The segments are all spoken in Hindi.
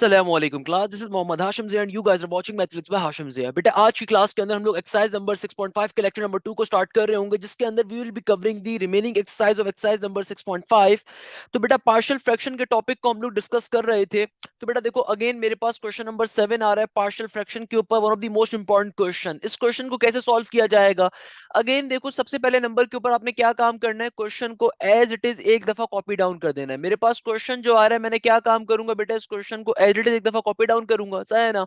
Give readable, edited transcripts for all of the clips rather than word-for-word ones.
अस्सलामुअलैकुम class, this is Mohammad Hashim Zia and you guys are watching mathematics by Hashim Zia. बेटा आज की क्लास के अंदर हम लोग एक्सरसाइज नंबर 6.5 के लेक्चर नंबर 2 को स्टार्ट कर रहे होंगे, जिसके अंदर we will be covering the remaining exercise of exercise number 6.5। तो बेटा पार्शियल फ्रैक्शन के टॉपिक को हम लोग डिस्कस कर रहे थे। तो बेटा देखो अगेन मेरे पास क्वेश्चन नंबर 7 आ रहा है पार्शियल फ्रैक्शन के ऊपर, one of the most important question. इस क्वेश्चन को कैसे सॉल्व किया जाएगा? अगेन देखो सबसे पहले नंबर के ऊपर आपने क्या काम करना है, क्वेश्चन को एज इट इज एक दफा कॉपी डाउन कर देना है। मेरे पास क्वेश्चन जो आ रहा है, मैंने क्या काम करूंगा बेटा, इस क्वेश्चन को एज इट इज एक दफा कॉपी डाउन करूंगा, सही है ना।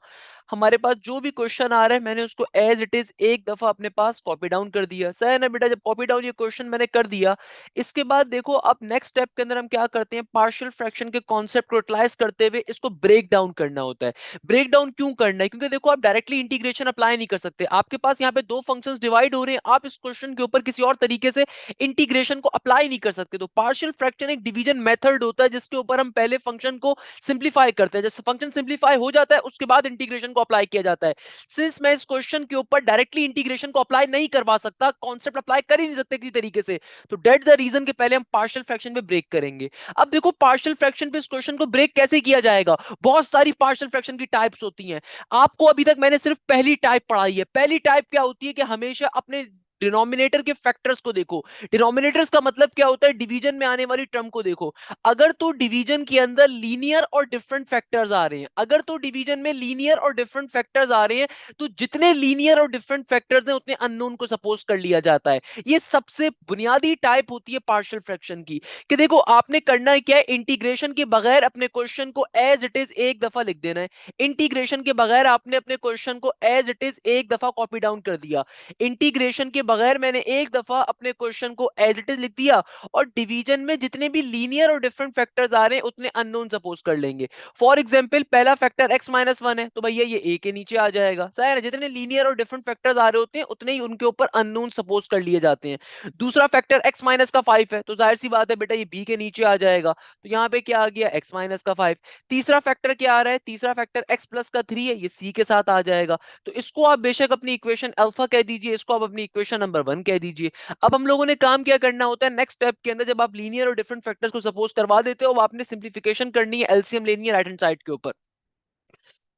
हमारे पास जो भी क्वेश्चन आ रहा है मैंने उसको एज इट इज एक दफा अपने पास कॉपी डाउन कर दिया, सही है ना बेटा। जब कॉपी डाउन ये क्वेश्चन मैंने कर दिया, इसके बाद देखो अब नेक्स्ट स्टेप के अंदर हम क्या करते हैं, पार्शियल फ्रैक्शन के कॉन्सेप्ट को यूटिलाइज करते हुए इसको ब्रेक डाउन करना होता है। ब्रेक डाउन क्यों करना है? क्योंकि देखो आप डायरेक्टली इंटीग्रेशन अप्लाई नहीं कर सकते। आपके पास यहाँ पे दो फंक्शंस डिवाइड हो रहे हैं, आप इस क्वेश्चन के ऊपर किसी और तरीके से इंटीग्रेशन को अप्लाई नहीं कर सकते। तो पार्शियल फ्रैक्शन एक डिवीजन मेथड होता है जिसके ऊपर हम पहले फंक्शन को सिंप्लीफाई करते हैं। जब फंक्शन सिंप्लीफाई हो जाता है उसके बाद इंटीग्रेशन को अप्लाई किया जाता है। सिंस मैं इस क्वेश्चन के ऊपर डायरेक्टली इंटीग्रेशन को अप्लाई नहीं करवा सकता, कॉन्सेप्ट अप्लाई कर ही नहीं सकते किसी तरीके से, तो डेट द रीजन के पहले हम पार्शियल फ्रैक्शन पे ब्रेक करेंगे। अब देखो पार्शियल फ्रैक्शन पे इस क्वेश्चन को ब्रेक कैसे किया जाएगा? बहुत सारी पार्शियल फ्रैक्शन की टाइप्स होती हैं। आपको अभी तक मैंने सिर्फ पहली टाइप पढ़ाई है। पहली टाइप क्या होती है कि हमेशा अपने डिनोमिनेटर के फैक्टर्स को देखो। डिनोमिनेटर्स का मतलब क्या होता है? डिवीजन में आने वाली टर्म को देखो। अगर तो डिवीजन के अंदर लीनियर और डिफरेंट फैक्टर्स आ रहे हैं, अगर तो डिवीजन में लीनियर और डिफरेंट फैक्टर्स आ रहे हैं, तो जितने लीनियर और डिफरेंट फैक्टर्स हैं उतने अननोन को सपोज कर लिया जाता है। ये सबसे बुनियादी टाइप होती है पार्शियल फ्रैक्शन की। कि देखो आपने करना है क्या है, इंटीग्रेशन के बगैर अपने क्वेश्चन को एज इट इज एक दफा लिख देना है। इंटीग्रेशन के बगैर आपने अपने क्वेश्चन को एज इट इज एक दफा कॉपी डाउन कर दिया। इंटीग्रेशन के बगैर मैंने एक दफा अपने क्वेश्चन को एज इट इज लिख दिया, और डिवीजन में जितने भी लीनियर और डिफरेंट फैक्टर्स आ रहे हैं उतने अननोन सपोज कर लेंगे। फॉर एग्जांपल पहला फैक्टर x-1 है, तो भैया ये a के नीचे आ जाएगा, सही है ना। जितने लीनियर और डिफरेंट फैक्टर्स आ रहे होते हैं उतने ही उनके ऊपर अननोन सपोज कर लिए जाते हैं। दूसरा फैक्टर x-5 है, तो जाहिर सी बात है बेटा ये b के नीचे आ जाएगा, तो यहाँ पे क्या आ गया, x-5। तीसरा फैक्टर क्या आ रहा है, तीसरा फैक्टर x प्लस का 3 है, ये c के साथ आ जाएगा। तो इसको आप बेशक अपनी इक्वेशन अल्फा कह दीजिए, इसको आप अपनी इक्वेशन नंबर 1 कह दीजिए। अब हम लोगों ने काम क्या करना होता है, नेक्स्ट स्टेप के अंदर जब आप लीनियर और डिफरेंट फैक्टर्स को सपोज करवा देते हो, अब आपने सिंप्लीफिकेशन करनी है, एलसीएम लेनी है राइट हैंड साइड के ऊपर।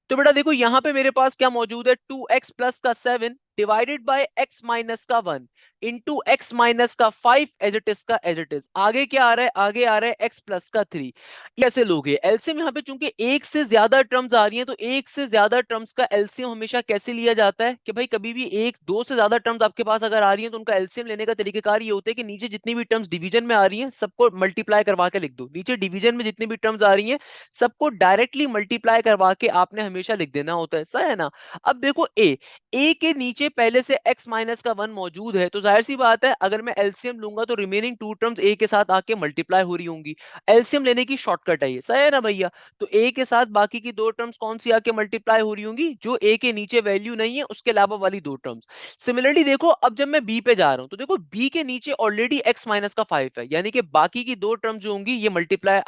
तो बेटा देखो यहां पे मेरे पास क्या मौजूद है, 2x प्लस का 7 डिवाइडेड बाय x माइनस का 1 इंटू एक्स माइनस का 5 एज इट इज का एज इट इज। आगे क्या आ रहा है, आगे आ रहा है x प्लस का 3। कैसे लोगे एलसीएम? यहाँ पे चूंकि एक से ज्यादा टर्म्स आ रही हैं, तो एक से ज्यादा टर्म्स का एलसीएम हमेशा कैसे लिया जाता है कि भाई कभी भी एक दो से ज्यादा टर्म्स आपके पास अगर आ रही हैं तो उनका एलसीएम लेने का तरीकेकार ये होता है कि नीचे जितनी भी टर्म्स डिवीजन में आ रही हैं सबको मल्टीप्लाई करवा के लिख दो। नीचे डिवीजन में जितनी भी टर्म्स आ रही हैं सबको डायरेक्टली मल्टीप्लाई करवा के आपने हमेशा लिख देना होता है, सही है ना। अब देखो ए के नीचे पहले से x माइनस का 1 मौजूद है, तो जाहिर सी बात है अगर मैं एलसीएम लूंगा तो रिमेनिंग टू टर्म्स ए के साथ आके मल्टीप्लाई हो रही होंगी। एलसीएम लेने की शॉर्टकट है ये, सही है ना भैया। तो ए के साथ बाकी की दो टर्म्स कौन सी आके मल्टीप्लाई हो रही होंगी, जो ए के नीचे वैल्यू नहीं है उसके अलावा वाली दो टर्म्स। सिमिलरली देखो अब जब मैं बी पे जा रहा हूं, तो देखो बी के नीचे ऑलरेडी x माइनस का 5 है, यानी कि बाकी की दो टर्म्स जो होंगी ये मल्टीप्लाई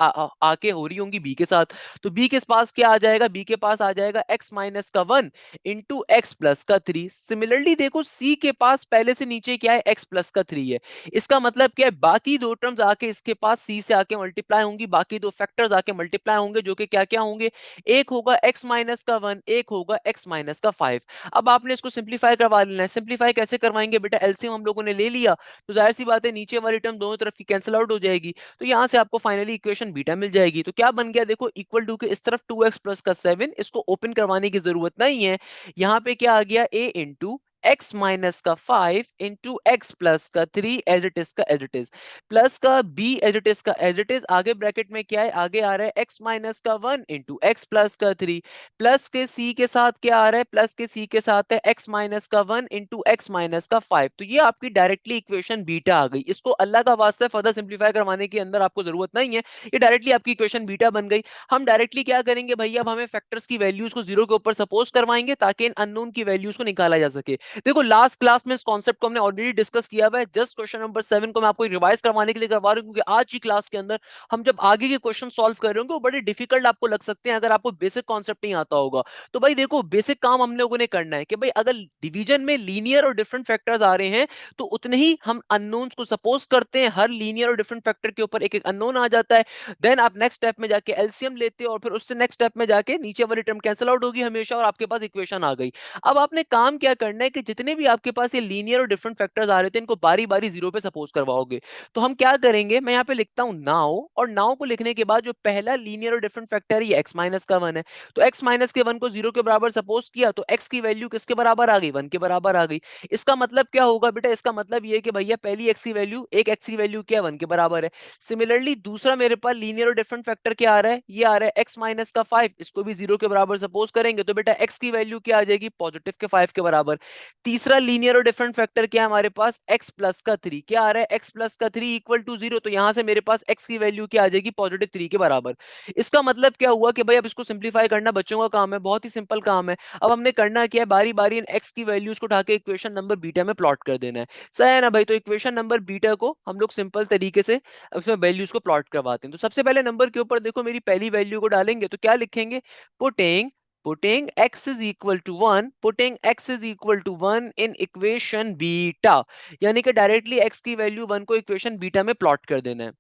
आके हो रही होंगी बी के साथ। तो बी के पास क्या आ जाएगा, बी के पास आ जाएगा x माइनस का 1 इंटू एक्स प्लस का 3। सिमिलरली देखो सी के पास पहले से नीचे क्या है, x प्लस का 3 है। इसका मतलब क्या है, बाकी दो टर्म्स आके इसके पास सी से आके मल्टीप्लाई होंगी, बाकी दो फैक्टर्स आके मल्टीप्लाई होंगे, जो कि क्या क्या होंगे, एक होगा x माइनस का 1, एक होगा x माइनस का 5। अब आपने इसको सिंप्लीफाई करवा लेना है। सिंप्लीफाई कैसे करवाएंगे बेटा, एलसीएम हम लोगों ने ले लिया, तो जाहिर सी बात है नीचे वाली टर्म दोनों तरफ की कैंसिल आउट हो जाएगी, तो यहां से आपको फाइनली इक्वेशन बीटा मिल जाएगी। तो क्या बन गया देखो, इक्वल टू के इस तरफ 2x प्लस का 7, इसको ओपन करवाने की जरूरत नहीं है। यहां पे क्या आ गया, a इंटू एक्स माइनस का 5 इंटू एक्स प्लस का 3 एज इट इज का एज इट इज, प्लस का b एज इट इज का एज इट इज। आगे ब्रैकेट में क्या है, आगे आ रहा है x माइनस का 1 इंटू एक्स प्लस का 3, प्लस के c के साथ क्या आ रहा है, प्लस के c के साथ है x माइनस का 1 इंटू एक्स माइनस का 5। तो ये आपकी डायरेक्टली इक्वेशन बीटा आ गई। इसको अल्लाह का वास्ता फर्दर सिंप्लीफाई करवाने के अंदर आपको जरूरत नहीं है, ये डायरेक्टली आपकी इक्वेशन बीटा बन गई। हम डायरेक्टली क्या करेंगे भैया, अब हमें फैक्टर्स की वैल्यूज को जीरो के ऊपर सपोज करवाएंगे ताकि इन अननोन की वैल्यूज को निकाला जा सके। देखो लास्ट क्लास में इस कॉन्सेप्ट को हमने ऑलरेडी डिस्कस किया हुआ है, जस्ट क्वेश्चन नंबर 7 को मैं आपको रिवाइज करवाने के लिए करवा रहा हूं, क्योंकि आज की क्लास के अंदर हम जब आगे के क्वेश्चन सॉल्व कर रहे होंगे वो बड़े डिफिकल्ट आपको लग सकते हैं अगर आपको बेसिक कॉन्सेप्ट नहीं आता होगा। तो भाई देखो बेसिक काम हम लोगों ने करना है कि भाई अगर डिवीजन में लीनियर और डिफरेंट फैक्टर्स आ रहे हैं तो उतने ही हम अननोन्स को सपोज करते हैं, हर लीनियर और डिफरेंट फैक्टर के ऊपर एक एक अननोन आ जाता है। देन आप नेक्स्ट स्टेप में जाके एलसीएम लेते हो और फिर उससे नेक्स्ट स्टेप में जाके नीचे वाली टर्म कैंसिल आउट होगी हमेशा और आपके पास इक्वेशन आ गई। अब आपने काम क्या करना है कि जितने भी आपके पास ये लीनियर और डिफरेंट फैक्टर्स आ रहे थे इनको बारी बारी जीरो पे सपोज करवाओगे। तो हम क्या करेंगे, मैं यहाँ पे लिखता हूं नाउ, और नाउ को लिखने के बाद जो पहला लीनियर और डिफरेंट फैक्टर है ये x माइनस का 1 है, तो x माइनस के 1 को जीरो के बराबर सपोज किया तो x की वैल्यू किसके बराबर आ गई, 1 के बराबर आ गई। इसका मतलब क्या होगा बेटा, इसका मतलब ये है कि भैया पहली x की वैल्यू, एक x की वैल्यू क्या है, 1 के बराबर है। सिमिलरली दूसरा मेरे पास लीनियर और डिफरेंट फैक्टर क्या आ रहा है, ये आ रहा है x माइनस का 5, इसको भी जीरो के बराबर सपोज करेंगे तो बेटा x की वैल्यू क्या आ जाएगी, पॉजिटिव के 5 के बराबर। तीसरा लीनियर और डिफरेंट फैक्टर क्या है हमारे पास, x प्लस का 3, क्या आ रहा है x प्लस का 3 इक्वल टू 0, तो यहां से मेरे पास x की वैल्यू क्या आ जाएगी, पॉजिटिव 3 के बराबर। इसका मतलब क्या हुआ कि भाई अब इसको सिंप्लीफाई करना बच्चों का काम है, बहुत ही सिंपल काम है। अब हमने करना क्या है, बारी बारी इन x की वैल्यूज को उठा के इक्वेशन नंबर बीटा में प्लॉट कर देना है। सही है ना भाई, तो इक्वेशन नंबर बीटा को हम लोग सिंपल तरीके से उसमें वैल्यूज को प्लॉट करवाते हैं। तो सबसे पहले नंबर के ऊपर देखो मेरी पहली वैल्यू को डालेंगे तो क्या लिखेंगे, putting putting x is equal to 1, putting x is equal to 1 in equation beta, यानी कि डायरेक्टली x की वैल्यू 1 को इक्वेशन बीटा में प्लॉट कर देना है।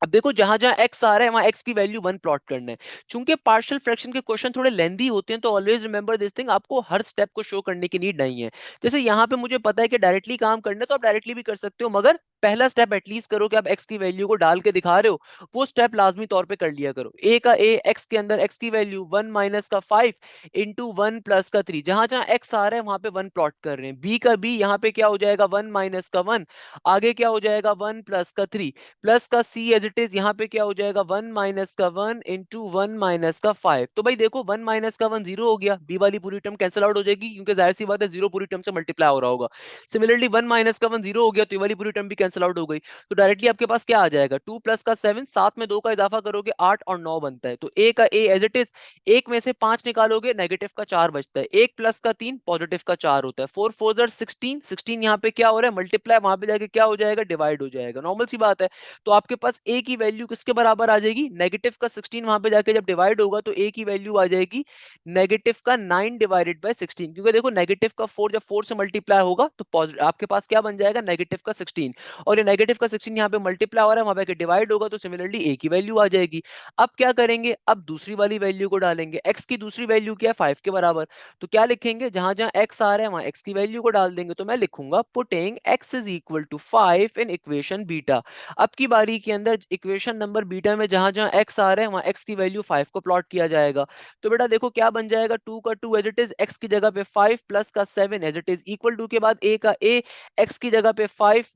अब देखो जहां जहां x आ रहा है वहां x की वैल्यू 1 प्लॉट करना है। चूंकि पार्शियल फ्रैक्शन के क्वेश्चन थोड़े लेंदी होते हैं तो ऑलवेज रिमेंबर दिस थिंग, आपको हर स्टेप को शो करने की नीड नहीं है। जैसे यहाँ पे मुझे पता है कि डायरेक्टली काम करना है तो आप डायरेक्टली भी कर सकते हो, मगर पहला स्टेप एटलीस्ट करो कि आप x की वैल्यू को डाल के दिखा रहे हो, वो स्टेप लाजमी तौर पे कर लिया करो। a का a, x के अंदर x की वैल्यू 1 माइनस का 5 इंटू 1 प्लस का 3, जहां जहां x आ रहा है वहां पे 1 प्लॉट कर रहे हैं। b का b, यहाँ पे क्या हो जाएगा 1 माइनस का 1, आगे क्या हो जाएगा 1 प्लस का 3, प्लस का सी एज इट इज, यहाँ पे क्या हो जाएगा 1 माइनस का 1 इंटू 1 माइनस का 5। तो भाई देखो 1 माइनस का 1 जीरो हो गया, बी वाली पूरी टर्म कैंसिल आउट हो जाएगी क्योंकि जाहिर सी बात है जीरो पूरी टर्म से मल्टीप्लाई हो रहा होगा। सिमिलरली 1 माइनस का 1 जीरो हो गया तो ये वाली पूरी टर्म भी कैंसिल आउट हो गई। तो डायरेक्टली आपके पास क्या आ जाएगा, 2 प्लस का 7, साथ में 2 का इजाफा करोगे 8 और 9 बनता है, तो ए का ए एज इट इज, एक में से 5 निकालोगे नेगेटिव का 4 बचता है, एक प्लस का 3 पॉजिटिव का 4 होता है, 4 4 जर 16, 16 यहाँ पे क्या हो रहा है मल्टीप्लाई, वहां पे जाके क्या हो जाएगा डिवाइड हो जाएगा, नॉर्मल सी बात है। तो आपके पास a की वैल्यू किसके बराबर आ जाएगी, नेगेटिव का 16, वहां पे जाके जब डिवाइड होगा तो a की वैल्यू आ जाएगी नेगेटिव का 9 डिवाइडेड बाय 16, क्योंकि देखो नेगेटिव का 4 जब 4 से मल्टीप्लाई होगा तो आपके पास क्या बन जाएगा नेगेटिव का 16, और ये नेगेटिव का 16 यहाँ पे मल्टीप्लाई हो रहा है वहां पे डिवाइड होगा तो सिमिलरली a की वैल्यू आ जाएगी। अब क्या करेंगे, अब दूसरी वाली वैल्यू को डालेंगे, x की दूसरी वैल्यू क्या है 5 के बराबर, तो क्या लिखेंगे जहां जहां x आ रहा है वहां x की वैल्यू को डाल देंगे, तो मैं लिखूंगा putting x is equal to 5 in equation beta. अब की बारी के अंदर इक्वेशन नंबर बीटा में जहां जहां x आ रहा है वहां x की वैल्यू 5 को प्लॉट किया जाएगा। तो बेटा देखो क्या बन जाएगा, 2 का 2 एज इट इज, x की जगह पे 5 प्लस का 7 as it is, equal to के बाद a का a, x की जगह पे 5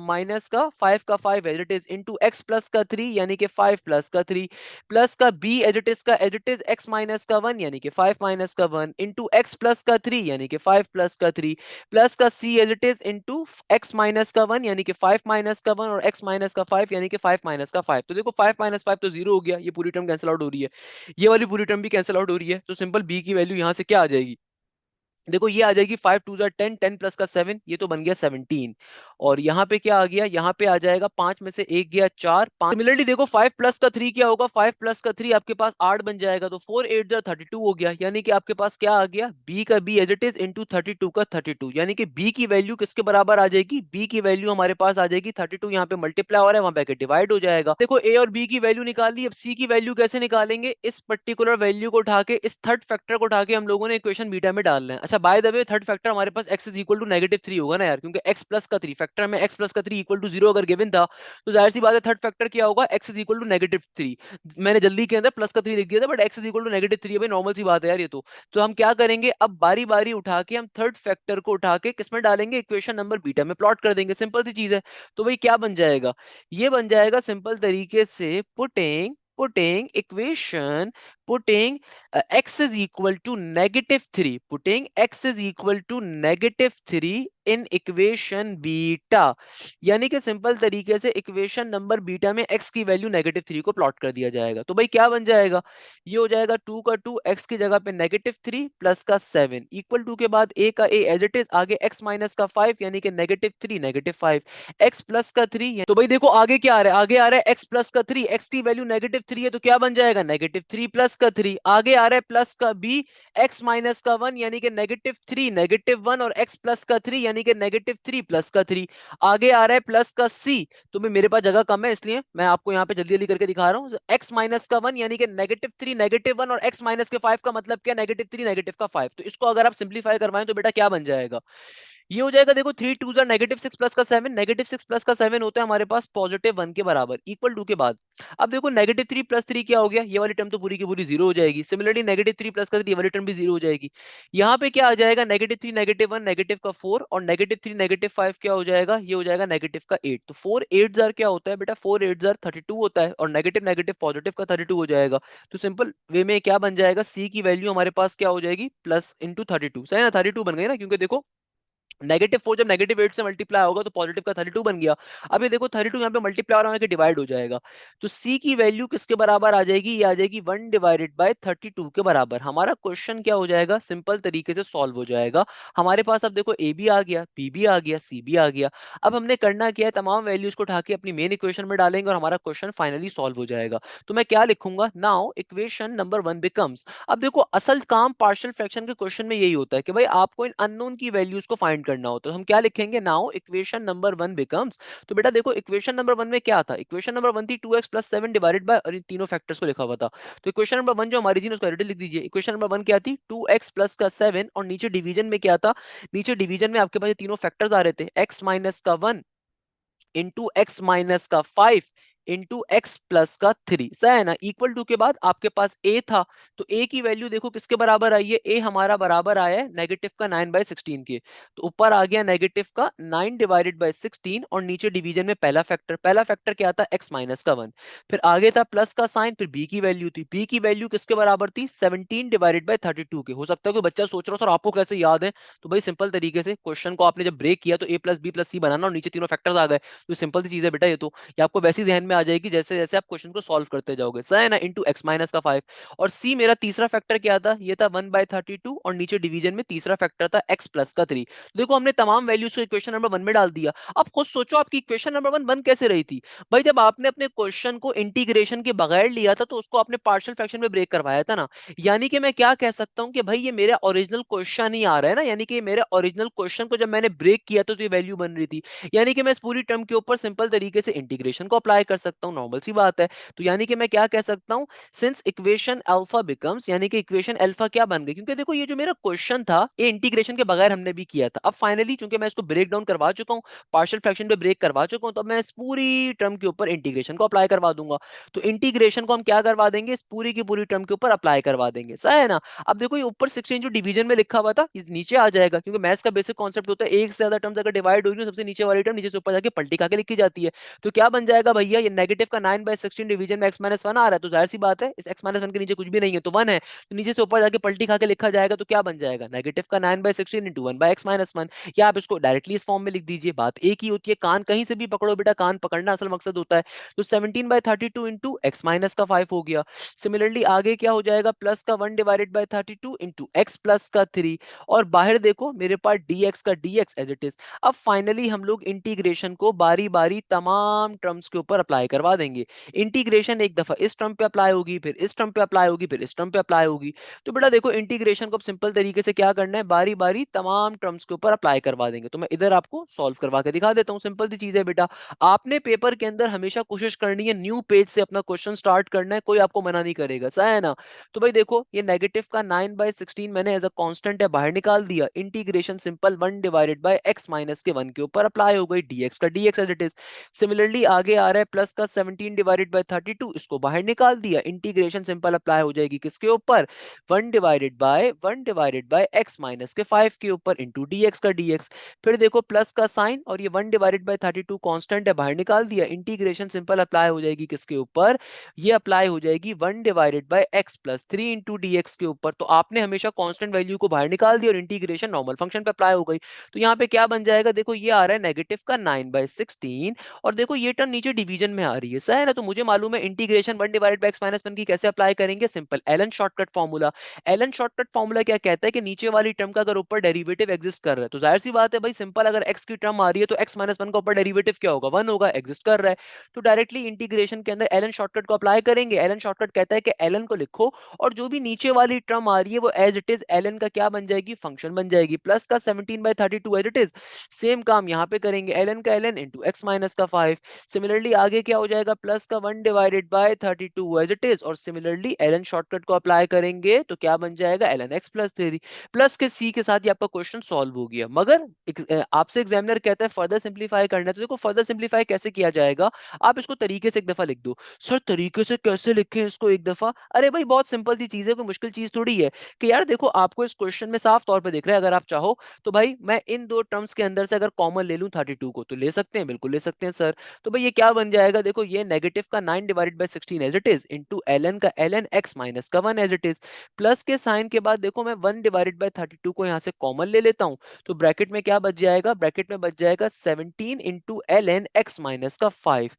माइनस का 5 का 5 as it is, into x plus का 3 यानी कि 5 प्लस का 3, प्लस का b एज इट इज का as it is x minus का 1 यानी कि 5 माइनस का 1, इंटू x प्लस का 3 यानी कि 5 प्लस का 3, प्लस का c as it is into x minus का 1 यानी कि 5 माइनस का 1, और x माइनस का 5 यानी कि 5 माइनस का 5। तो देखो 5 माइनस 5 तो जीरो हो गया, ये पूरी टर्म कैंसिल आउट हो रही है, ये वाली पूरी टर्म भी कैंसिल आउट हो रही है, तो सिंपल b की वैल्यू यहां से क्या आ जाएगी, देखो ये आ जाएगी 5 टू जा 10, 10 प्लस का 7, ये तो बन गया 17, और यहाँ पे क्या आ गया, यहाँ पे आ जाएगा 5 में से एक गया 4, 5। सिमिलरली देखो 5 प्लस का 3 क्या होगा, 5 प्लस का 3 आपके पास 8 बन जाएगा, तो 4 8 जा 32 हो गया, यानी कि आपके पास क्या आ गया b का b as it is into 32 का 32, यानी कि b की वैल्यू किसके बराबर आ जाएगी, b की वैल्यू हमारे पास आ जाएगी 32, यहाँ पे मल्टीप्लाई हो रहा है वहां पे डिवाइड हो जाएगा। देखो a और b की वैल्यू निकाल ली, अब c की वैल्यू कैसे निकालेंगे, इस पर्टिकुलर वैल्यू को उठा के, इस थर्ड फैक्टर को उठा के हम लोगों ने इक्वेशन बीटा में डालना है। अच्छा by the way third factor हमारे पास x is equal to negative 3 होगा ना यार, क्योंकि x प्लस का 3 फैक्टर में x प्लस का 3 इक्वल टू 0 अगर गिवन था तो जाहिर सी बात है थर्ड फैक्टर क्या होगा, x is equal to negative 3। मैंने जल्दी के अंदर प्लस का 3 लिख दिया था, but x is equal to negative 3 है भाई, नॉर्मल सी बात है यार ये तो हम क्या करेंगे, अब बारी बारी उठा के हम थर्ड फैक्टर को उठा के किसमें डालेंगे, इक्वेशन नंबर बीटा में प्लॉट कर देंगे, सिंपल सी चीज है। तो भाई क्या बन जाएगा, ये बन जाएगा सिंपल तरीके से putting putting equation putting x is equal to negative 3, putting x is equal to negative 3 in equation beta, यानी कि सिंपल तरीके से इक्वेशन नंबर बीटा में x की वैल्यू -3 को प्लॉट कर दिया जाएगा। तो भाई क्या बन जाएगा, ये हो जाएगा 2 का 2, x की जगह पे -3 प्लस का 7 इक्वल टू के बाद a का a एज इट इज, आगे x माइनस का 5 यानी कि -3 -5, x प्लस का 3। तो भाई देखो आगे क्या आ रहा है, आगे आ रहा है x प्लस का 3, x की वैल्यू -3 है तो क्या बन जाएगा -3 प्लस का 3, आगे आ रहा है प्लस का b, x माइनस का 1 यानी कि -3 -1 और x प्लस का 3 यानी कि -3 प्लस का 3, आगे आ रहा है प्लस का c। तो भाई मेरे पास जगह कम है इसलिए मैं आपको यहाँ पे जल्दी जल्दी करके दिखा रहा हूँ। x माइनस का 1 यानी कि -3 -1 और x माइनस के 5 का मतलब क्या, -3 का 5। तो इसको अगर आप सिंप्लीफाई करवाएं तो बेटा क्या बन जाएगा, ये हो जाएगा देखो 3 टू जार -6 प्लस का 7, -6 प्लस का 7 होता है हमारे पास +1 के बराबर इक्वल टू के बाद। अब देखो -3 प्लस 3 क्या हो गया, ये वाली टर्म तो पूरी की पूरी जीरो हो जाएगी। सिमिलरली -3 प्लस का 3 ये वाली टर्म भी जीरो हो जाएगी। यहाँ पे क्या आ जाएगा, -3 -1 नेगेटिव का 4 और -3 -5 क्या हो जाएगा, ये हो जाएगा नेगेटिव का 8। तो 4 8 जार क्या होता है बेटा, 4 8 जार 32 होता है और नेगेटिव नेगेटिव पॉजिटिव का 32 हो जाएगा। तो सिंपल वे में क्या बन जाएगा, सी की वैल्यू हमारे पास क्या हो जाएगी, प्लस इंटू 32, सही है ना, 32 बन गई ना, क्योंकि देखो -4 जब -8 से मल्टीप्लाई होगा तो पॉजिटिव का 32 बन गया। अब ये देखो 32 यहाँ पे मल्टीप्लाई और होकर डिवाइड हो जाएगा। तो c की वैल्यू किसके बराबर आ जाएगी, ये आ जाएगी 1 डिवाइडेड बाय 32 के बराबर। हमारा क्वेश्चन क्या हो जाएगा, सिंपल तरीके से सॉल्व हो जाएगा। हमारे पास अब देखो a भी आ गया, b भी आ गया, c भी आ गया। अब हमने करना क्या है, तमाम वैल्यूज को उठा के अपनी मेन इक्वेशन में डालेंगे और हमारा क्वेश्चन फाइनली सॉल्व हो जाएगा। तो मैं क्या लिखूंगा, नाउ इक्वेशन नंबर 1 बिकम्स। अब देखो असल काम पार्शियल फ्रैक्शन के क्वेश्चन में यही होता है कि भाई आपको इन अननोन की वैल्यूज को फाइंड करना होता है। तो हम क्या लिखेंगे, नाउ इक्वेशन नंबर 1 बिकम्स। तो बेटा देखो इक्वेशन नंबर 1 में क्या था, इक्वेशन नंबर 1 थी 2x प्लस 7 डिवाइडेड बाय, और इन तीनों फैक्टर्स को लिखा हुआ था। तो इक्वेशन नंबर 1 जो हमारी थी उसका रिजल्ट लिख दीजिए। इक्वेशन नंबर 1 क्या थी, 2x प्लस का 7 और नीचे डिवीजन में क्या था, नीचे डिवीजन में आपके पास ये तीनों फैक्टर्स आ रहे थे, x माइनस का 1 इंटू एक्स माइनस का 5 इंटू एक्स प्लस का 3, सही है ना, इक्वल टू के बाद आपके पास a था। तो a की वैल्यू देखो किसके बराबर आई है, a हमारा बराबर आया है नेगेटिव का 9/16 के। तो ऊपर आ गया नेगेटिव का 9 डिवाइडेड बाय 16 और नीचे डिवीजन में पहला फैक्टर क्या था, x माइनस का 1। फिर आगे था प्लस का साइन, फिर b की वैल्यू थी, b की वैल्यू किसके बराबर थी, 17 डिवाइडेड बाय 32 के। हो सकता है कोई बच्चा सोच रहा हो सर आपको कैसे याद है, तो भाई सिंपल तरीके से क्वेश्चन को आपने जब ब्रेक किया तो a प्लस बी प्लस सी बनाना और नीचे तीनों फैक्टर्स आ गए। तो सिंपल सी चीज है बेटा, ये आपको वैसी जहन में आ जाएगी जैसे जैसे आप क्वेश्चन को सॉल्व करते जाओगे, सही है ना, इंटू एक्स माइनस का 5। और सी मेरा तीसरा फैक्टर क्या था, ये था 1/32 और नीचे डिवीजन में तीसरा फैक्टर था एक्स प्लस का 3। देखो हमने तमाम वैल्यूज को इक्वेशन नंबर 1 में डाल दिया। अब खुद सोचो आपकी इक्वेशन नंबर 1 बन कैसे रही थी, भाई जब आपने अपने क्वेश्चन को इंटीग्रेशन के बगैर लिया था तो उसको आपने पार्शियल फ्रैक्शन में ब्रेक करवाया था ना। यानी कि मैं क्या कह सकता हूं कि भाई ये मेरा ओरिजिनल क्वेश्चन ही आ रहा है ना, यानी कि मेरे ओरिजिनल क्वेश्चन को जब मैंने ब्रेक किया तो ये वैल्यू बन रही थी। यानी कि मैं इस पूरी टर्म के ऊपर सिंपल तरीके से इंटीग्रेशन को अप्लाई कर सकता हूं, नॉर्मल सी बात है। तो यानी कि मैं क्या कह सकता हूं, सिंस इक्वेशन अल्फा बिकम्स, यानी कि इक्वेशन अल्फा क्या बन गई, क्योंकि देखो ये जो मेरा क्वेश्चन था ये इंटीग्रेशन के बगैर हमने भी किया था। अब फाइनली चूंकि मैं इसको ब्रेक डाउन करवा चुका हूं, पार्शियल फ्रैक्शन पे ब्रेक करवा चुका हूं, तो अब मैं इस पूरी टर्म के ऊपर इंटीग्रेशन को अप्लाई करवा दूंगा। तो इंटीग्रेशन को हम क्या करवा देंगे, इस पूरी की पूरी टर्म के ऊपर अप्लाई करवा देंगे, सही है ना। अब देखो ये ऊपर 16 जो डिवीजन में लिखा हुआ था ये नीचे आ जाएगा, क्योंकि मैथ्स का बेसिक कॉन्सेप्ट होता है एक से ज्यादा टर्म्स अगर डिवाइड हो रही है सबसे नीचे वाली टर्म नीचे से ऊपर जाके पलटी खा के लिखी जाती है। तो क्या बन जाएगा भैया, ये नेगेटिव का 9/16 डिवीजन में x माइनस 1 आ रहा है, तो जाहिर सी बात है इस x माइनस 1 के नीचे कुछ भी नहीं है तो 1 है। तो नीचे से ऊपर जाके पलटी खा के लिखा जाएगा, तो क्या बन जाएगा, नेगेटिव का 9/16 इंटू 1/x-1। या आप इसको डायरेक्टली इस फॉर्म में लिख दीजिए, बात एक ही होती है, कान कहीं से भी पकड़ो बेटा, कान पकड़ना असल मकसद होता है। तो 17/32 इंटू एक्स माइनस का 5 हो गया। सिमिलरली आगे क्या हो जाएगा, प्लस का 1 divided by 32 into x plus का 3। और बाहर देखो मेरे पास dx का dx एज इट इज। अब फाइनली हम लोग इंटीग्रेशन को बारी बारी तमाम टर्म्स के ऊपर अप्लाई करवा देंगे। इंटीग्रेशन एक दफा इस टर्म पे अप्लाई होगी, फिर इस टर्म पे अप्लाई होगी, फिर इस टर्म पे अप्लाई होगी। तो बेटा देखो इंटीग्रेशन को सिंपल तरीके से क्या करना है, बारी बारी तमाम टर्म्स के ऊपर अप्लाई करवा देंगे। तो मैं इधर आपको सॉल्व करवा के दिखा देता हूँ, सिंपल सी चीज है बेटा। आपने पेपर के अंदर हमेशा कोशिश करनी है न्यू पेज से अपना क्वेश्चन स्टार्ट करना है, कोई आपको मना नहीं करेगा, सही है ना। तो भाई देखो ये नेगेटिव का 9/16 मैंने एज अ कांस्टेंट है बाहर निकाल दिया। Integration simple 1 divided by x minus के 1 के ऊपर अप्लाई हो गई, dx का dx as it is. Similarly आगे आ रहा है प्लस का 17 डिवाइडेड बाय 32, इसको बाहर निकाल दिया, इंटीग्रेशन सिंपल अप्लाई हो जाएगी किसके ऊपर, 1 डिवाइडेड बाय एक्स माइनस के 5 के ऊपर इंटू dx का dx। फिर देखो प्लस का साइन और ये 1/32 कांस्टेंट है, बाहर निकाल दिया, इंटीग्रेशन सिंपल अप्लाई हो जाएगी किसके ऊपर, ये अप्लाई हो जाएगी 1/x+3 इंटू dx के ऊपर। तो आपने हमेशा कांस्टेंट वैल्यू को बाहर निकाल दिया और इंटीग्रेशन नॉर्मल फंक्शन पे अप्लाई हो गई। तो यहाँ पे क्या बन जाएगा, देखो ये आ रहा है नेगेटिव का 9/16, और देखो ये टर्म नीचे डिवीजन में आ रही है, सही है ना। तो मुझे मालूम है इंटीग्रेशन 1/x-1 की कैसे अप्लाई करेंगे, simple ln shortcut formula. Ln shortcut formula क्या कहता है कि नीचे वाली टर्म का अगर ऊपर डेरिवेटिव एग्जिस्ट कर रहा है तो जाहिर सी बात है भाई, सिंपल अगर x की टर्म आ रही है तो x-1 का ऊपर डेरिवेटिव क्या होगा, 1 होगा, एग्जिस्ट कर रहा है। तो डायरेक्टली इंटीग्रेशन के अंदर एलन शॉर्टकट को अप्लाई करेंगे। एलन शॉर्टकट कहता है कि एलन को लिखो और जो भी नीचे वाली टर्म आ रही है वो एज इट इज एलन का क्या बन जाएगी, फंक्शन बन जाएगी। प्लस का 17/32 एज इट इज, सेम काम यहाँ पे करेंगे, एलन का एलन इंटू एक्स माइनस का 5। सिमिलरली आगे क्या हो जाएगा, प्लस का 1/32 एज इट इज, और सिमिलरली एलन शॉर्टकट को अप्लाई करेंगे तो क्या बन जाएगा, एलन एक्स प्लस 3 प्लस के सी के साथ ही आपका क्वेश्चन सॉल्व हो गया। मगर आपसे एग्जामिनर कहता है फर्दर सिंप्लीफाई करना है, तो देखो फर्दर सिंप्लीफाई कैसे किया जाएगा, आप इसको तरीके से एक दफा लिख दो। सर तरीके से कैसे लिखें इसको एक दफा, अरे भाई बहुत सिंपल सी चीज है, कोई मुश्किल चीज थोड़ी है। कि यार देखो आपको इस क्वेश्चन में साफ तौर पे दिख रहा है, अगर आप चाहो तो भाई मैं इन दो टर्म्स के अंदर से अगर कॉमन ले लूं 32 को, तो ले सकते हैं, बिल्कुल ले सकते हैं सर। तो भाई ये क्या बन जाएगा, देखो ये नेगेटिव का 9/16 as it is into ln का एलन एक्स माइनस का 1 एज इट इज। प्लस के साइन के बाद देखो मैं 1/32 को यहाँ से कॉमन ले लेता हूँ, तो ब्रैकेट में क्या बच जाएगा, ब्रैकेट में बच जाएगा 17 इंटू एलन एक्स माइनस का 5।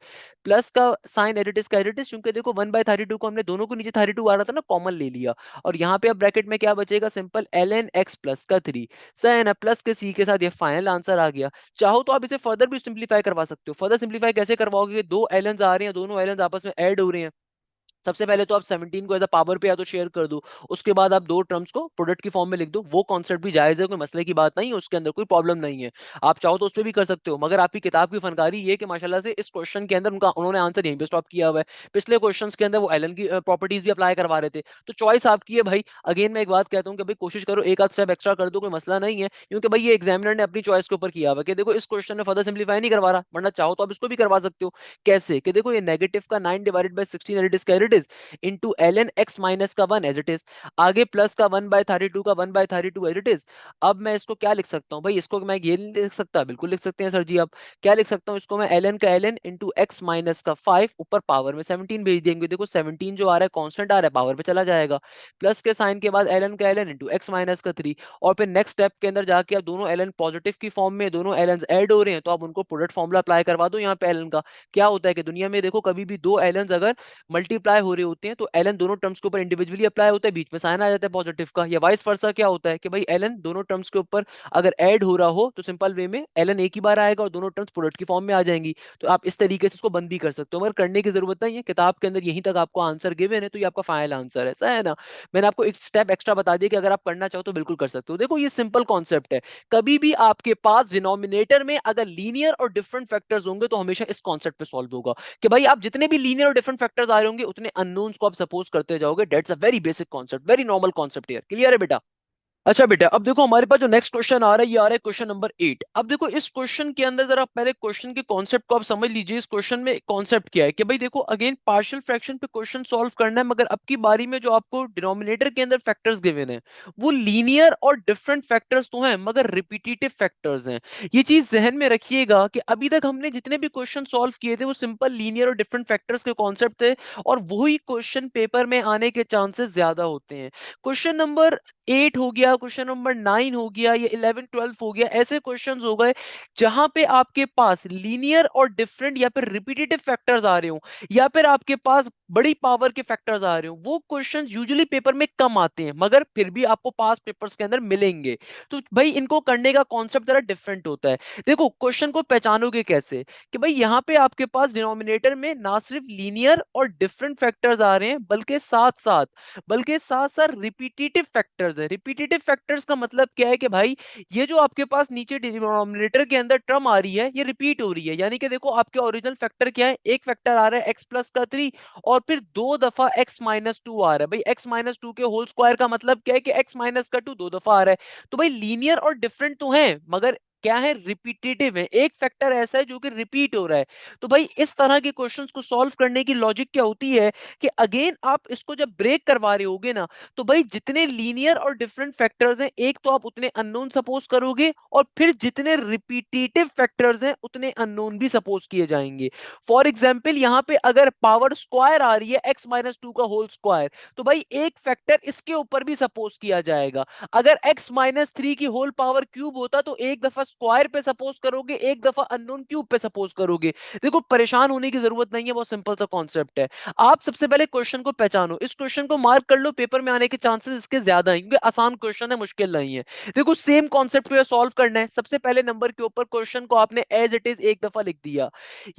प्लस का साइन एडिटिस का एडिटिस, क्योंकि देखो 1/32 को हमने दोनों को नीचे 32 आ रहा था ना, कॉमन ले लिया, और यहाँ पे अब ब्रैकेट में क्या बचेगा, सिंपल एलन एक्स प्लस का 3, सही है ना। प्लस के सी के साथ ये फाइनल आंसर आ गया। चाहो तो आप इसे फर्दर भी सिंप्लीफाई करवा सकते हो। फर्दर सिंप्लीफाई कैसे करवाओगे, दो एलन्स आ रहे हैं, दोनों एलन्स आपस में ऐड हो रहे हैं। सबसे पहले तो आप 17 को एज अ पावर पे या तो शेयर कर दो, उसके बाद आप दो टर्म्स को प्रोडक्ट की फॉर्म में लिख दो, वो कॉन्सेप्ट भी जायज है, कोई मसले की बात नहीं है, उसके अंदर कोई प्रॉब्लम नहीं है। आप चाहो तो उस पर भी कर सकते हो, मगर आपकी किताब की फनकारी ये कि माशाल्लाह से इस क्वेश्चन के अंदर उन्होंने आंसर यहीं पे स्टॉप किया हुआ है। पिछले क्वेश्चंस के अंदर वो एलन की प्रॉपर्टीज भी अप्लाई करवा रहे थे। तो चॉइस आपकी है भाई। अगेन मैं एक बात कहता हूँ कि भाई कोशिश करो एक आध स्टेप एक्स्ट्रा कर दो, कोई मसला नहीं है, क्योंकि भाई ये एग्जामिनर ने अपनी चॉइस के ऊपर किया हुआ है कि देखो इस क्वेश्चन में फर्दर सिंप्लीफाई नहीं करवा रहा, वरना चाहो तो आप इसको भी करवा सकते हो। कैसे कि देखो ये नेगेटिव का 9/16 at is into ln x minus का 1 एज इट इज, आगे प्लस का 1/32 का 1/32 एज इट इज। अब मैं इसको क्या लिख सकता हूँ भाई, इसको मैं ये नहीं लिख सकता, बिल्कुल लिख सकते हैं सर जी। आप क्या लिख सकता हूँ इसको मैं, एलन का एलन इंटू एक्स माइनस का 5, ऊपर पावर में 17 भेज देंगे, देखो 17 जो आ रहा है कांस्टेंट आ रहा है, पावर पे चला जाएगा। प्लस के साइन के बाद एलन का एलन इंटू एक्स माइनस का 3, और फिर नेक्स्ट स्टेप के अंदर जाके आप दोनों एलन पॉजिटिव की फॉर्म में, दोनों एलन ऐड हो रहे हैं, तो आप उनको प्रोडक्ट फॉर्मूला अप्लाई करवा दो यहाँ पे एलन का। क्या होता है कि दुनिया में देखो कभी भी दो एलन अगर मल्टीप्लाई हो रहे होते हैं तो एलन दोनों टर्म्स के ऊपर इंडिविजुअली अप्लाई होता है, बीच में साइन आ जाता है पॉजिटिव का। या वाइस वर्सा क्या होता है कि भाई एलन दोनों टर्म्स के ऊपर अगर ऐड हो रहा हो तो सिंपल वे में एलन एक ही बार आएगा और दोनों टर्म्स प्रोडक्ट की फॉर्म में आ जाएंगी। तो आप इस तरीके से इसको बंद भी कर सकते हो, मगर करने की जरूरत नहीं है, किताब के अंदर यहीं तक आपको आंसर गिवन है, तो ये आपका फाइनल आंसर है, ऐसा है ना। मैंने आपको एक स्टेप एक्स्ट्रा बता दिया कि अगर आप करना चाहो तो बिल्कुल कर सकते हो। देखो ये सिंपल कॉन्सेप्ट है, कभी भी आपके पास डिनोमिनेटर में अगर लीनियर और डिफरेंट फैक्टर्स होंगे तो हमेशा इस कॉन्सेप्ट पे सॉल्व होगा कि भाई आप जितने भी लीनियर और डिफरेंट फैक्टर्स आ रहे होंगे उतने अननोन्स को आप सपोज करते जाओगे। That's a very basic concept, very normal concept here, clear है बेटा। अच्छा बेटा, अब देखो हमारे पास जो नेक्स्ट क्वेश्चन आ रहा है, ये आ रहा है क्वेश्चन नंबर 8। अब देखो इस क्वेश्चन के अंदर जरा पहले क्वेश्चन के कॉन्सेप्ट को आप समझ लीजिए। इस क्वेश्चन में कॉन्सेप्ट क्या है कि भाई देखो अगेन पार्शियल फ्रैक्शन पे क्वेश्चन सॉल्व करना है, मगर अब की बारी में जो आपको डिनोमिनेटर के अंदर फैक्टर्स गिवन है वो लीनियर और डिफरेंट फैक्टर्स तो हैं मगर रिपीटेटिव फैक्टर्स हैं। ये चीज जहन में रखिएगा कि अभी तक हमने जितने भी क्वेश्चन सॉल्व किए थे वो सिंपल लीनियर और डिफरेंट फैक्टर्स के कॉन्सेप्ट थे, और वही क्वेश्चन पेपर में आने के चांसेस ज्यादा होते हैं। क्वेश्चन नंबर 8 हो गया, क्वेश्चन नंबर 9 हो गया, या 11 12 हो गया, ऐसे क्वेश्चंस हो गए जहां पे आपके पास लीनियर और डिफरेंट या फिर रिपीटेटिव फैक्टर्स आ रहे हो, या फिर आपके पास बड़ी पावर के फैक्टर्स आ रहे हो। वो क्वेश्चंस यूजुअली पेपर में कम आते हैं मगर फिर भी आपको पास पेपर्स के अंदर मिलेंगे। तो भाई इनको करने का कॉन्सेप्ट जरा डिफरेंट होता है। देखो क्वेश्चन को पहचानोगे कैसे कि भाई यहाँ पे आपके पास डिनोमिनेटर में ना सिर्फ लीनियर और डिफरेंट फैक्टर्स आ रहे हैं बल्कि साथ साथ रिपीटेटिव फैक्टर्स है। रिपीटेटिव फैक्टर्स का मतलब क्या है कि भाई ये जो आपके पास नीचे डिनोमिनेटर के अंदर टर्म आ रही है ये रिपीट हो रही है, यानी कि देखो आपके ओरिजिनल फैक्टर क्या है, एक फैक्टर आ रहा है एक्स प्लस का 3, और फिर दो दफा एक्स माइनस टू आ रहा है। भाई एक्स माइनस टू के होल स्क्वायर का मतलब क्या है कि एक्स माइनस का 2 दो दफा आ रहा है। तो भाई लीनियर और डिफरेंट तो है, मगर क्या है, रिपीटेटिव है, एक फैक्टर ऐसा है जो कि रिपीट हो रहा है। तो भाई इस तरह के क्वेश्चंस को सॉल्व करने की लॉजिक क्या होती है कि अगेन आप इसको जब ब्रेक करवा रहे होगे ना, तो भाई जितने लीनियर और डिफरेंट फैक्टर्स हैं एक तो आप उतने अननोन सपोज करोगे, और फिर जितने रिपीटेटिव फैक्टर्स हैं उतने अननोन भी सपोज किए जाएंगे। फॉर एग्जाम्पल यहां पे अगर पावर स्क्वायर आ रही है x माइनस टू का होल स्क्वायर, तो भाई एक फैक्टर इसके ऊपर भी सपोज किया जाएगा। अगर x माइनस थ्री की होल पावर क्यूब होता तो एक दफा स्क्वायर पे सपोज करोगे, एक दफा अननोन क्यूब पे सपोज करोगे। देखो परेशान होने की जरूरत नहीं है, बहुत सिंपल सा कॉन्सेप्ट है। आप सबसे पहले क्वेश्चन को पहचानो, इस क्वेश्चन को मार्क कर लो, पेपर में आने के चांसेस इसके ज्यादा हैं क्योंकि आसान क्वेश्चन है, मुश्किल नहीं है। देखो सेम कॉन्सेप्ट पे सॉल्व करना है, सबसे पहले नंबर के ऊपर क्वेश्चन को आपने एज इट इज एक दफा लिख दिया।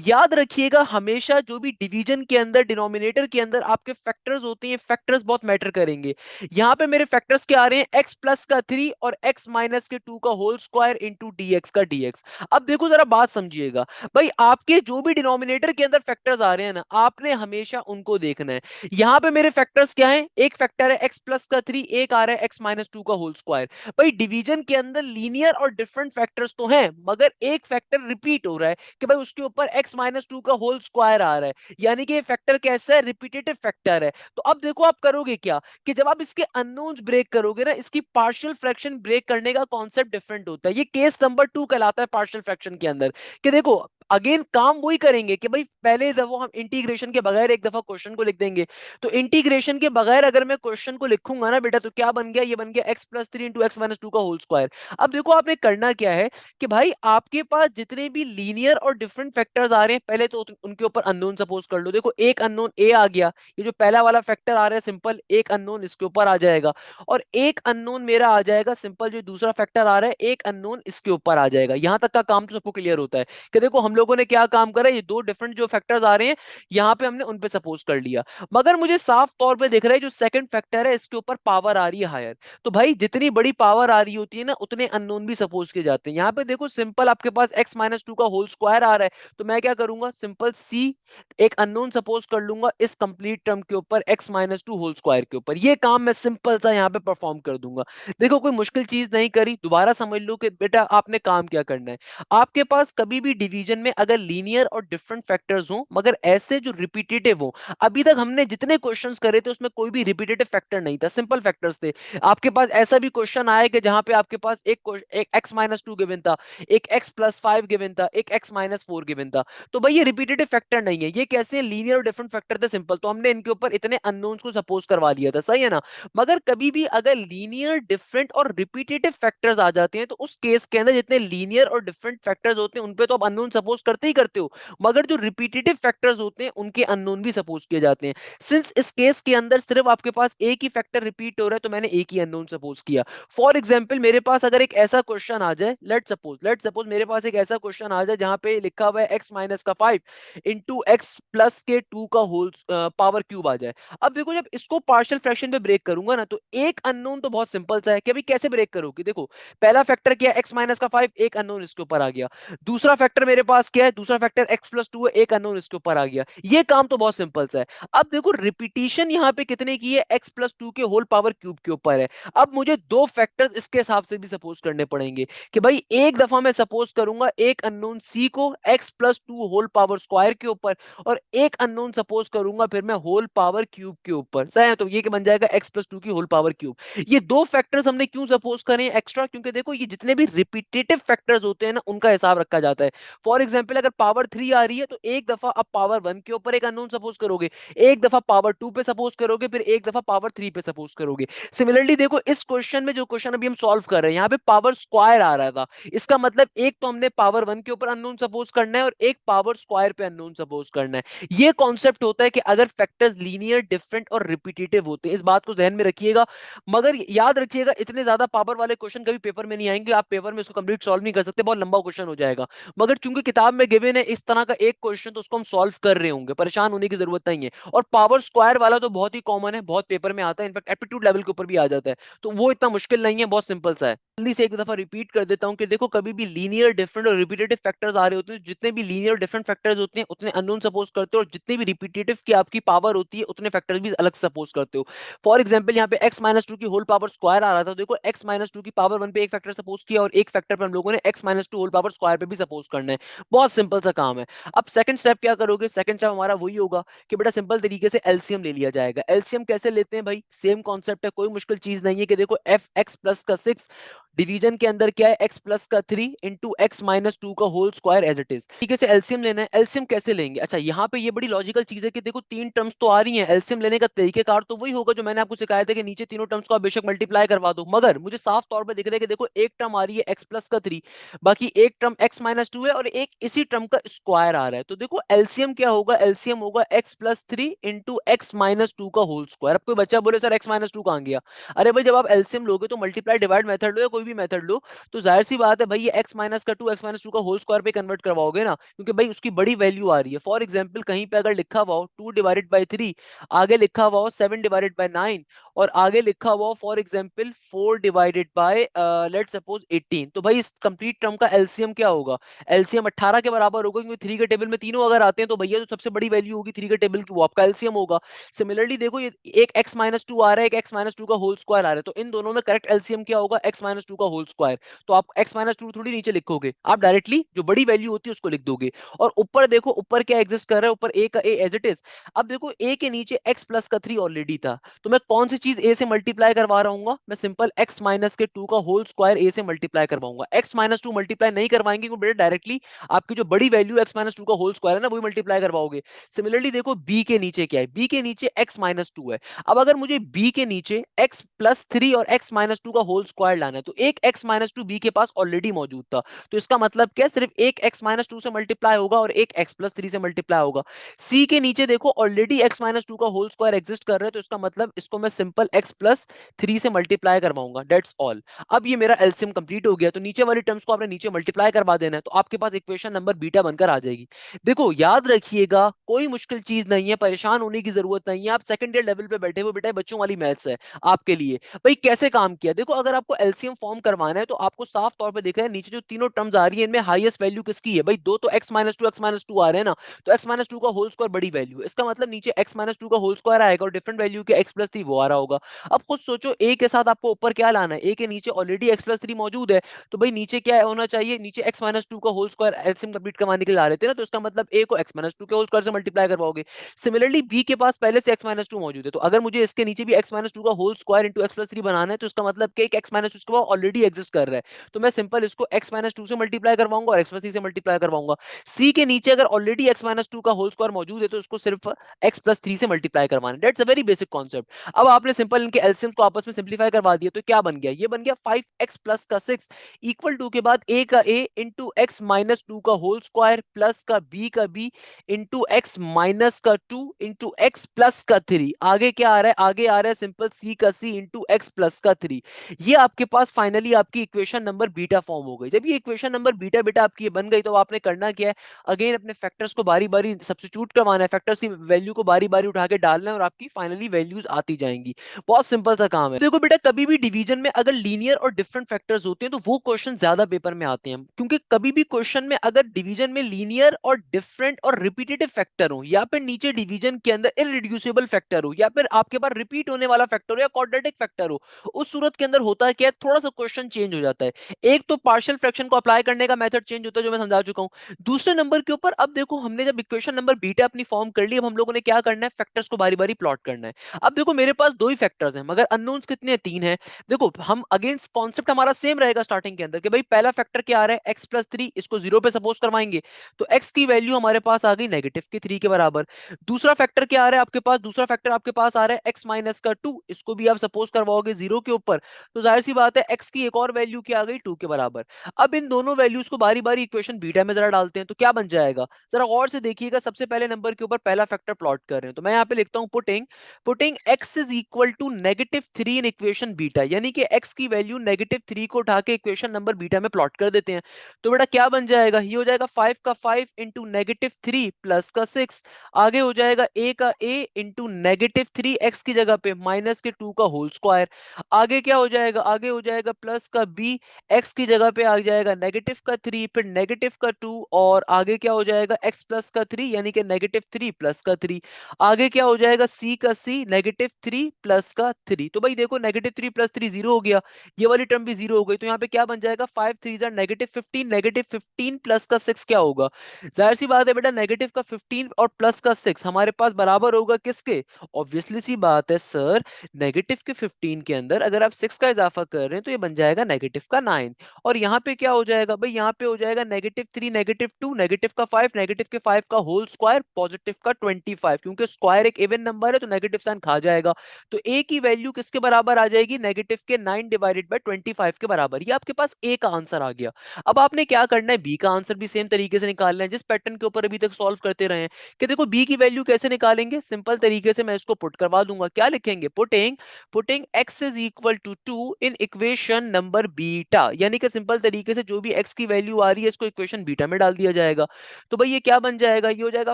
याद रखिएगा हमेशा जो भी डिवीजन के अंदर डिनोमिनेटर के अंदर आपके फैक्टर्स होते हैं, फैक्टर्स बहुत मैटर करेंगे। यहां पे मेरे फैक्टर्स क्या आ रहे हैं, x प्लस का 3 और x माइनस के 2 का होल स्क्वायर इंटू dx का dx। अब देखो जरा बात समझिएगा, भाई आपके जो भी डिनोमिनेटर के अंदर फैक्टर्स आ रहे हैं ना, आपने हमेशा उनको देखना है। यहां पे मेरे फैक्टर्स क्या हैं, एक फैक्टर है x प्लस का 3, एक आ रहा है x माइनस टू का होल स्क्वायर। भाई डिवीजन के अंदर लीनियर और डिफरेंट फैक्टर्स तो हैं, मगर एक फैक्टर रिपीट हो रहा है कि भाई उसके ऊपर x माइनस टू का होल स्क्वायर आ रहा है, यानी कि ये फैक्टर कैसा है, रिपीटेटिव फैक्टर है। तो अब देखो आप करोगे क्या, कि जब आप इसके अननोन्स ब्रेक करोगे ना, इसकी पार्शियल फ्रैक्शन ब्रेक करने का कॉन्सेप्ट डिफरेंट होता है। ये केस नंबर 2 कहलाता है पार्शियल फ्रैक्शन के अंदर, कि देखो अगेन काम वही करेंगे कि भाई पहले दफा हम इंटीग्रेशन के बगैर एक दफा क्वेश्चन को लिख देंगे। तो इंटीग्रेशन के बगैर अगर मैं क्वेश्चन को लिखूंगा ना बेटा, तो क्या बन गया, ये बन गया x plus three into x minus two का होल स्क्वायर। अब देखो आपने करना क्या है, कि भाई आपके पास जितने भी लीनियर और डिफरेंट फैक्टर्स आ रहे हैं पहले तो उनके ऊपर अननोन सपोज कर लो। देखो एक अननोन a आ गया, ये जो पहला वाला फैक्टर आ रहा है सिंपल, एक अननोन इसके ऊपर आ जाएगा। और एक अननोन मेरा आ जाएगा सिंपल, जो दूसरा फैक्टर आ रहा है एक अननोन इसके ऊपर आ जाएगा। यहां तक का काम तो सबको क्लियर होता है कि देखो हम लोगों ने क्या काम करा, ये दो डिफरेंट जो फैक्टर्स आ रहे हैं यहां पे हमने उन पे सपोज कर लिया। मगर मुझे साफ तौर पे दिख रहा है जो सेकंड फैक्टर है इसके ऊपर पावर आ रही है हायर। तो भाई जितनी बड़ी पावर आ रही होती है ना, उतने अननोन भी सपोज किए जाते हैं। यहाँ पे देखो सिंपल आपके पास x माइनस टू का होल स्क्वायर आ रहा है, तो मैं क्या करूंगा, सिंपल c एक अननोन सपोज कर लूंगा इस कंप्लीट टर्म के ऊपर x minus two whole square के ऊपर। ये काम मैं सिंपल सा यहाँ पे परफॉर्म कर दूंगा। देखो कोई मुश्किल चीज नहीं करी, दोबारा समझ लो कि बेटा आपने काम क्या करना है। आपके पास कभी भी डिवीजन में अगर लीनियर और डिफरेंट फैक्टर्स हो, मगर ऐसे जो रिपीटेटिव हो, अभी तक हमने जितने क्वेश्चंस करे थे उसमें कोई भी रिपीटेटिव फैक्टर नहीं था, सिंपल फैक्टर्स थे। आपके पास ऐसा भी क्वेश्चन आया कि जहां पे आपके पास एक x माइनस टू गिवन था, एक x प्लस फाइव गिवन था, एक x माइनस फोर गिवन था। तो भाई ये रिपीटेटिव फैक्टर नहीं है, ये कैसे लीनियर और डिफरेंट फैक्टर थे सिंपल, तो हमने इनके ऊपर इतने अननोन्स को सपोज करवा लिया था, सही है ना। मगर कभी भी अगर लीनियर डिफरेंट और रिपीटेटिव फैक्टर्स आ जाते हैं, तो उस केस के अंदर जितने लीनियर और डिफरेंट फैक्टर्स होते हैं उन पे तो आप अननोन सपोज करते ही करते हो, मगर जो रिपीटेटिव फैक्टर्स होते हैं उनके अननोन भी सपोज किए जाते हैं। सिंस इस केस के अंदर सिर्फ आपके पास एक ही फैक्टर रिपीट हो रहा है, तो मैंने एक ही अननोन सपोज किया। फॉर एग्जाम्पल मेरे पास अगर एक ऐसा क्वेश्चन आ जाए, लेट सपोज मेरे पास एक ऐसा क्वेश्चन आ जाए जहां पे लिखा हुआ है एक्स माइनस का फाइव इंटू एक्स प्लस के टू का होल पावर क्यूब आ जाए। अब देखो जब इसको पार्शियल फ्रैक्शन पे ब्रेक करूंगा ना, तो एक अननोन तो बहुत सिंपल सा है कि अभी कैसे ब्रेक करोगे। देखो पहला फैक्टर क्या है, एक्स माइनस का फाइव, एक अननोन इसके ऊपर आ गया। दूसरा फैक्टर मेरे पास क्या है, दूसरा फैक्टर एक्स प्लस टू है, एक अननोन इसके ऊपर आ गया। ये काम तो बहुत सिंपल सा है। अब देखो रिपीटिशन यहाँ पे कितने की है, एक्स प्लस टू के होल पावर क्यूब के ऊपर है। अब मुझे दो फैक्टर्स इसके हिसाब से भी सपोज करने पड़ेंगे, कि भाई एक दफा मैं सपोज करूंगा एक अननोन सी को x plus two whole power square के ऊपर, और एक अननोन सपोज करूंगा फिर मैं होल पावर क्यूब के ऊपर, सही है। तो ये क्या बन जाएगा, एक्स प्लस टू की होल पावर क्यूब। ये दो फैक्टर्स हमने क्यों सपोज करें एक्स्ट्रा, क्योंकि देखो ये जितने भी रिपीटेटिव फैक्टर्स होते हैं ना, उनका हिसाब रखा जाता है। फॉर एग्जाम्पल अगर पावर थ्री आ रही है, तो एक दफा आप पावर वन के ऊपर एक अननोन सपोज करोगे, एक दफा पावर टू पे सपोज करोगे, फिर एक दफा पावर थ्री पे सपोज करोगे। सिमिलरली देखो इस क्वेश्चन में, जो क्वेश्चन अभी हम सॉल्व कर रहे हैं, यहाँ पे पावर स्क्वायर आ रहा था, इसका मतलब एक तो हमने पावर वन के ऊपर अननोन सपोज करना है और एक पावर स्क्वायर पे अननोन सपोज करना है। ये कॉन्सेप्ट होता है कि अगर फैक्टर्स लीनियर डिफरेंट और रिपीटेटिव होते हैं, इस बात को ध्यान में रखिएगा। मगर याद रखिएगा इतने ज्यादा पावर वाले क्वेश्चन कभी पेपर में नहीं आएंगे, आप पेपर में इसको कंप्लीट सॉल्व नहीं कर सकते, बहुत लंबा क्वेश्चन हो जाएगा। मगर चूंकि किताब में गिवन है इस तरह का एक क्वेश्चन तो उसको हम सॉल्व कर रहे होंगे, परेशान होने की जरूरत नहीं है। और पावर स्क्वायर वाला तो बहुत ही कॉमन है, बहुत पेपर में आता है, इनफैक्ट एप्टीट्यूड लेवल के ऊपर भी आ जाता है, तो वो इतना मुश्किल नहीं है, बहुत सिंपल सा है। जल्दी से एक दफा रिपीट कर देता हूं कि देखो कभी भी लीनियर डिफरेंट और रिपीटेटिव फैक्टर्स आ रहे होते हैं, जितने भी लीनियर डिफरेंट फैक्टर्स होते हैं उतने अननोन सपोज करते हो, और जितने भी रिपीटेटिव की आपकी पावर होती है उतने फैक्टर्स भी अलग सपोज करते हो। फॉर एग्जाम्पल यहाँ पे x माइनस टू की होल पावर स्क्वायर आ रहा था, देखो x माइनस टू की पावर वन पे एक फैक्टर सपोज किया और एक फैक्टर पे हम लोगों ने x minus two whole power square पे भी सपोज करना है। बहुत सिंपल सा काम है। अब सेकंड स्टेप क्या करोगे, सेकंड स्टेप हमारा वही होगा कि बेटा सिंपल तरीके से एलसीएम ले लिया जाएगा। एलसीएम कैसे लेते हैं भाई, सेम कॉन्सेप्ट है, कोई मुश्किल चीज नहीं है कि देखो एफ एक्स प्लस का सिक्स डिवीजन के अंदर क्या है एक्स प्लस का three into x minus two का whole square as it is. ठीक है, से एलसीएम लेना है। एलसीएम कैसे लेंगे, अच्छा यहाँ पे ये बड़ी लॉजिकल चीज है कि देखो तीन टर्म्स तो आ रही हैं, एलसीएम लेने का तरीकेकार तो वही होगा जो मैंने आपको सिखाया था कि नीचे तीनों टर्म्स को आप बेशक मल्टीप्लाई करवा दो, मगर मुझे साफ तौर पर दिख रहा है कि देखो एक टर्म आ रही है एक्स प्लस का थ्री, बाकी एक टर्म एक्स माइनस टू है और एक इसी टर्म का स्क्वायर आ रहा है, तो देखो एलसीएम क्या होगा, एलसीएम होगा x plus three into x minus two का होल स्क्वायर। अब कोई बच्चा बोले सर एक्स माइनस टू कहां गया, अरे भाई जब आप एलसीएम लोगे तो मल्टीप्लाई डिवाइड मेथड लो या कोई भी मेथड लो, तो जाहिर सी बात है भाई ये x माइनस का टू एक्स माइनस टू का होल स्क्वायर पे कन्वर्ट करवाओगे ना, क्योंकि भाई उसकी बड़ी वैल्यू आ रही है। फॉर एग्जाम्पल कहीं पे अगर लिखा हुआ हो टू डिवाइडेड बाई थ्री, आगे लिखा हुआ हो सेवन डिवाइडेड बाई नाइन, और आगे लिखा हुआ हो for example four divided by let suppose 18, तो भाई इस कंप्लीट टर्म का एलसीएम क्या होगा, एलसीएम 18 के बराबर होगा, क्योंकि थ्री के टेबल में तीनों अगर आते हैं तो भैया जो सबसे बड़ी वैल्यू होगी थ्री के टेबल की वो आपका एलसीएम होगा। सिमिलरली देखो ये एक x माइनस टू आ रहा है, एक x माइनस टू का होल स्क्वायर आ रहा है, तो इन दोनों में करेक्ट एलसीएम क्या होगा, x माइनस टू का होल स्क्वायर। तो आप x माइनस टू थोड़ी नीचे लिखोगे, आप डायरेक्टली जो बड़ी वैल्यू होती है उसको लिख दोगे। और ऊपर देखो ऊपर क्या एग्जिस्ट कर रहा है, ऊपर a का a एज इट इज। अब देखो a के नीचे x प्लस का थ्री ऑलरेडी था, तो मैं कौन सी चीज a से मल्टीप्लाई करवा रहा हूँ, मैं सिंपल x माइनस के टू का होल स्क्वायर a से मल्टीप्लाई करवाऊंगा। x माइनस टू मल्टीप्लाई नहीं करवाएंगे क्योंकि बेटा डायरेक्टली आपकी जो बड़ी वैल्यू x माइनस टू का होल स्क्वायर है ना वही मल्टीप्लाई करवाओगे। सिमिलरली देखो b के नीचे क्या है, b के नीचे x माइनस टू है। अब अगर मुझे b के नीचे x प्लस थ्री और x माइनस टू का होल स्क्वायर लाना है, तो एक x माइनस टू b के पास ऑलरेडी मौजूद था, तो इसका मतलब क्या, सिर्फ एक x माइनस टू से मल्टीप्लाई होगा और एक x प्लस थ्री से मल्टीप्लाई होगा। c के नीचे देखो ऑलरेडी x माइनस टू का होल स्क्वायर एग्जिस्ट कर रहा है, तो इसका मतलब इसको मैं सिंपल x प्लस थ्री से मल्टीप्लाई करवाऊंगा, डेट्स ऑल। अब ये मेरा एलसीएम कंप्लीट हो गया, तो नीचे वाली टर्म्स को आपने नीचे मल्टीप्लाई करवा देना है, तो आपके पास इक्वेशन नंबर बीटा बनकर आ जाएगी। देखो याद रखिएगा कोई मुश्किल चीज नहीं है, परेशान होने की जरूरत नहीं है, आप सेकंड ईयर लेवल पे बैठे हो बेटा, बच्चों वाली मैथ्स है आपके लिए। भाई कैसे काम किया, देखो अगर आपको एलसीएम फॉर्म करवाना है तो आपको साफ तौर पे दिख रहा है नीचे जो तीनों टर्म्स आ रही है इनमें हाईएस्ट वैल्यू किसकी है, भाई दो तो x माइनस टू आ रहे हैं ना, तो x माइनस टू का होल स्क्वायर बड़ी वैल्यू, इसका मतलब नीचे x माइनस टू का होल स्क्वायर आएगा और डिफरेंट वैल्यू के x प्लस थ्री वो आ रहा होगा। अब खुद सोचो a के साथ आपको ऊपर क्या लाना है, a के नीचे ऑलरेडी x प्लस थ्री मौजूद है, तो भाई नीचे क्या होना चाहिए, नीचे x माइनस टू का होल स्क्वायर एलसीएम कंप्लीट करवाने के लिए आ रहे थे ना, तो इसका मतलब a को x माइनस टू के होल स्क्वायर से मल्टीप्लाई करवाओगे। सिमिलरली b के पास पहले से x माइनस टू मौजूद है, तो अगर मुझे इसके नीचे भी x माइनस टू का whole square into x plus three बनाना है, तो इसका मतलब कि एक x माइनस टू इसके पास ऑलरेडी एग्जिस्ट कर रहा है, तो मैं सिंपल इसको x माइनस टू से मल्टीप्लाई करवाऊंगा और x प्लस थ्री से मल्टीप्लाई करवाऊंगा। c के नीचे अगर ऑलरेडी x माइनस टू का होल स्क्वायर मौजूद है तो उसको सिर्फ x प्लस थ्री से मल्टीप्लाई करवाना है, that's a very basic concept. अब आपने सिंपल इनके एलसीएम्स को आपस में सिंप्लीफाई करवा दिया, तो क्या बन गया, ये बन गया 5x प्लस का 6 इक्वल टू के बाद a का a into x minus two का होल स्क्वायर प्लस का b इंटू एक्स माइनस का टू इंटू एक्स प्लस का थ्री। आगे क्या आ रहा है, आगे आ रहा है सिंपल c का c इंटू एक्स प्लस का थ्री। ये आपके पास फाइनली आपकी इक्वेशन नंबर बीटा फॉर्म हो गई। जब ये इक्वेशन नंबर बीटा बेटा आपकी ये बन गई, तो आपने करना क्या है, अगेन अपने फैक्टर्स को बारी बारी सब्स्टिट्यूट करवाना है, फैक्टर्स की वैल्यू को बारी बारी उठा के डालना है और आपकी फाइनली वैल्यूज आती जाएंगी। बहुत सिंपल सा काम है। देखो बेटा कभी भी डिवीजन में अगर लीनियर और डिफरेंट फैक्टर्स होते हैं तो वो क्वेश्चन ज्यादा पेपर में आते हैं, क्योंकि कभी भी क्वेश्चन में अगर डिवीजन में लीनियर और डिफरेंट और रिपीटेटिव फैक्टर हो, या फिर नीचे डिवीजन के अंदर इररिड्यूसिबल फैक्टर हो, या फिर आपके पास रिपीट होने वाला फैक्टर हो या क्वाड्रेटिक फैक्टर हो, उस सूरत के अंदर होता है क्या है, थोड़ा सा क्वेश्चन चेंज हो जाता है। एक तो पार्शियल फ्रैक्शन को अप्लाई करने का मेथड चेंज होता है जो मैं समझा चुका हूं। दूसरे नंबर के ऊपर अब देखो हमने जब इक्वेशन नंबर बीटा अपनी फॉर्म कर ली, अब हम लोगों ने क्या करना है, फैक्टर्स को बारी बारी प्लॉट करना है। अब देखो मेरे पास दो ही फैक्टर्स हैं मगर अननोन्स कितने हैं, तीन हैं। देखो हम अगेंस्ट कॉन्सेप्ट हमारा सेम रहेगा स्टार्टिंग के अंदर कि भाई पहला फैक्टर क्या आ रहा है, एक्स प्लस थ्री, इसको जीरो पे सपोज करवाएंगे, तो एक्स की वैल्यू हमारे पास आ गई नेगेटिव की थ्री के बराबर। दूसरा फैक्टर क्या आ रहा है आपके पास, दूसरा फैक्टर आपके पास आ रहा है एक्स माइनस का टू, इसको भी आप सपोज करवाओगे जीरो के ऊपर, तो जाहिर सी बात है x x की एक और वैल्यू क्या आ गई 2 के बराबर। अब इन दोनों वैल्यूज को बारी बारी इक्वेशन बीटा में जरा डालते हैं तो क्या बन जाएगा, जरा और से देखिएगा। सबसे पहले नंबर के ऊपर पहला फैक्टर प्लॉट कर रहे हैं तो मैं यहाँ पे लिखता हूं putting x is equal to -3 in equation beta, यानी कि x की वैल्यू -3 को उठा के इक्वेशन नंबर बीटा में प्लॉट कर देते हैं। तो बेटा क्या बन जाएगा, ये हो जाएगा 5 का 5 इंटू -3 प्लस का 6, आगे हो जाएगा a का a इंटू -3 x की जगह पे माइनस के 2 का होल स्क्वायर, आगे क्या हो जाएगा, आगे हो जाएगा प्लस का b, x की जगह पे आ जाएगा नेगेटिव का 3 फिर नेगेटिव का 2 और आगे क्या हो जाएगा x प्लस का 3 यानी कि -3 प्लस का 3, आगे क्या हो जाएगा c का c -3 प्लस का 3। तो भाई देखो -3 प्लस 3 जीरो हो गया, ये वाली टर्म भी जीरो हो गई, तो यहाँ पे क्या बन जाएगा 5 3 -15, -15 प्लस का 6 क्या होगा, जाहिर सी बात है बेटा नेगेटिव का 15 और प्लस का 6 हमारे पास बराबर होगा किसके, ऑब्वियसली सी बात है सर, नेगेटिव के 15 के अंदर अगर आप 6 का इजाफा कर रहे हैं तो ये बन जाएगा नेगेटिव का 9, और यहाँ पे क्या हो जाएगा भाई, यहाँ पे हो जाएगा -3 -2 नेगेटिव का 5 नेगेटिव के 5 का होल स्क्वायर पॉजिटिव का 25, क्योंकि स्क्वायर एक इवन नंबर है तो नेगेटिव साइन खा जाएगा, तो a की वैल्यू किसके बराबर आ जाएगी, नेगेटिव के 9 डिवाइडेड बाय 25 के बराबर। ये आपके पास a का आंसर आ गया। अब आपने क्या करना है, b का आंसर भी सेम तरीके से निकालना है जिस पैटर्न के ऊपर अभी तक सॉल्व करते रहे हैं, कि देखो b की वैल्यू कैसे निकालेंगे, सिंपल तरीके से मैं इसको पुट करवा दूंगा। क्या लिखेंगे, putting x is equal to 2 in equation number beta, यानी कि सिंपल तरीके से जो भी x की वैल्यू आ रही है इसको इक्वेशन बीटा में डाल दिया जाएगा। तो भाई ये क्या बन जाएगा, ये हो जाएगा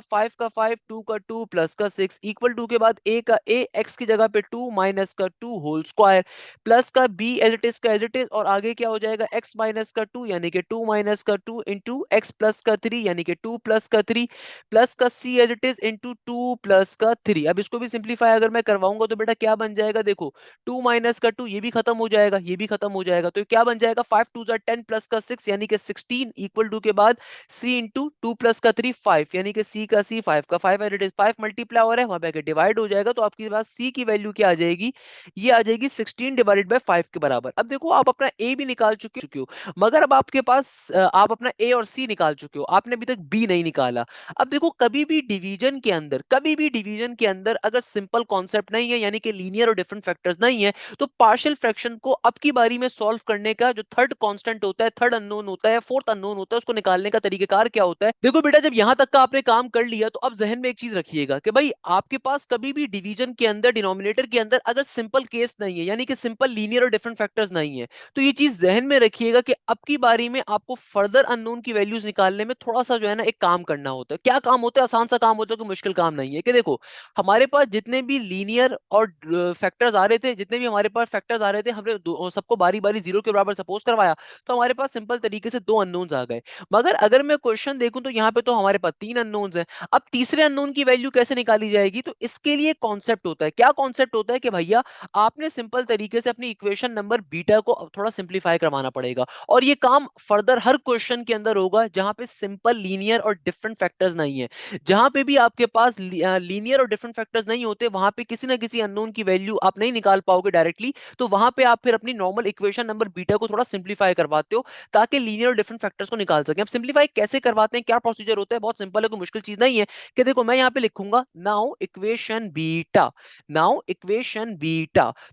5 का 5 2 का 2 प्लस का 6 इक्वल टू के बाद a का a x की जगह पे 2 माइनस का 2 होल स्क्वायर प्लस का b एज इट इज का एज इट इज, और आगे क्या हो जाएगा x माइनस का 2 यानी कि 2 माइनस का 2 इंटू x प्लस का 3 यानी कि 2 प्लस का 3 प्लस का c as it is into 2 plus का 3। अब इसको भी सिंप्लीफाई अगर मैं करवाऊंगा तो बेटा क्या बन जाएगा, देखो 2 माइनस का 2 ये भी खत्म हो जाएगा, ये भी खत्म हो जाएगा, तो क्या बन जाएगा 5 2 10 प्लस का 6 यानी कि 16 इक्वल टू के बाद c इंटू 2 प्लस का 3 5 यानी कि c का c 5 का 5 एज इट इज 5 मल्टीप्लाई हो रहा है वहां पे डिवाइड हो जाएगा, तो आपके पास c की वैल्यू क्या आ जाएगी, ये आ जाएगी 16 डिवाइडेड बाय 5 के बराबर। अब देखो आप अपना a भी निकाल चुके हो, मगर अब आपके पास आप अपना a और c निकाल चुके हो, आपने अभी तक b नहीं निकाला। अब देखो कभी भी डिवीजन के अंदर अगर सिंपल कॉन्सेप्ट नहीं है यानी कि लीनियर और डिफरेंट फैक्टर्स नहीं है, तो पार्शियल फ्रैक्शन को अब की बारी में सॉल्व करने का जो थर्ड कांस्टेंट होता है, थर्ड अननोन होता है, फोर्थ अननोन होता है, उसको निकालने का तरीकेकार क्या होता है। देखो बेटा जब यहां तक का आपने काम कर लिया तो अब जहन में एक चीज रखिएगा कि भाई आपके पास कभी भी डिवीजन के अंदर डिनोमिनेटर के अंदर अगर सिंपल केस नहीं है यानी कि सिंपल लीनियर और डिफरेंट फैक्टर्स नहीं है, तो ये चीज जहन में रखिएगा कि अब की बारी में आपको फर्दर अननोन की वैल्यूज निकालने में थोड़ा सा जो है ना एक काम करना होता है। क्या काम होता है, आसान सा काम होता है, कोई मुश्किल काम नहीं है। कि देखो हमारे पास जितने भी लीनियर और फैक्टर्स आ रहे थे, जितने भी हमारे पास फैक्टर्स आ रहे थे, हमने सबको बारी बारी जीरो के बराबर सपोज करवाया, तो हमारे पास सिंपल तरीके से दो अननोन्स आ गए। मगर अगर मैं क्वेश्चन देखूं तो यहाँ पे तो हमारे पास तीन अननोन्स हैं। अब तीसरे अननोन की वैल्यू कैसे निकाली जाएगी, तो इसके लिए कॉन्सेप्ट होता है। क्या कॉन्सेप्ट होता है कि भैया आपने सिंपल तरीके से अपनी इक्वेशन नंबर बीटा को थोड़ा सिंप्लीफाई करवाना पड़ेगा, और ये काम फर्दर हर क्वेश्चन के अंदर होगा जहां पे सिंपल लीनियर और डिफरेंट फैक्टर्स नहीं है। जहां पे भी आपके पास लीनियर और डिफरेंट फैक्टर्स नहीं होते, वहां पे किसी ना किसी अननोन की वैल्यू आप नहीं निकाल पाओगे डायरेक्टली, तो वहां पे आप फिर अपनी नॉर्मल इक्वेशन नंबर बीटा को थोड़ा सिंप्लीफाई करवाते हो ताकि लीनियर और डिफरेंट फैक्टर्स को निकाल सके। अब सिंप्लीफाई कैसे करवाते हैं, क्या प्रोसीजर होता है, बहुत सिंपल है, कोई मुश्किल चीज नहीं है। कि देखो मैं यहाँ पे लिखूंगा नाउ इक्वेशन बीटा,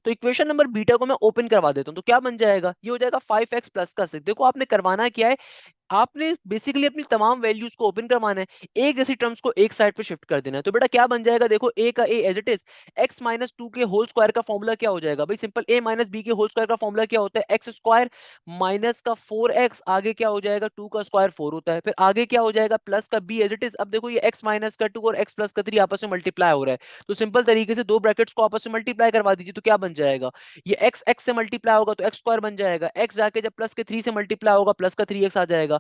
तो इक्वेशन नंबर बीटा को मैं ओपन करवा देता हूं, तो क्या बन जाएगा, ये हो जाएगा 5x प्लस का 6। देखो आपने करवाना क्या है, आपने बेसिकली अपनी तमाम वैल्यूज को ओपन करवाना है, एक जैसी टर्म्स को एक साइड पे शिफ्ट कर देना है। तो बेटा क्या बन जाएगा, देखो a का a as it is, x minus 2 के होल स्क्वायर का फॉर्मूला क्या हो जाएगा भाई, सिंपल a माइनस बी के होल स्क्वायर का फॉर्मूला क्या होता है, एक्स स्क्वायर माइनस का 4x, आगे क्या हो जाएगा 2 का स्क्वायर 4 होता है, फिर आगे क्या हो जाएगा प्लस का b एज इट इज। अब देखो ये x माइनस का 2 और x प्लस का 3 आपस में मल्टीप्लाई हो रहा है, तो सिंपल तरीके से दो ब्रैकेट्स को आपस में मल्टीप्लाई करवा दीजिए, तो क्या बन जाएगा, ये x x से मल्टीप्लाई होगा तो एक्स स्क्वायर बन जाएगा, x जाके जब प्लस के 3 से मल्टीप्लाई होगा प्लस का 3x आ जाएगा,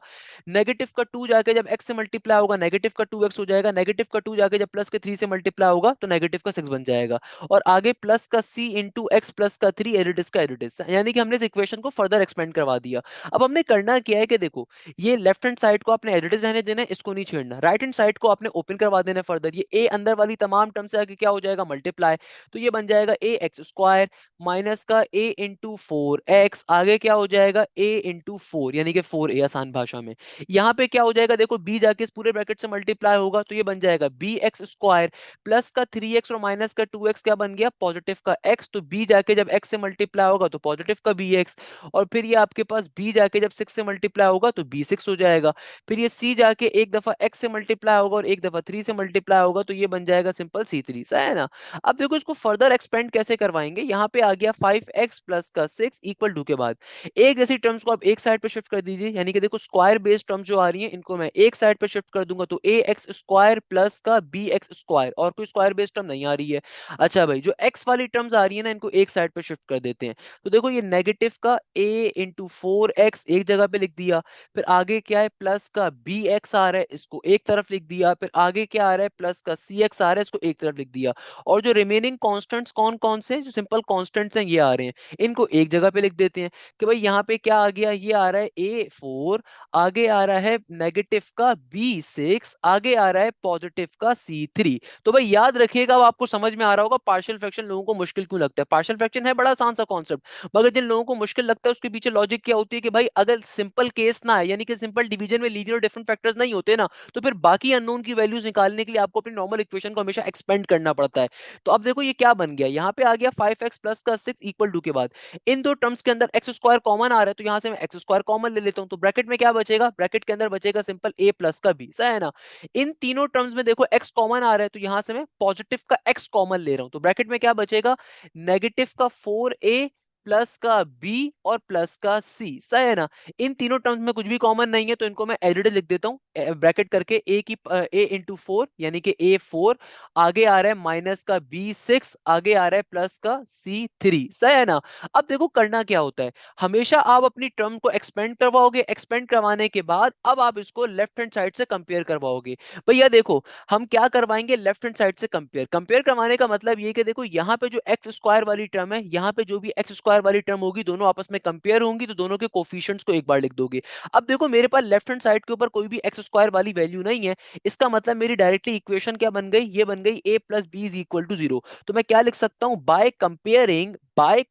नेगेटिव का 2 जाके जब x से मल्टीप्लाई होगा नेगेटिव का 2x हो जाएगा, नेगेटिव का 2 जाके जब प्लस के 3 से मल्टीप्लाई होगा तो नेगेटिव का 6 बन जाएगा, और आगे प्लस का c इंटू एक्स प्लस का 3 एडिटिस का एडिटिस, यानी कि हमने इस इक्वेशन को फर्दर एक्सपेंड करवा दिया। अब हमने करना क्या है कि देखो ये लेफ्ट हैंड साइड को आपने एडिटिस रहने देना है, इसको नहीं छेड़ना, राइट हैंड साइड को आपने ओपन करवा देना है फर्दर, ये a अंदर वाली तमाम टर्म से आगे क्या हो जाएगा मल्टीप्लाई, तो ये बन जाएगा a एक्स स्क्वायर माइनस का a इंटू 4x, आगे क्या हो जाएगा a इंटू 4 यानी कि 4a, आसान भाषा भाषा में। यहाँ पे क्या हो जाएगा, देखो b जाके इस पूरे ब्रैकेट से मल्टीप्लाई होगा तो ये बन जाएगा बी एक्स स्क्वायर प्लस का 3x और माइनस का 2x क्या बन गया, पॉजिटिव का x। तो b जाके जब x से मल्टीप्लाई होगा तो पॉजिटिव का bx, और फिर ये आपके पास b जाके जब 6 से मल्टीप्लाई होगा तो b6 हो जाएगा। फिर ये c जाके एक दफा x से मल्टीप्लाई होगा और एक दफा 3 से मल्टीप्लाई होगा तो ये बन जाएगा सिंपल c3, सही है ना। अब देखो इसको फर्दर एक्सपेंड कैसे करवाएंगे, यहाँ पे आ गया 5x प्लस का 6 इक्वल टू के बाद एक जैसी टर्म्स को आप एक साइड पे शिफ्ट कर दीजिए, यानी कि देखो स्क्वायर बेस्ड टर्म्स जो आ रही हैं इनको मैं एक साइड पे शिफ्ट कर दूंगा तो ए एक्स स्क्वायर प्लस का बी एक्स स्क्वायर, और कोई स्क्वायर बेस्ड टर्म नहीं आ रही है। अच्छा भाई, जो एक्स वाली टर्म्स आ रही है ना इनको एक साइड पे शिफ्ट कर देते हैं। तो देखो ये नेगेटिव का a इंटू 4x एक जगह पे लिख दिया, फिर आगे क्या है प्लस का बी एक्स आ रहा है इसको एक तरफ लिख दिया, फिर आगे क्या आ रहा है प्लस का सी एक्स आ रहा है इसको एक तरफ लिख दिया, और जो रिमेनिंग कॉन्स्टेंट्स कौन कौन से जो सिंपल कॉन्स्टेंट्स हैं ये आ रहे हैं, इनको एक जगह पे लिख देते हैं कि भाई यहाँ पे क्या आ गया, ये आ रहा है a4, आगे आ रहा है नेगेटिव का b6, आगे आ रहा है पॉजिटिव का c3। तो भाई याद रखिएगा, अब आपको समझ में आ रहा होगा पार्शियल फ्रैक्शन लोगों को मुश्किल क्यों लगता है। पार्शियल फ्रैक्शन है बड़ा आसान सा कॉन्सेप्ट, मगर जिन लोगों को मुश्किल लगता है उसके पीछे लॉजिक क्या होती है कि भाई अगर सिंपल केस ना है, यानी कि सिंपल डिवीजन में लीनियर और डिफरेंट फैक्टर्स नहीं होते ना, तो फिर बाकी अननोन की वैल्यूज निकालने के लिए आपको अपनी नॉर्मल इक्वेशन को हमेशा एक्सपेंड करना पड़ता है। तो अब देखो ये क्या बन गया, यहाँ पे आ गया 5x प्लस का 6 इक्वल टू के बाद इन दो टर्म्स के अंदर एक्स स्क्वायर कॉमन आ रहा है, तो यहां से मैं एक्स स्क्वायर कॉमन ले लेता हूं, तो ब्रैकेट में क्या बचेगा, ब्रैकेट के अंदर बचेगा सिंपल a प्लस का b, सही है ना। इन तीनों टर्म्स में देखो x कॉमन आ रहा है तो यहां से मैं पॉजिटिव का x कॉमन ले रहा हूं, तो ब्रैकेट में क्या बचेगा, नेगेटिव का 4a प्लस का b और प्लस का c, सही है ना। इन तीनों टर्म्स में कुछ भी कॉमन नहीं है तो इनको मैं एज इट इज लिख देता हूं, ब्रैकेट करके a इंटू 4 यानी कि a4, आगे आ रहा है माइनस का b6, आगे आ रहा है प्लस का c3, सही है ना। अब देखो करना क्या होता है, हमेशा आप अपनी टर्म को एक्सपेंड करवाओगे, एक्सपेंड करवाने के बाद अब आप इसको लेफ्ट हैंड साइड से कंपेयर करवाओगे। भैया देखो हम क्या करवाएंगे, लेफ्ट हैंड साइड से कंपेयर, कंपेयर करवाने का मतलब ये कि देखो यहाँ पे जो एक्स स्क्वायर वाली टर्म है, यहाँ पे जो भी एक्स स्क्वायर वाली टर्म होगी दोनों आपस में कंपेयर होंगी, तो दोनों के कोफिशिएंट्स को एक बार लिख दोगे। अब देखो मेरे पास लेफ्ट हैंड साइड के ऊपर कोई भी एक्स स्क्वायर वाली वैल्यू नहीं है, इसका मतलब मेरी डायरेक्टली इक्वेशन क्या बन गई, ये बन गई a plus b is equal to 0। तो मैं क्या लिख सकता हूं, बाय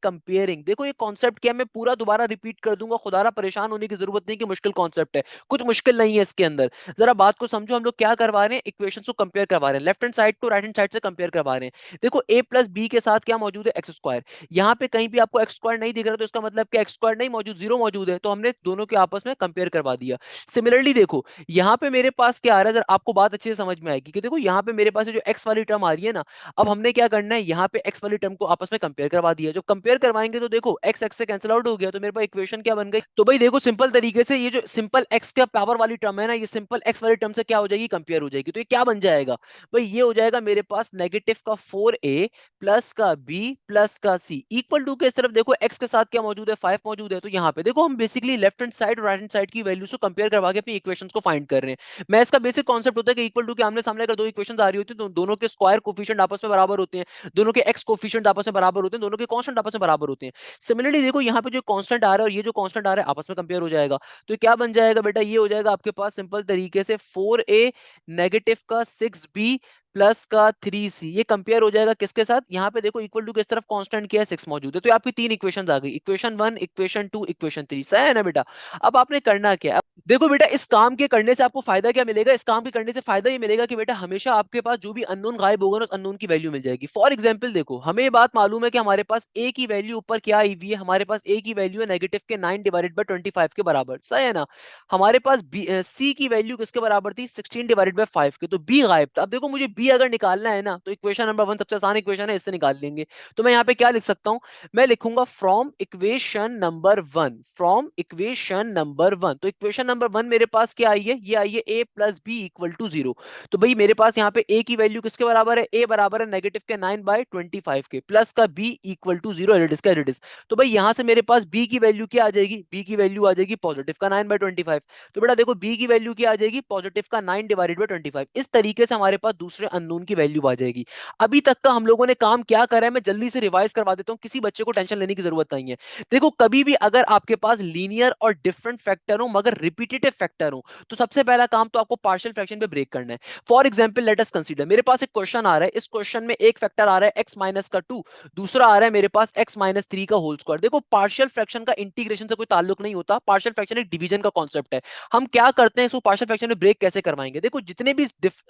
कंपेयरिंग। देखो ये कॉन्सेप्ट क्या मैं पूरा दोबारा रिपीट कर दूंगा, खुदारा परेशान होने की जरूरत नहीं कि मुश्किल कॉन्सेप्ट है, कुछ मुश्किल नहीं है इसके अंदर। जरा बात को समझो, हम लोग क्या करवा रहे हैं, इक्वेशंस को कंपेयर करवा रहे हैं, लेफ्ट हैंड साइड को राइट हैंड साइड से कंपेयर करवा रहे हैं। देखो a प्लस बी के साथ क्या मौजूद है, एक्स स्क्वायर, यहाँ पे कहीं भी आपको एक्स स्क्वायर नहीं दिख रहा तो इसका मतलब कि एक्स स्क्वायर नहीं मौजूद, जीरो मौजूद है, तो हमने दोनों के आपस में कंपेयर करवा दिया। सिमिलरली देखो यहाँ पे मेरे पास क्या आ रहा है, जरा आपको बात अच्छे से समझ में आएगी कि देखो यहाँ पे मेरे पास जो एक्स वाली टर्म आ रही है ना, अब हमने क्या करना है, यहाँ पे एक्स वाली टर्म को आपस में कंपेयर करवा दिया, जब कंपेयर करवाएंगे तो देखो एक्स एक्स से कैंसिल आउट हो गया, तो मेरे पास इक्वेशन क्या बन गई, तो भाई देखो सिंपल तरीके से ये जो सिंपल एक्स का पावर वाली टर्म है ना, ये सिंपल एक्स वाली टर्म से क्या हो जाएगी, कंपेयर हो जाएगी। तो ये क्या बन जाएगा भाई, ये हो जाएगा मेरे पास नेगेटिव का 4a प्लस का b प्लस का c इक्वल टू के इस तरफ देखो x के साथ क्या मौजूद है, 5 मौजूद है, तो यहाँ पे देखो हम बेसिकली लेफ्ट हैंड साइड और राइट हैंड साइड की वैल्यूज को कंपेयर करवा के अपनी इक्वेशंस को फाइंड कर रहे हैं। मैं इसका बेसिक कॉन्सेप्ट होता है कि इक्वल टू के आमने सामने अगर दो इक्वेशंस आ रही होती है तो दोनों के स्क्वायर कोफिशिएंट आपस में बराबर होते हैं, दोनों के x कोफिशिएंट आपस में बराबर होते हैं, दोनों के कांस्टेंट आपस में बराबर होते हैं। सिमिलरली देखो यहाँ पे जो कांस्टेंट आ रहा है और ये जो कांस्टेंट आ रहा है आपस में कंपेयर हो जाएगा, तो क्या बन जाएगा बेटा, ये हो जाएगा आपके पास सिंपल तरीके से 4a नेगेटिव का 6b प्लस का 3c, ये कंपेयर हो जाएगा किसके साथ, यहाँ पे देखो इक्वल टू किस तरफ कांस्टेंट किया है 6 मौजूद है, तो ये आपकी तीन इक्वेशंस आ गई, इक्वेशन 1 इक्वेशन 2 इक्वेशन 3, सही है ना बेटा। अब आपने करना क्या है, देखो बेटा इस काम के करने से आपको फायदा क्या मिलेगा, इस काम के करने से फायदा ये मिलेगा कि बेटा हमेशा आपके पास जो भी अननोन गायब होगा ना उस अननोन की वैल्यू मिल जाएगी। फॉर एग्जांपल देखो हमें ये बात मालूम है कि हमारे पास a की वैल्यू ऊपर क्या आई हुई है, हमारे पास a की वैल्यू है नेगेटिव के 9 डिवाइडेड बाय 25 के बराबर, सही है ना। हमारे पास c की वैल्यू किसके बराबर थी, 16 डिवाइडेड बाय 5 के, तो b गायब था। अब देखो मुझे b अगर निकालना है ना तो इक्वेशन नंबर 1 सबसे आसान इक्वेशन है, इससे निकाल लेंगे। तो मैं यहाँ पे क्या लिख सकता हूँ, मैं लिखूंगा फ्रॉम इक्वेशन नंबर वन। तो इक्वेशन नंबर वन मेरे पास क्या आई है, ये आई है a plus b equal to 0। तो भाई मेरे पास यहाँ पे a की वैल्यू किसके बराबर है, a बराबर है नेगेटिव के 9 बाय 25 के, प्लस का b इक्वल टू 0 एडिट का एडिट। तो भाई यहाँ से मेरे पास b की वैल्यू क्या आ जाएगी, b की वैल्यू आ जाएगी पॉजिटिव का 9 बाय 25। तो बेटा देखो b की वैल्यू क्या आ जाएगी, पॉजिटिव का 9 डिवाइडेड बाय 25। इस तरीके से हमारे पास दूसरे अननोन की वैल्यू आ जाएगी। अभी तक का हम लोगों ने काम क्या करा है, मैं जल्दी से रिवाइज करवा देता हूं, किसी बच्चे को टेंशन लेने की जरूरत नहीं है। देखो कभी भी अगर आपके पास लीनियर और डिफरेंट फैक्टर हो मगर रिपीटेटिव फैक्टर हो, तो सबसे पहला काम तो आपको पार्शियल फ्रैक्शन पे ब्रेक करना है। For example let us consider, मेरे पास एक क्वेश्चन आ रहा है, इस क्वेश्चन में एक फैक्टर आ रहा है एक्स माइनस का 2, दूसरा आ रहा है मेरे पास एक्स माइनस 3 का होल स्क्वायर। देखो पार्शियल फ्रैक्शन का इंटीग्रेशन से कोई ताल्लुक नहीं होता, पार्शियल फ्रैक्शन एक डिवीजन का कॉन्सेप्ट है। हम क्या करते हैं, इसको पार्शियल फ्रैक्शन में ब्रेक कैसे करवाएंगे। देखो जितने भी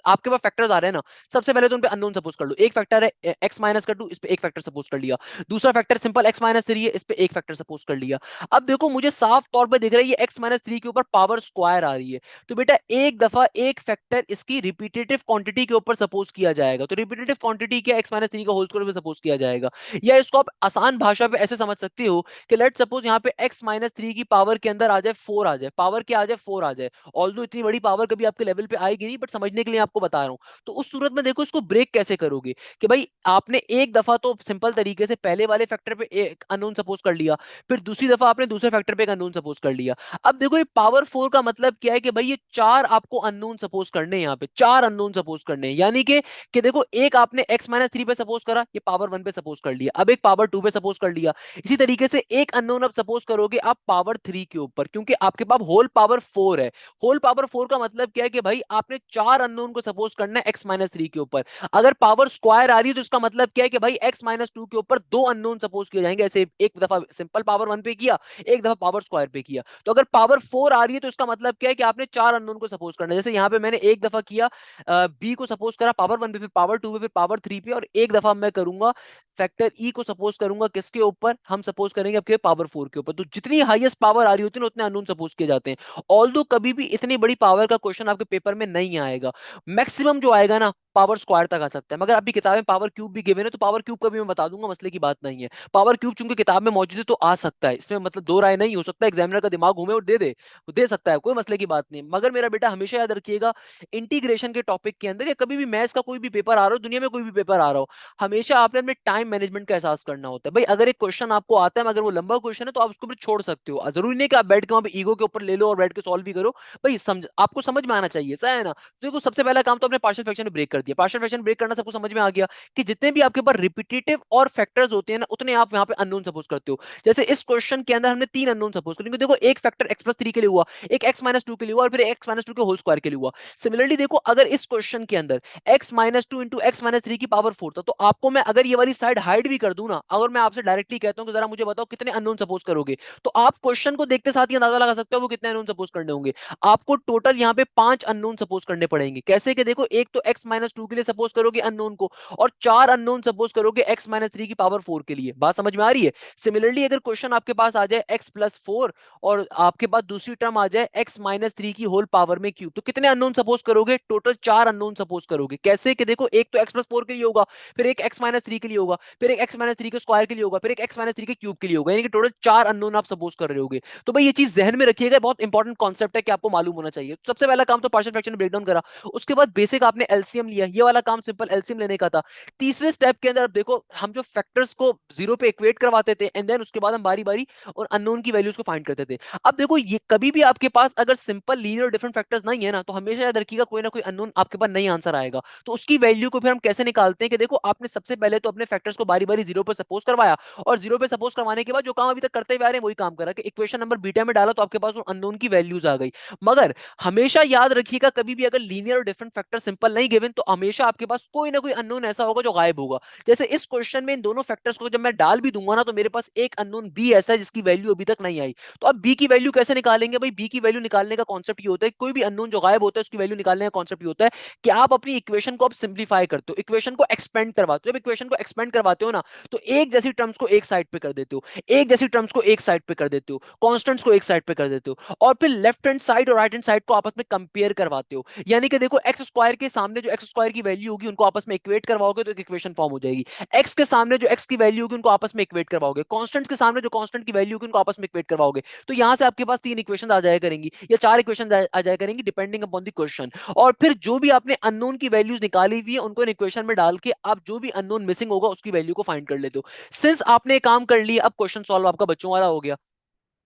आपके पास फैक्टर्स आ रहे हैं ना, सबसे पहले तो उन पे अननोन सपोज कर लो। एक फैक्टर है एक्स माइनस का 2, इस पे एक फैक्टर सपोज कर लिया। दूसरा फैक्टर सिंपल एक्स माइनस 3 है, इस पे एक फैक्टर सपोज कर लिया। अब देखो मुझे साफ तौर पे दिख रहा है ये एक्स माइनस 3 के ऊपर पावर स्क्वायर आ रही है, तो बेटा एक दफा एक फैक्टर इसकी रिपीटेटिव क्वांटिटी के ऊपर सपोज किया जाएगा। तो रिपीटेटिव क्वांटिटी क्या, एक्स माइनस 3 का होल स्क्वायर पे सपोज किया जाएगा। या इसको आप आसान भाषा पे ऐसे समझ सकते हो कि लेट सपोज यहाँ पे एक्स माइनस 3 की पावर के अंदर आ जाए 4 आ जाए, पावर क्या आ जाए 4 आ जाए। ऑल्दो इतनी बड़ी पावर कभी आपके लेवल पे आएगी नहीं, बट समझने के लिए आपको बता रहा हूं। तो उस सूरत में देखो इसको ब्रेक कैसे करोगे, कि भाई आपने एक दफा तो सिंपल तरीके से पहले वाले फैक्टर पे एक अननोन सपोज कर लिया, फिर दूसरी दफा आपने दूसरे फैक्टर पे एक अननोन सपोज कर लिया। अब देखो ये पावर 4 का मतलब क्या है, कि भाई ये चार आपको अननोन सपोज करने हैं, यहाँ पे चार अननोन सपोज करने हैं। यानी कि देखो एक आपने x माइनस 3 पे सपोज करा, ये पावर 1 पे सपोज कर लिया, अब एक पावर 2 पे सपोज कर लिया। इसी तरीके से एक अननोन अब सपोज करोगे आप पावर 3 के ऊपर, क्योंकि आपके पास होल पावर 4 है। होल पावर 4 का मतलब क्या है, कि भाई आपने चार अननोन को सपोज करना है x माइनस 3 के ऊपर। अगर पावर स्क्वायर आ रही है तो इसका मतलब क्या है, कि भाई x माइनस 2 के ऊपर दो अननोन सपोज किए जाएंगे। ऐसे एक दफा सिंपल पावर 1 पे किया, एक दफा पावर स्क्वायर पे किया। तो अगर पावर 4 आ रही है तो इसका मतलब क्या है, कि आपने चार अननोन को सपोज करना है। जैसे यहां पे मैंने एक दफा किया, बी को सपोज करा पावर 1 पे, फिर पावर 2 पे, फिर पावर 3 पे, और एक दफा मैं करूंगा फैक्टर ई को सपोज करूंगा किसके ऊपर, हम सपोज करेंगे आपके पावर 4 के ऊपर। तो जितनी हाईएस्ट पावर आ रही होती है उतने अननोन सपोज किए जाते हैं। ऑल्दो कभी भी इतनी बड़ी पावर का क्वेश्चन आपके पेपर में नहीं आएगा। मैक्सिमम जो आएगा ना पावर स्क्वायर तक आ सकता है। मगर आपकी किताब में पावर क्यूब भी गिवन है, तो पावर क्यूब का भी मैं बता दूंगा, मसले की बात नहीं है। पावर क्यूब चूंकि किताब में मौजूद है तो आ सकता है, इसमें मतलब दो राय नहीं। हो सकता है एग्जामिनर का दिमाग घूमे और दे दे, वो दे सकता है, कोई मसले की बात नहीं। मगर मेरा बेटा हमेशा याद रखिएगा, इंटीग्रेशन के टॉपिक के अंदर या कभी भी मैथ्स का कोई भी पेपर आ रहा हो, दुनिया में कोई भी पेपर आ रहा हो, हमेशा आपने अपने टाइम मैनेजमेंट का एहसास करना होता है। भाई अगर एक क्वेश्चन आपको आता है मगर वो लंबा क्वेश्चन है, तो आप उसको भी छोड़ सकते हो। जरूरी नहीं कि आप बैठ के वहां पे ईगो के ऊपर ले लो और बैठ के सॉल्व भी करो। भाई समझ, आपको समझ में आना चाहिए, सही है ना। तो देखो सबसे पहला काम तो आपने पार्शियल फ्रैक्शन में ब्रेक कर दिया। पार्शियल फ्रैक्शन ब्रेक करना सबको समझ में आ गया, कि जितने भी आपके पास रिपीटेटिव और फैक्टर्स होते हैं ना, उतने आप यहाँ पे अननोन सपोज करते हो। जैसे इस क्वेश्चन के अंदर हमने तीन अननोन सपोज कर, देखो एक फैक्टर एक्स प्लस 3 के लिए हुआ, एक एक्स माइनस 2 के लिए हुआ, और फिर एक्स माइनस 2 के होल स्क्वायर के लिए हुआ। सिमिलरली देखो अगर इस क्वेश्चन के अंदर x minus 2 into x minus 3 की पावर 4 था, तो आपको मैं अगर ये वाली साइड हाइड भी कर दूं ना, अगर मैं आपसे डायरेक्टली कहता हूं कि जरा मुझे बताओ कितने अननोन सपोज करोगे, तो आप क्वेश्चन को देखते साथ ही अंदाजा लगा सकते हो वो कितने अननोन सपोज करने होंगे। आपको टोटल यहाँ पे पांच अननोन सपोज करने पड़ेंगे। कैसे, कि देखो एक तो एक्स माइनस 2 के लिए सपोज करोगे अननोन को, और चार अननोन सपोज करोगे एक्स माइनस 3 की पावर 4 के लिए। बात समझ में आ रही है। सिमिलरली अगर क्वेश्चन आपके पास आ जाए एक्स प्लस 4, और आपके पास दूसरी टर्म आ जाए एक्स माइनस 3 की होल पावर में क्यूब, तो कितने अननोन सपोज करोगे, टोटल चार अननोन सपोज करोगे। कैसे, कि देखो एक तो एक्स प्लस 4 के लिए होगा, फिर एक एक्स माइनस 3 के लिए होगा, फिर एक एक्स माइनस 3 के स्क्वायर के लिए होगा, फिर एक एक्स माइनस 3 के क्यूब के लिए होगा। यानी कि टोटल चार अननोन आप सपोज कर रहे होगे। तो भाई ये चीज जहन में रखिएगा, बहुत इंपॉर्टेंट कॉन्सेप्ट है कि आपको मालूम होना चाहिए। तो सबसे पहला काम तो पार्शियल फ्रैक्शन ब्रेकडाउन करा, उसके बाद बेसिक आपने एलसीएम लिया, ये वाला काम सिंपल एलसीएम लेने का था। तीसरे स्टेप के अंदर अब देखो हम जो फैक्टर्स को जीरो पे इक्वेट करवाते थे, एंड देन उसके बाद हम बारी बारी और अननोन की वैल्यूज को फाइंड करते थे। अब देखो ये कभी भी आपके पास अगर सिंपल लीनियर और डिफरेंट फैक्टर्स नहीं है ना, तो हमेशा याद रखिएगा कोई ना कोई अननोन आपके पास नहीं आंसर आएगा। तो उसकी वैल्यू को फिर हम कैसे निकालते हैं, कि देखो आपने सबसे पहले तो अपने फैक्टर्स को बारी बारी जीरो पर सपोज करवाया, और जीरो पे सपोज करवाने के बाद जो काम अभी तक करते हुए आ रहे हैं वही काम करा, कि इक्वेशन नंबर बीटा में डाला तो आपके पास अननोन की वैल्यूज आ गई। मगर हमेशा याद रखिएगा कभी भी अगर लीनियर और डिफरेंट फैक्टर सिंपल नहीं गिवन, तो हमेशा आपके पास कोई ना कोई अननोन ऐसा होगा जो गायब होगा। जैसे इस क्वेश्चन में इन दोनों फैक्टर्स को जब मैं डाल भी दूंगा ना, तो मेरे पास एक अननोन बी ऐसा है जिसकी वैल्यू अभी तक नहीं आई। तो अब बी की वैल्यू कैसे निकालेंगे, भाई बी की वैल्यू निकालने का कॉन्सेप्ट ये होता है, कोई भी अननोन जो गायब होता है उसकी वैल्यू निकालने का कॉन्सेप्ट ये होता है, कि आप अपनी इक्वेशन को अब सिंप्लीफाई करते हो, इक्वेशन को एक्सपेंड करवाते हो। जब इक्वेशन को एक्सपेंड करवाते हो ना, तो एक जैसी टर्म्स को एक साइड पे कर देते हो, एक जैसी टर्म्स को एक साइड पे कर देते हो, कॉन्स्टेंट्स को एक साइड पे कर देते हो, और फिर लेफ्ट हैंड साइड और राइट हैंड साइड को आपस में कंपेयर करवाते हो। यानी कि देखो एक्स स्क्वायर के सामने जो एक्स स्क्वायर की वैल्यू होगी उनको आपस में इक्वेट करवाओगे तो एक इक्वेशन फॉर्म हो जाएगी। एक्स के सामने जो एक्स की वैल्यू होगी उनको आपस में इक्वेट करवाओगे, कॉन्स्टेंट्स के सामने जो कॉन्स्टेंट की वैल्यू होगी उनको आपस में इक्वेट करवाओगे। तो यहां से आपके पास तीन इक्वेशन आ जाया करेंगी या चार इक्वेशन आ जाया करेंगी, डिपेंडिंग अपॉन द क्वेश्चन। और फिर जो भी आपने अननोन की वैल्यूज निकाली हुई है उनको इक्वेशन में डाल के आप जो भी अननोन मिसिंग होगा उसकी वैल्यू को फाइंड कर लेते हो। सिंस आपने काम कर लिया, अब क्वेश्चन सॉल्व आपका बच्चों वाला हो गया।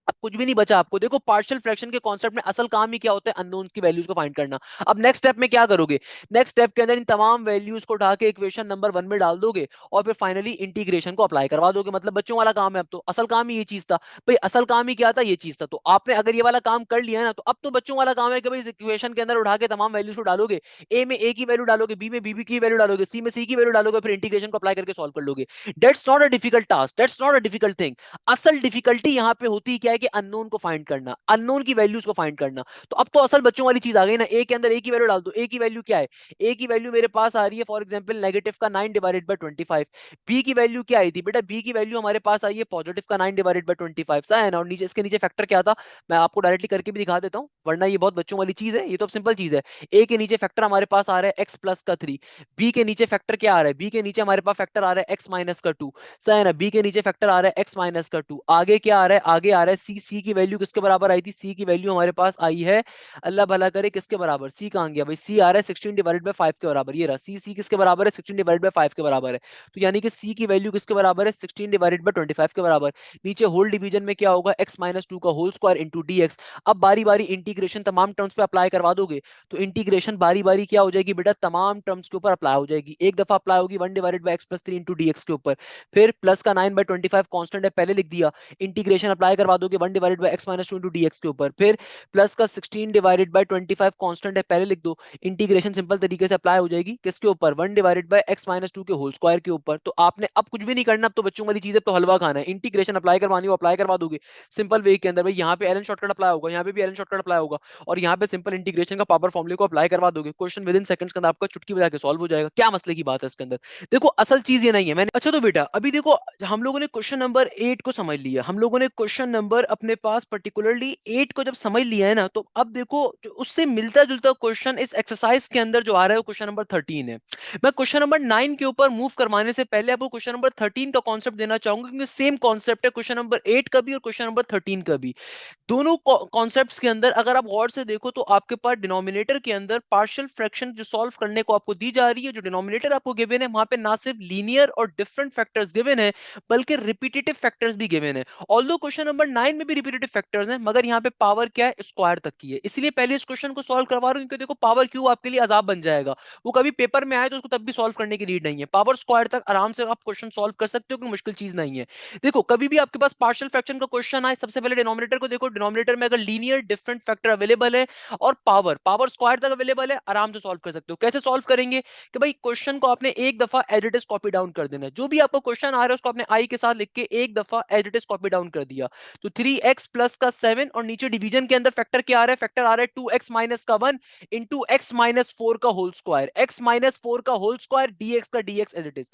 अब कुछ भी नहीं बचा आपको। देखो पार्शियल फ्रैक्शन के कॉन्सेप्ट में असल काम ही क्या होता है, अननोन की वैल्यूज को फाइंड करना। अब नेक्स्ट स्टेप में क्या करोगे, नेक्स्ट स्टेप के अंदर इन तमाम वैल्यूज को उठा के इक्वेशन नंबर 1 में डाल दोगे और फिर फाइनली इंटीग्रेशन को अप्लाई करवा दोगे। मतलब बच्चों वाला काम है। अब तो असल काम ही ये चीज था भाई, असल काम ही क्या था, ये चीज था। तो आपने अगर ये वाला काम कर लिया है ना, तो अब तो बच्चों वाला काम है कि भाई इस इक्वेशन के अंदर उठा के तमाम वैल्यूज को डालोगे। ए में ए की वैल्यू डालोगे, बी में बी की वैल्यू डालोगे, सी में सी की वैल्यू डालोगे, फिर इंटीग्रेशन को अप्लाई करके सॉल्व कर लोगे। That's not a difficult task, that's not a difficult thing. असल डिफिकल्टी यहाँ पे होती क्या है कि अननोन को फाइंड करना, अननोन की वैल्यूज को फाइंड करना। तो अब तो असल बच्चों वाली चीज आ गई ना, ए के अंदर ए की वैल्यू डाल दो। ए की वैल्यू क्या है, ए की वैल्यू मेरे पास आ रही है फॉर एग्जांपल नेगेटिव का 9 डिवाइडेड बाय 25। बी की वैल्यू क्या आई थी बेटा, बी की वैल्यू हमारे पास आई है पॉजिटिव का 9 डिवाइडेड बाय 25 सा है ना। और नीचे इसके नीचे फैक्टर क्या था, मैं आपको डायरेक्टली करके भी दिखा देता हूं, वरना ये बहुत बच्चों वाली चीज है, ये तो सिंपल चीज है। ए के नीचे फैक्टर हमारे पास आ रहा है एक्स प्लस का 3। बी के नीचे फैक्टर क्या आ रहा है, बी के नीचे हमारे पास फैक्टर आ रहा है एक्स माइनस का 2 सा है ना। बी के नीचे फैक्टर आ रहा है एक्स माइनस का 2। आगे क्या आ रहा है, आगे आ रहा है सी। सी की वैल्यू किसके बराबर आई थी, सी की वैल्यू हमारे पास आई है, अल्लाह भला करे किसके बराबर, सी कहां गया भाई, सी आ रहा है 16 डिवाइडेड बाय 5 के बराबर। ये रहा सी, सी किसके बराबर है, 16 डिवाइडेड बाय 5 के बराबर है। तो यानी कि सी की वैल्यू किसके बराबर है, 16 डिवाइडेड बाय 25 के बराबर। नीचे होल डिवीजन में क्या होगा, एक्स माइनस 2 का whole square into d x. अब बारी बारी इंटीग्रेशन तमाम टर्म्स पे अप्लाई करवा दोगे, तो इंटीग्रेशन बारी बारी क्या हो जाएगी बेटा, तमाम टर्म्स के ऊपर अप्लाई हो जाएगी। एक दफा अप्लाई होगी 1 divided by x plus 3 into d x के ऊपर, फिर प्लस का 9 बाय 25 कॉन्स्टेंट है पहले लिख दिया, इंटीग्रेशन अप्लाई करवा दोगे 1 divided by x minus 2 into d x के ऊपर, फिर प्लस का 16 डिवाइडेड बाय 25 कॉन्स्टेंट है पहले लिख दो, इंटीग्रेशन सिंपल तरीके से अप्लाई हो जाएगी किसके ऊपर, 1 डिवाइडेड बाय एक्स माइनस 2 के होल स्क्वायर के ऊपर। तो आपने अब कुछ भी नहीं करना, अब तो बच्चों वाली चीज है, तो हलवा खाना है। इंटीग्रेशन अप्लाई करवानी हो अप्लाई करवा दोगे सिंपल वे के अंदर। भाई यहाँ पे एलन शॉर्टकट अप्लाई होगा, यहाँ पे भी एलन शॉर्टकट अप्लाई होगा, और यहाँ पे सिंपल इंटीग्रेशन का पावर फॉर्मूले को अप्लाई करवा दोगे। क्वेश्चन विद इन सेकंड्स के अंदर आपका चुटकी बजा के सॉल्व हो जाएगा। क्या मसले की बात है इसके अंदर। देखो असल चीज ये नहीं है मैंने, अच्छा तो बेटा अभी देखो हम लोगों ने क्वेश्चन नंबर 8 को समझ लिया, हम लोगों ने क्वेश्चन नंबर अपने पास पर्टिकुलरली 8 को जब समझ लिया है ना, तो अब देखो जो उससे मिलता जुलता क्वेश्चन इस एक्सरसाइज के अंदर जो आ रहा है वो क्वेश्चन नंबर 13 है। मैं क्वेश्चन नंबर 9 के ऊपर मूव करवाने से पहले आपको क्वेश्चन नंबर 13 का कॉन्सेप्ट देना चाहूंगा, क्योंकि सेम कॉन्सेप्ट है क्वेश्चन नंबर 8 का भी और क्वेश्चन नंबर 13 का भी। दोनों कॉन्सेप्ट्स के अंदर अगर आप गौर से देखो तो आपके पास डिनोमिनेटर के अंदर पार्शियल फ्रैक्शन जो सॉल्व करने को आपको दी जा रही है, जो डिनोमिनेटर आपको गिवन है वहां पे ना सिर्फ लीनियर और डिफरेंट फैक्टर्स गिवन है, बल्कि रिपीटेटिव फैक्टर्स भी गिवन है। ऑल्दो क्वेश्चन नंबर 9 में भी रिपीटेटिव फैक्टर्स हैं, मगर यहाँ पे पावर क्या है, स्क्वायर तक की है। इसलिए पहले इस क्वेश्चन को सॉल्व करवा रहा हूँ, क्योंकि देखो पावर क्यूब आपके लिए अजाब बन जाएगा। वो कभी पेपर में आए तो उसको तब भी सॉल्व करने की नीड नहीं है, पावर स्क्वायर तक आराम से आप क्वेश्चन सॉल्व कर सकते हो, कोई मुश्किल चीज नहीं है। देखो कभी भी आपके पास पार्शियल फ्रैक्शन का क्वेश्चन आए, सबसे पहले डिनोमिनेटर को देखो, डिनोमिनेटर में अगर लीनियर डिफरेंट फैक्टर अवेलेबल है और पावर पावर स्क्वायर तक अवेलेबल है, आराम से सॉल्व कर सकते हो। कैसे सॉल्व करेंगे कि भाई क्वेश्चन को आपने एक दफा as it is copy down कर देना है। जो भी आपको क्वेश्चन आ रहा है उसको आपने आई के साथ लिख के एक दफा as it is copy down कर दिया। तो 3x प्लस का 7 और नीचे डिवीजन के अंदर फैक्टर क्या आ रहा है, फैक्टर आ रहा है 2x माइनस का 1 इंटू एक्स माइनस 4 का होल स्क्वायर, एक्स माइनस 4 का होल स्क्वायर dx का dx as it is.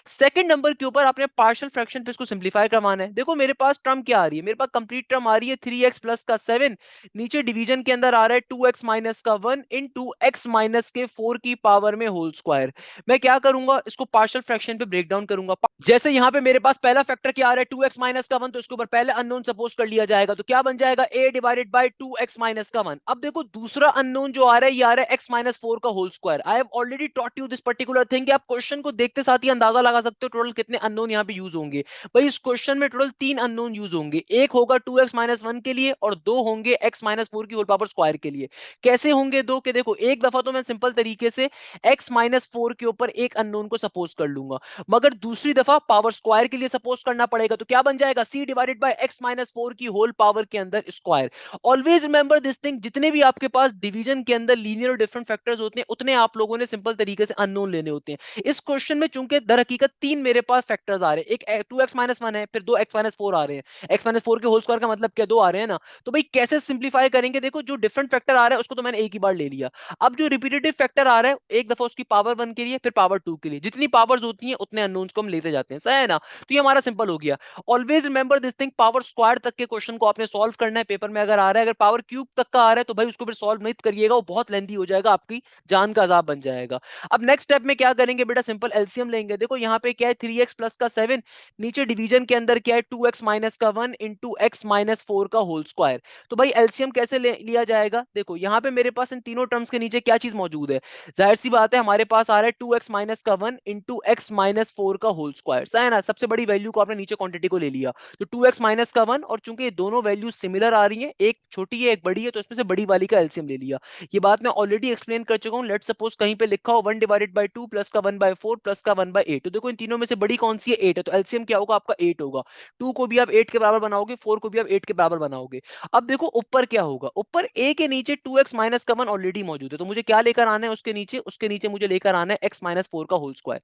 Second number के ऊपर आपने पार्शियल फ्रैक्शन पे इसको सिंपलीफाई करवाना है। देखो मेरे पास टर्म क्या आ रही है, मेरे पास कंप्लीट टर्म आ रही है 3x प्लस का 7, नीचे डिवीजन के अंदर आ रहा है 2x माइनस का 1 इंटू एक्स माइनस के 4 की पावर में होल स्क्वायर। मैं क्या करूंगा, इसको पार्शियल फ्रैक्शन पे ब्रेक डाउन करूंगा। जैसे यहां पे मेरे पास पहला फैक्टर क्या आ रहा है 2x माइनस का 1, तो इसके ऊपर पहले अननोन सपोज कर लिया जाएगा, तो क्या बन जाएगा a divided by 2x minus का 1। अब देखो दूसरा अननोन जो आ रहा है ये आ रहा है x माइनस 4 का whole square. I have already taught you this particular thing कि आप क्वेश्चन को देखते साथ ही अंदाजा लगा सकते हो टोटल कितने अननोन यहाँ पे यूज होंगे। भाई इस क्वेश्चन में टोटल 3 अननोन यूज होंगे, एक होगा 2x माइनस 1 के लिए और दो होंगे x माइनस 4 की होल पावर स्क्वायर के लिए। कैसे होंगे दो, के देखो एक दफा तो मैं सिंपल तरीके से x माइनस 4 के ऊपर एक अननोन को सपोज कर लूंगा, मगर दूसरी दफा पावर स्क्वायर के लिए सपोज करना पड़ेगा, तो क्या बन जाएगा c divided by x minus 4 की होल पावर के अंदर square. Always remember this thing, जितने भी आपके पास डिवीजन के अंदर लीनियर और डिफरेंट फैक्टर्स होते हैं उतने आप लोगों ने सिंपल तरीके से अननोन लेने होते हैं। इस क्वेश्चन में चूंकि दर हकीकत तीन मेरे पास फैक्टर्स आ रहे हैं, एक 2x माइनस 1 है, फिर दो x माइनस 4 आ रहे हैं, x माइनस 4 के होल स्क्वायर का मतलब क्या, दो आ रहे हैं ना। तो भाई कैसे सिंप्लीफाई करेंगे, देखो जो डिफरेंट फैक्टर आ रहा है उसको तो मैंने एक ही बार ले लिया। अब जो रिपीटेटिव फैक्टर आ रहा है एक दफा उसकी पावर 1 के लिए फिर पावर 2 के लिए, जितनी पावर्स होती हैं उतने अननोन्स को हम लेते जाते हैं, सही है ना। तो ये हमारा सिंपल हो गया। Always remember this thing, power square तक के क्वेश्चन को आपने सॉल्व करना है पेपर में अगर आ रहा है। अगर पावर क्यूब तक का आ रहा है तो भाई उसको फिर सॉल्व नहीं करिएगा, वो बहुत लेंथी हो जाएगा, आपकी जान का अजाब बन जाएगा। अब नेक्स्ट स्टेप में क्या करेंगे बेटा, सिंपल एलसीएम लेंगे। देखो यहाँ पे क्या है 3x प्लस का 7, नीचे डिवीजन के अंदर क्या है 2x माइनस का 1 इंटू एक्स माइनस 4 का होल स्क्वायर। तो भाई एलसीएम कैसे लिया जाएगा, देखो यहाँ पे मेरे पास इन तीनों टर्म्स के नीचे क्या चीज मौजूद है, जाहिर सी बात है हमारे पास आ रहा है 2x माइनस का 1 इंटू एक्स माइनस 4 का होल स्क्वायर, है ना। सबसे बड़ी वैल्यू को आपने नीचे क्वांटिटी को ले लिया, तो 2x माइनस का 1 और चूंकि ये दोनों वैल्यूज सिमिलर आ रही हैं, एक छोटी है एक बड़ी है, तो इसमें से बड़ी वाली का एलसीएम ले लिया। ये बात मैं ऑलरेडी एक्सप्लेन कर चुका हूं। लेट सपोज कहीं पे लिखा हो 1/2 प्लस का 1/4 प्लस का 1/8, तो देखो इन तीनों में से बड़ी कौन सी है? 8 है, तो एलसीएम क्या होगा आपका? 8 होगा। 2 को भी आप 8 के बराबर बनाओगे, 4 को भी आप 8 के बराबर बनाओगे। अब देखो ऊपर क्या होगा, ऊपर a के नीचे 2x माइनस का 1 ऑलरेडी मौजूद है, तो मुझे क्या लेकर आना है उसके नीचे? उसके नीचे मुझे लेकर आना है x माइनस 4 का होल स्क्वायर।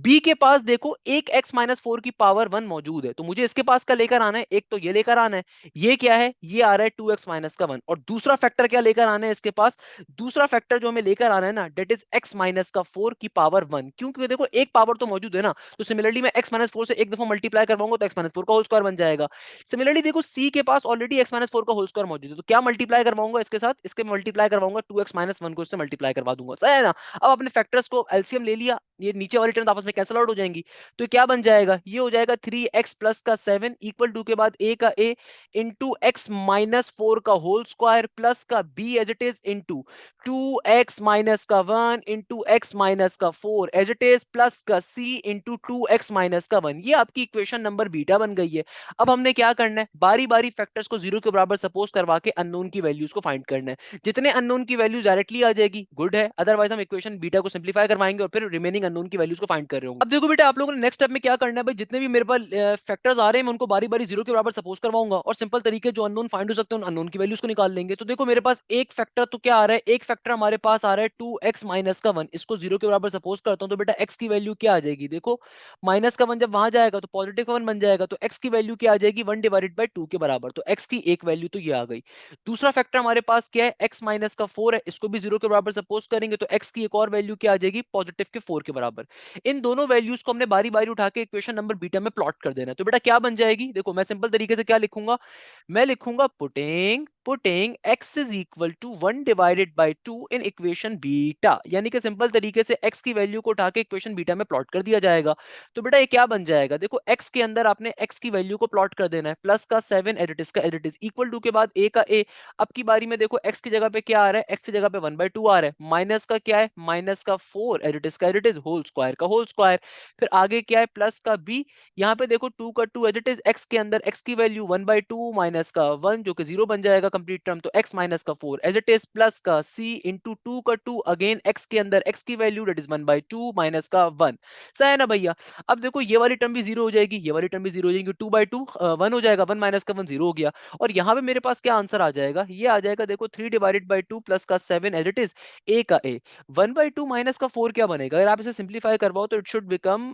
b के पास देखो एक x माइनस 4 की पावर 1 मौजूद है, तो मुझे इसके पास का लेकर आना है, एक तो ये लेकर आना है। ये क्या है? ये आ रहा है 2x माइनस का 1। और दूसरा फैक्टर क्या लेकर आना है इसके पास? दूसरा फैक्टर जो हमें लेकर आना है ना, डेट इज x माइनस का 4 की पावर 1, क्योंकि देखो एक पावर तो मौजूद है ना, तो सिमिलरली मैं x माइनस 4 से एक दफा मल्टीप्लाई करवाऊंगा तो x माइनस 4 का होल स्क्वायर बन जाएगा। सिमिलरली देखो c के पास ऑलरेडी x माइनस 4 का होल स्क्वायर मौजूद है, तो क्या मल्टीप्लाई करवाऊंगा इसके साथ? इसके मल्टीप्लाई करवाऊंगा 2x माइनस 1 को इससे मल्टीप्लाई करवा दूंगा, सही है ना? अब अपने फैक्टर्स को एलसीएम ले लिया, ये नीचे वाली टर्म आपस में कैंसिल आउट हो जाएंगी, तो क्या बन जाएगा? ये हो जाएगा 3x प्लस का 7 इक्वल टू के बाद a का a इंटू एक्स माइनस 4 का होल स्क्वायर प्लस का b as it is into 2x minus का 1 इंटू एक्स माइनस का 4 एज इट इज प्लस का c इंटू 2x माइनस का 1। ये आपकी इक्वेशन नंबर बीटा बन गई है। अब हमने क्या करना है? बारी बारी फैक्टर्स को जीरो के बराबर सपोज करवा के अननोन की वैल्यूज को फाइंड करना है। जितने अननोन की वैल्यूज डायरेक्टली आ जाएगी गुड है, अदरवाइज हम इक्वेशन बीटा को सिंप्लीफाई करवाएंगे और फिर रिमेनिंग अननोन की वैल्यूज को फाइंड कर रहे होंगे। अब देखो बेटा, आप लोगों ने नेक्स्ट स्टेप में क्या करना है भाई, जितने भी मेरे पास फैक्टर्स आ रहे हैं मैं उनको बारी बारी जीरो के बराबर सपोज करवाऊंगा और सिंपल तरीके जो अननोन फाइंड हो सकते हैं उन अननोन की वैल्यूज को निकाल लेंगे। तो देखो मेरे पास एक फैक्टर तो क्या आ रहा है, एक फैक्टर हमारे पास आ रहा है 2x माइनस का 1, इसको जीरो के बराबर सपोज करता हूं, तो बेटा x की वैल्यू क्या आ जाएगी? देखो माइनस का 1 जब वहां जाएगा तो पॉजिटिव का 1 बन जाएगा, तो x की वैल्यू क्या आ जाएगी? 1/2 के बराबर, तो x की एक वैल्यू तो ये आ गई। दूसरा फैक्टर हमारे पास क्या है? x माइनस का 4 है, इसको भी जीरो के बराबर सपोज करेंगे तो x की एक और वैल्यू क्या आ जाएगी? पॉजिटिव के 4 के बराबर। इन दोनों वैल्यूज को हमने बारी बारी उठा के इक्वेशन नंबर बीटा में प्लॉट कर देना है, तो बेटा क्या बन जाएगी? देखो मैं सिंपल तरीके से क्या लिखूंगा, मैं लिखूंगा putting x is equal to 1/2 in equation beta, यानी कि सिंपल तरीके से x की वैल्यू को उठा के इक्वेशन बीटा में प्लॉट कर दिया जाएगा। तो बेटा ये क्या बन जाएगा? देखो x के अंदर आपने x की वैल्यू को प्लॉट कर देना है, प्लस का 7 एडिटिस का एडिटिस इक्वल टू के बाद a का a। अब की बारी में देखो x की जगह पे क्या आ रहा है? x की जगह पे 1/2 आ रहा है, माइनस का क्या है? माइनस का 4 एडिटिस का एडिटिस होल स्क्वायर का होल स्क्वायर, फिर आगे क्या है? प्लस का b। यहाँ पे देखो 2 का 2 एज इट इज, x के अंदर x की वैल्यू 1/2 माइनस का 1 जो कि 0 बन जाएगा कंप्लीट टर्म, तो x माइनस का 4 एज इट इज प्लस का c इंटू 2 का 2 अगेन x के अंदर x की वैल्यू दैट इज 1/2 माइनस का 1। सही है ना भैया? अब देखो ये वाली टर्म भी 0 हो जाएगी, ये वाली टर्म भी 0 हो जाएगी, 2/2 1 हो जाएगा, 1 माइनस का 1 0 हो गया। और यहाँ पे मेरे पास क्या आंसर आ जाएगा? ये आ जाएगा देखो 3/2 प्लस का 7 एज इट इज a का a। 1/2 माइनस का 4 क्या बनेगा? अगर आप इसे सिंप्लीफाई करवाओ तो इट शुड बिकम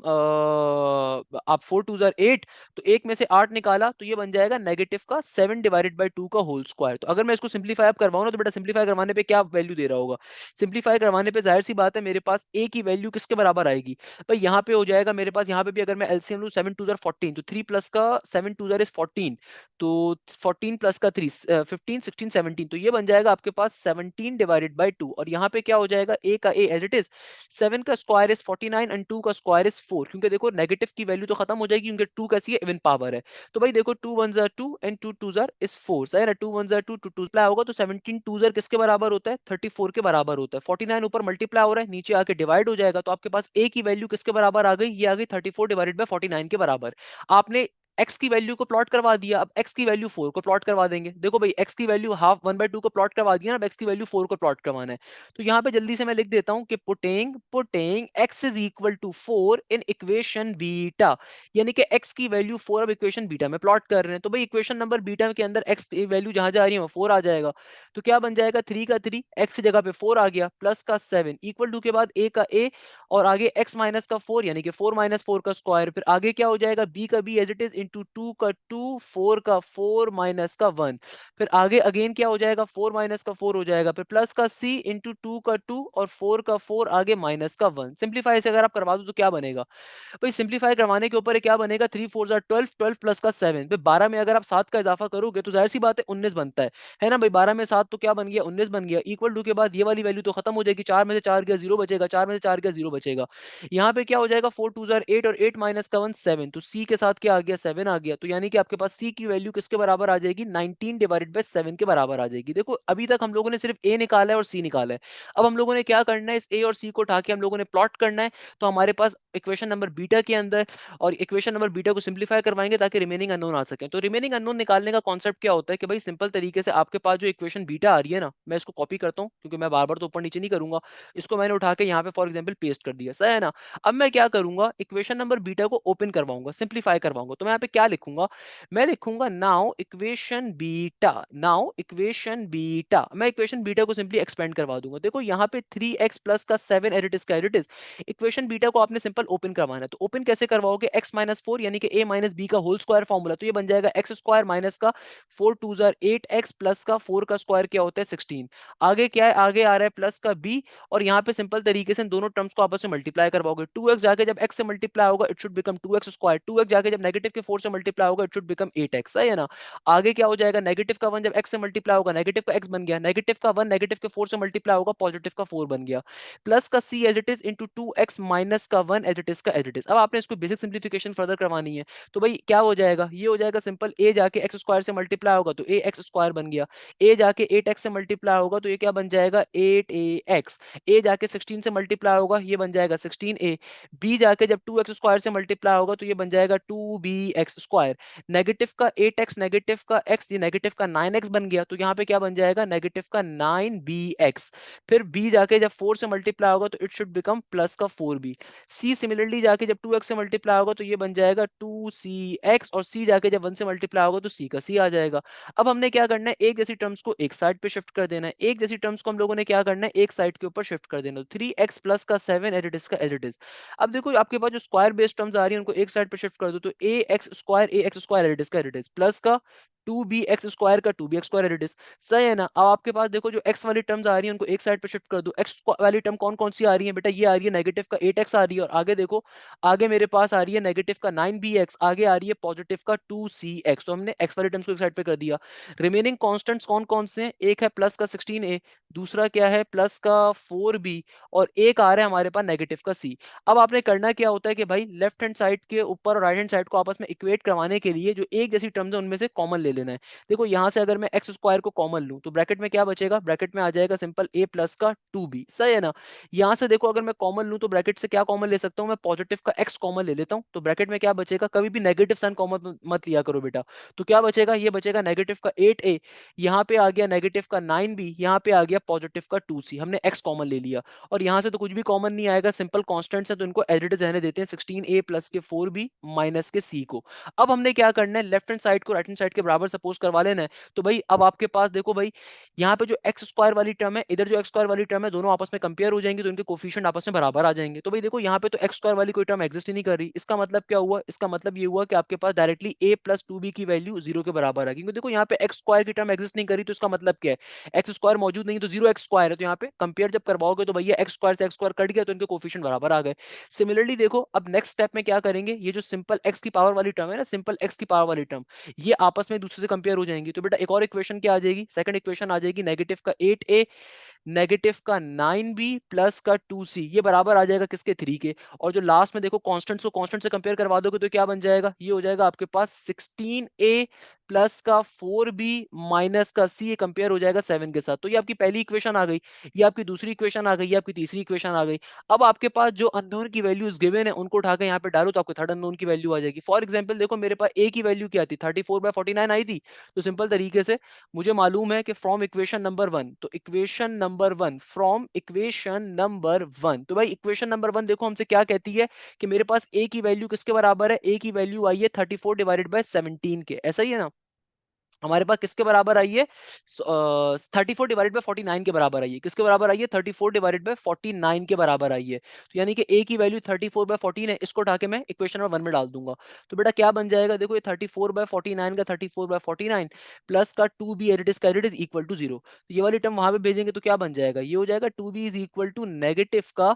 आप 4 2 जार 8, तो एक में से 8 निकाला तो ये बन जाएगा नेगेटिव का 7/2 का होल स्क्वायर। तो अगर मैं इसको सिंप्लीफाई अप करवाऊं ना, तो बेटा सिंप्लीफाई करवाने पे क्या वैल्यू दे रहा होगा? सिंप्लीफाई करवाने पे जाहिर सी बात है मेरे पास a की वैल्यू किसके बराबर आएगी भाई? यहाँ पे हो जाएगा मेरे पास, यहाँ पे भी अगर मैं एलसीएम लूं 7 2 जार 14, तो 3 प्लस का 7 2 जार इज 14, तो 14 प्लस का 3 15 16 17, तो ये बन जाएगा आपके पास 17/2। और यहाँ पे क्या हो जाएगा? a का a एज इट इज 7 का स्क्वायर इज 49 एंड 2 का स्क्वायर इज 4, क्योंकि देखो नेगेटिव की वैल्यू तो खत्म हो जाएगी क्योंकि 2 कैसी है? इवन पावर है। तो भाई देखो 2 1 जार 2 एंड 2 2 जार इज 4, सही है ना? 2 1 जार 2 2 2 होगा तो 17 2 जार किसके बराबर होता है? 34 के बराबर होता है। 49 ऊपर मल्टीप्लाई हो रहा है, नीचे आके डिवाइड हो जाएगा, तो आपके पास a की वैल्यू किसके बराबर आ गई? ये आ गई 34/49 के बराबर। आपने x की वैल्यू को प्लॉट करवा दिया, अब x की वैल्यू 4 को प्लॉट करवा देंगे। देखो भाई x की वैल्यू हाफ 1/2 को प्लॉट करवा दिया ना, अब x की वैल्यू 4 को प्लॉट करवाना है। तो यहाँ पे जल्दी से मैं लिख देता हूं कि putting x is equal to 4 in equation beta, यानी कि x की वैल्यू 4 अब इक्वेशन बीटा में प्लॉट कर रहे हैं। तो भाई इक्वेशन नंबर बीटा के अंदर x की वैल्यू जहां जा रही है वो 4 आ जाएगा, तो क्या बन जाएगा? 3 का 3 x की जगह पे 4 आ गया, प्लस का 7 इक्वल टू के बाद a का a और आगे x माइनस का 4 यानी कि 4 माइनस 4 का स्क्वायर, फिर आगे क्या हो जाएगा? b का b as it is into 2 का 2 4 का 4 माइनस का 1, फिर आगे अगेन क्या हो जाएगा? 4 माइनस का 4 हो जाएगा, फिर प्लस का c इंटू 2 का 2 और 4 का 4 आगे माइनस का 1। सिंप्लीफाई से अगर आप करवा दो तो क्या बनेगा भाई? सिंप्लीफाई करवाने के ऊपर ये क्या बनेगा? 3 4 जार 12, 12 प्लस का 7, फिर 12 में अगर आप 7 का इजाफा करोगे तो जाहिर सी बात है 19 बनता है ना भाई? 12 में 7 तो क्या बन गया? 19 बन गया, इक्वल टू के बाद ये वाली वैल्यू तो खत्म हो जाएगी, 4 में से 4 गया 0 बचेगा, 4 में से 4 गया 0 बचेगा। यहाँ पे क्या हो जाएगा? 4 2 जार 8 और 8 माइनस का 1 7, तो c के साथ क्या आ गया? 7 आ गया, तो यानी कि आपके पास c की वैल्यू किसके बराबर आ जाएगी, 19 डिवाइडेड बाय 7 के बराबर आ जाएगी। देखो अभी तक हम लोगों ने सिर्फ a निकाला है और c निकाला है। अब हम लोगों ने क्या करना है, इस a और c को उठा के हम लोगों ने प्लॉट करना है। तो हमारे पास इक्वेशन नंबर बीटा के अंदर और इक्वेशन नंबर बीटा को सिंप्लीफाई करवाएंगे ताकि रिमेनिंग अननोन आ सके। तो रिमेनिंग अननोन निकालने का कॉन्सेप्ट क्या होता है कि भाई सिंपल तरीके से आपके पास जो इक्वेशन बीटा आ रही है ना, मैं इसको कॉपी करता हूँ क्योंकि मैं बार बार तो ऊपर नीचे नहीं करूंगा। इसको मैंने उठा के यहाँ पे फॉर एग्जाम्पल पेस्ट कर दिया, सही है ना। अब मैं क्या करूंगा, इक्वेशन नंबर बीटा को ओपन करवाऊंगा, सिंप्लीफाई करवाऊंगा। तो मैं यहाँ पे क्या लिखूंगा, मैं लिखूंगा now equation beta, now equation beta. मैं इक्वेशन बीटा को सिंपली एक्सपेंड करवा दूंगा। देखो यहाँ पे 3x प्लस का 7 एडिटिस का एडिटिस, इक्वेशन बीटा को आपने सिंपल ओपन करवाना है। तो ओपन कैसे करवाओगे, x माइनस 4 यानी कि a माइनस बी का होल स्क्वायर फॉर्मूला, तो ये बन जाएगा एक्स स्क्वायर माइनस का 4 टू जार 8x प्लस का 4 का स्क्वायर क्या होता है 16। आगे क्या है, आगे आ रहा है प्लस का b, और यहाँ पे सिंपल तरीके से इन दोनों टर्म्स को आपस में मल्टीप्लाई करवाओगे। 2x जाके जब x से मल्टीप्लाई होगा it should become 2x square, 2x जाके जब नेगेटिव के 4 से मल्टीप्लाई होगा इट शुड बिकम 8x, सही है ना। आगे क्या हो जाएगा, नेगेटिव का 1 जब x से मल्टीप्लाई होगा नेगेटिव का x बन गया, नेगेटिव का 1 नेगेटिव के 4 से मल्टीप्लाई होगा पॉजिटिव का 4 बन गया, प्लस का c as it is into 2x minus का 1 एज इट इज का एज इट इज। अब आपने इसको बेसिक सिंप्लीफिकेशन फर्दर करवानी है। तो भाई क्या हो जाएगा, ये हो जाएगा सिंपल, a जाके x स्क्वायर से मल्टीप्लाई होगा तो a x स्क्वायर बन गया, a जाके 8x से मल्टीप्लाई होगा तो ये क्या बन जाएगा 8ax, a जाके 16 से मल्टीप्लाई होगा ये बन जाएगा 16a, b जाके जब 2x स्क्वायर से मल्टीप्लाई होगा तो ये बन जाएगा 2bx स्क्वायर, नेगेटिव का 8x नेगेटिव का x, ये नेगेटिव का 9x बन गया, तो यहाँ पे क्या बन जाएगा नेगेटिव का 9bx। फिर b जाके जब 4 से मल्टीप्लाई होगा तो इट शुड बिकम प्लस का 4b, c सिमिलरली जाके जब 2x से मल्टीप्लाई होगा तो ये बन जाएगा 2cx, और c जाके जब 1 से मल्टीप्लाई होगा तो c का c आ जाएगा। अब हमने क्या करना है, एक जैसी टर्म्स को एक साइड पे शिफ्ट कर देना है, एक जैसी टर्म्स को हम लोगों ने क्या करना है एक साइड के ऊपर शिफ्ट कर देना है। 3x प्लस का 7 एज इट इज का एज इट इज। अब देखो आपके पास जो स्क्वायर बेस्ड टर्म्स आ रही है उनको एक साइड पे शिफ्ट कर दो, तो a x square as it is का एज इट इज प्लस का 2bx स्क्वायर का 2bx square as it is, सही है ना। अब आपके पास देखो जो x वाली टर्म्स आ रही है उनको एक साइड पे शिफ्ट कर दो, x वाली टर्म कौन कौन सी आ रही है बेटा, ये आ रही है नेगेटिव का 8x आ रही है, और आगे देखो आगे मेरे पास आ रही है नेगेटिव का 9bx, आगे आ रही है पॉजिटिव का 2cx, तो हमने x वाली टर्म्स को एक साइड पे कर दिया। रिमेनिंग कांस्टेंट्स कौन कौन से हैं, एक है प्लस का 16a, दूसरा क्या है प्लस का 4b, और एक आ रहा है हमारे पास नेगेटिव का c। अब आपने करना क्या होता है कि भाई लेफ्ट हैंड साइड के ऊपर और राइट हैंड साइड को आपस में इक्वेट करवाने के लिए जो एक जैसी टर्म्स है उनमें से कॉमन ले लेना है। देखो यहां से अगर मैं एक्स स्क्वायर को कॉमन लूं तो ब्रैकेट में क्या बचेगा, ब्रैकेट में आ जाएगा सिंपल a प्लस का 2b, सही है ना। यहां से देखो अगर मैं कॉमन लूं तो ब्रैकेट से क्या कॉमन ले सकता हूं, मैं पॉजिटिव का x कॉमन ले लेता हूं, तो ब्रैकेट में क्या बचेगा, कभी भी नेगेटिव साइन कॉमन मत लिया करो बेटा। तो क्या बचेगा, ये बचेगा नेगेटिव का 8a, यहाँ पे आ गया नेगेटिव का 9b, यहाँ पे आ गया पॉजिटिव का 2c, हमने x कॉमन ले लिया। और यहाँ से तो कुछ भी कॉमन नहीं आएगा, सिंपल कांस्टेंट्स है तो इनको एज इट इज रहने देते हैं, 16a प्लस के 4b माइनस के c को। अब हमने क्या करना है, लेफ्ट हैंड साइड को राइट हैंड साइड के बराबर सपोज करवा लेना है। तो भाई अब आपके पास देखो भाई यहाँ पे जो एक्स स्क्वायर वाली टर्म है, इधर जो एक्स स्क्वायर वाली टर्म है, दोनों आपस में कंपेयर हो जाएंगे तो इनके कोफिशिएंट आपस में बराबर आ जाएंगे। तो भाई देखो यहाँ पे तो एक्स स्क्वायर वाली कोई टर्म एग्जिस्ट ही नहीं कर रही, इसका मतलब क्या हुआ, इसका मतलब ये हुआ कि आपके पास डायरेक्टली a प्लस 2b की वैल्यू 0 के बराबर है, क्योंकि देखो यहाँ पे एक्स स्क्वायर की टर्म एग्जिस्ट नहीं करी, तो इसका मतलब क्या है, एक्स स्क्वायर मौजूद नहीं तो 0x स्क्वायर है, तो यहाँ पे कंपेयर जब करवाओगे तो भैया एक्स स्क्वायर से एक्स स्क्वायर कट गया तो इनके कोफिशिएंट बराबर आ गए। सिमिलरली देखो अब नेक्स्ट स्टेप में क्या करेंगे, ये जो सिंपल एक्स की पावर वाली टर्म है ना, सिंपल एक्स की पावर वाली टर्म, ये आपस में एक दूसरे से कंपेयर हो जाएंगी। तो बेटा एक और इक्वेशन क्या आ जाएगी, सेकंड इक्वेशन आ जाएगी नेगेटिव का 8a नेगेटिव का 9b प्लस का 2c, ये बराबर आ जाएगा किसके 3 के। और जो लास्ट में देखो कांस्टेंट्स को कांस्टेंट से कंपेयर करवा दोगे तो क्या बन जाएगा, ये हो जाएगा आपके पास 16a प्लस का 4b माइनस का c, ये कंपेयर हो जाएगा 7 के साथ। तो ये आपकी पहली इक्वेशन आ गई, ये आपकी दूसरी इक्वेशन आ गई, ये आपकी तीसरी इक्वेशन आ गई। अब आपके पास जो अननोन की वैल्यूज गिवन है उनको उठा के यहाँ पे डालो तो आपको थर्ड अननोन की वैल्यू आ जाएगी। फॉर एग्जाम्पल देखो मेरे पास a की वैल्यू क्या थी, 34/49 आई थी। तो सिंपल तरीके से मुझे मालूम है कि फ्रॉम इक्वेशन नंबर वन, तो equation number one from equation number one, तो भाई इक्वेशन नंबर वन देखो हमसे क्या कहती है कि मेरे पास a की वैल्यू किसके बराबर है, a की वैल्यू आई है 34 डिवाइडेड बाय 17 के, ऐसा ही है ना। हमारे पास किसके बराबर आई है, 34 डिवाइडेड बाय 49 के बराबर आई है, किसके बराबर आई है 34 डिवाइडेड बाय 49 के बराबर आई है। तो यानी कि a की वैल्यू 34/14 है, इसको उठा के मैं इक्वेशन नंबर वन में डाल दूंगा। तो बेटा क्या बन जाएगा, देखो ये 34/49 का 34/49 प्लस का 2b edit is equal to 0, तो ये वाली टर्म वहां पे भेजेंगे तो क्या बन जाएगा, ये हो जाएगा 2b is equal to negative का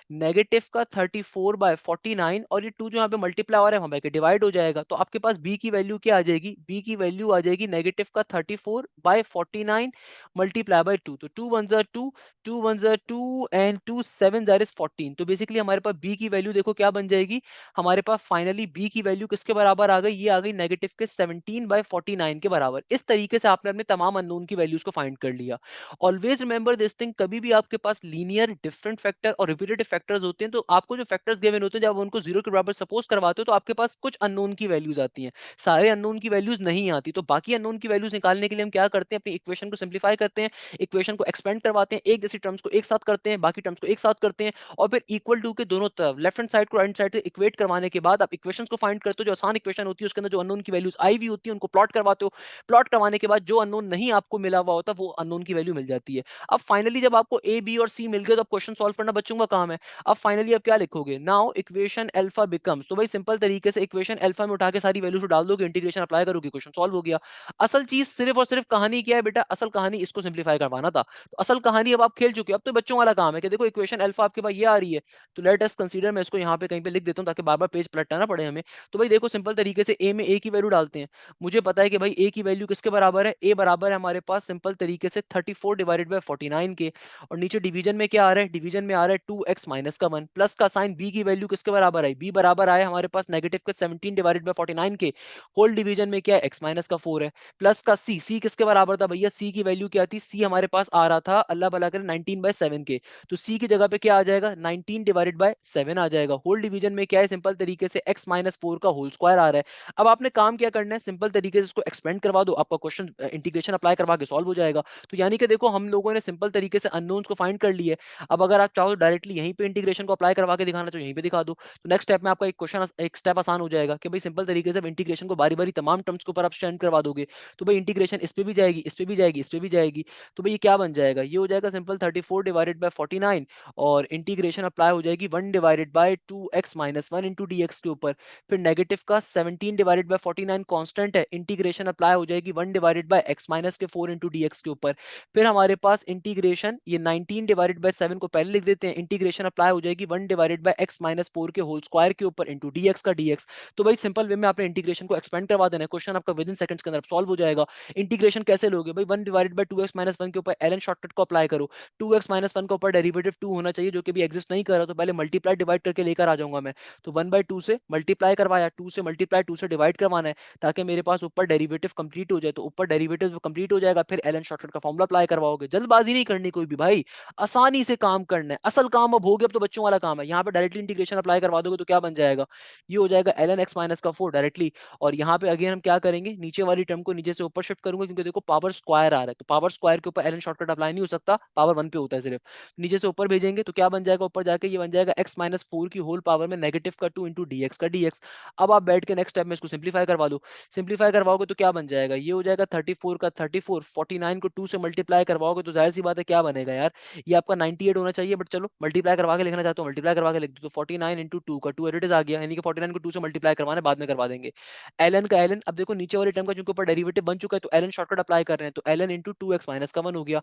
नेगेटिव का 34/49 और ये 2 जो यहाँ पे मल्टीप्लाई हो रहा है वहां पे डिवाइड हो जाएगा, तो आपके पास b की वैल्यू क्या आ जाएगी, b की वैल्यू आ जाएगी नेगेटिव का 34/49 मल्टीप्लाई बाय 2, तो 2 1 2, 2 1 2 एंड 2 7 इज 14। तो बेसिकली हमारे पास b की वैल्यू देखो क्या बन जाएगी, हमारे पास फाइनली b की वैल्यू किसके बराबर आ गई, ये आ गई नेगेटिव के 17/49 के बराबर। इस तरीके से आपने अपने तमाम अननोन की वैल्यूज को फाइंड कर लिया। ऑलवेज रिमेंबर दिस थिंग, कभी भी आपके पास लीनियर डिफरेंट फैक्टर और रिपीटेटिव फैक्टर्स होते हैं, तो आपको जो फैक्टर्स गिवन होते हैं जब आप उनको जीरो के बराबर सपोज करवाते हो तो आपके पास कुछ अननोन की वैल्यूज आती हैं, सारे अननोन की वैल्यूज नहीं आती। तो बाकी अननोन की वैल्यूज निकालने के लिए हम क्या करते हैं, अपनी इक्वेशन को सिंप्लीफाई करते हैं, इक्वेशन को एक्सपेंड करवाते हैं, एक जैसी टर्म्स को एक साथ करते हैं, बाकी टर्म्स को एक साथ करते हैं, और फिर इक्वल टू के दोनों तरफ लेफ्ट हैंड साइड को राइट साइड से इक्वेट करवाने के बाद आप इक्वेशंस को फाइंड करते हो, जो आसान इक्वेशन होती है उसके अंदर जो अननोन की वैल्यूज आई हुई होती है उनको प्लॉट करवाते हो, प्लॉट करवाने के बाद जो अननोन नहीं आपको मिला हुआ होता वो अननोन की वैल्यू मिल जाती है। अब फाइनली जब आपको ए बी और सी मिल गए तो अब क्वेश्चन सॉल्व करना बच्चों का काम है। अब फाइनली अब क्या लिखोगे, नाउ इक्वेशन अल्फा बिकम्स, तो भाई सिंपल तरीके से इक्वेशन अल्फा में उठा के सारी वैल्यूज डाल दोगे, इंटीग्रेशन अप्लाई करोगे, क्वेश्चन सॉल्व हो गया। असल चीज सिर्फ और सिर्फ कहानी क्या है बेटा, असल कहानी इसको सिंप्लीफाई करवाना था। तो असल कहानी अब आप खेल चुके हो, अब तो बच्चों वाला काम है कि देखो इक्वेशन अल्फा आपके पास ये आ रही है, तो लेट अस कंसीडर, मैं इसको यहाँ पे कहीं पे लिख देता हूँ ताकि बार बार पेज पलटना ना पड़े हमें। तो भाई देखो सिंपल तरीके से ए में ए की वैल्यू डालते हैं, मुझे पता है कि भाई ए की वैल्यू किसके बराबर है, ए बराबर है हमारे पास सिंपल तरीके से 34/49 के, और नीचे डिवीजन में क्या आ रहा है, डिवीजन में आ रहा है 2x माइनस का 1, प्लस का साइन b की वैल्यू किसके बराबर है, b बराबर आया हमारे पास नेगेटिव के 17/49 के, होल डिवीजन में क्या है x माइनस का 4 है, प्लस का c किसके बराबर था भैया, c की वैल्यू क्या थी, c हमारे पास आ रहा था अल्लाह भला करे 19/7 के, तो c की जगह पे क्या आ जाएगा 19/7 आ जाएगा। होल डिवीजन में क्या है, सिंपल तरीके से x माइनस 4 का होल स्क्वायर आ रहा है। अब आपने काम क्या करना है, सिंपल तरीके से इसको एक्सपेंड करवा दो, आपका क्वेश्चन इंटीग्रेशन अप्लाई करवा के सॉल्व हो जाएगा। तो यानी कि देखो हम लोगों ने सिंपल तरीके से अननोन्स को फाइंड कर लिए। अब अगर आप चाहो तो डायरेक्टली यहीं पे इंटीग्रेशन को अप्लाई करवा के दिखाना तो यहीं पे दिखा दो। तो नेक्स्ट स्टेप में आपका एक क्वेश्चन एक स्टेप आसान हो जाएगा कि भाई सिंपल तरीके से इंटीग्रेशन को बारी बारी तमाम टर्म्स के ऊपर आप स्टैंड करवा दोगे, तो भाई इंटीग्रेशन इस पे भी जाएगी, इस पे भी जाएगी, इस पे भी जाएगी, तो भाई ये क्या बन जाएगा, ये हो जाएगा सिंपल 34/49, और इंटीग्रेशन अप्लाई हो जाएगी 1/2x-1 इंटू डी एक्स के ऊपर। फिर नेगेटिव का 17/49 कांस्टेंट है, इंटीग्रेशन अप्लाई हो जाएगी 1/x-4 इंटू डी एक्स के ऊपर। फिर हमारे पास इंटीग्रेशन ये 19/7 को पहले लिख देते हैं, इंटीग्रेशन अप्लाई हो जाएगी 1/x-4 के होल स्क्वायर के ऊपर इंटू dx का dx। तो भाई सिंपल वे में आपने इंटीग्रेशन को एक्सपेंड करवा देना है, क्वेश्चन आपका विद इन सेकंड्स के अंदर सॉल्व हो जाएगा। इंटीग्रेशन कैसे लोगे भाई, 1/2x-1 के ऊपर ln शॉर्टकट को अप्लाई करो, 2x-1 का ऊपर डेरिवेटिव 2 होना चाहिए जो कि भी एग्जिस्ट नहीं कर रहा, तो पहले मल्टीप्लाई डिवाइड करके लेकर आ जाऊंगा मैं। तो 1/2 से मल्टीप्लाई करवाया, 2 से मल्टीप्लाई 2 से डिवाइड करवाना है ताकि मेरे पास ऊपर डेरिवेटिव कंप्लीट हो जाए, तो ऊपर डेरिवेटिव कंप्लीट हो जाएगा, फिर एलन शॉर्टकट का फॉर्मूला अप्लाई करवाओगे। जल्दबाजी नहीं करनी कोई भी भाई, आसानी से काम करना है। असल काम अब हो गया, अब तो बच्चों वाला काम है। यहाँ पे डायरेक्टली इंटीग्रेशन अप्लाई करवा दोगे तो क्या बन जाएगा, ये हो जाएगा एलन एक्स माइनस का 4 डायरेक्टली। और यहाँ पे अगेन हम क्या करेंगे, नीचे वाली टर्म को नीचे से ऊपर शिफ्ट करूंगा क्योंकि देखो पावर स्क्वायर आ रहा है, तो पावर स्क्वायर के ऊपर एलन शॉर्टकट अप्लाई नहीं हो सकता, पावर 1 पे होता है सिर्फ। नीचे से ऊपर भेजेंगे तो क्या बन जाएगा, ऊपर जाके ये बन जाएगा x-4 की होल पावर में नेगेटिव का 2 इंटू डी एक्स का dx। अब आप बैठ के नेक्स्ट स्टेप में इसको सिंप्लीफाई करवा दो, सिंप्लीफाई करवाओगे तो क्या बन जाएगा, ये हो जाएगा 34 का 34, 49 को 2 से मल्टीप्लाई करवाओगे तो जाहिर सी बात है क्या बनेगा यार, ये आपका 98 होना चाहिए, बट चलो मल्टीप्लाई करवा के लिखना चाहते हो मल्टीप्लाई करवा के लिख दो, तो 49 इंटू 2 का 2 एडिट आ गया, यानी कि 49 को 2 से मल्टीप्लाई करवाना है, बाद में करवा देंगे। एलन का एलन, अब देखो नीचे वाले टर्म का चूंकि ऊपर डेरिवेटिव बन चुका है तो एलन शॉर्टकट अप्लाई कर रहे हैं, तो एलन इंटू 2x माइनस का 1 हो गया,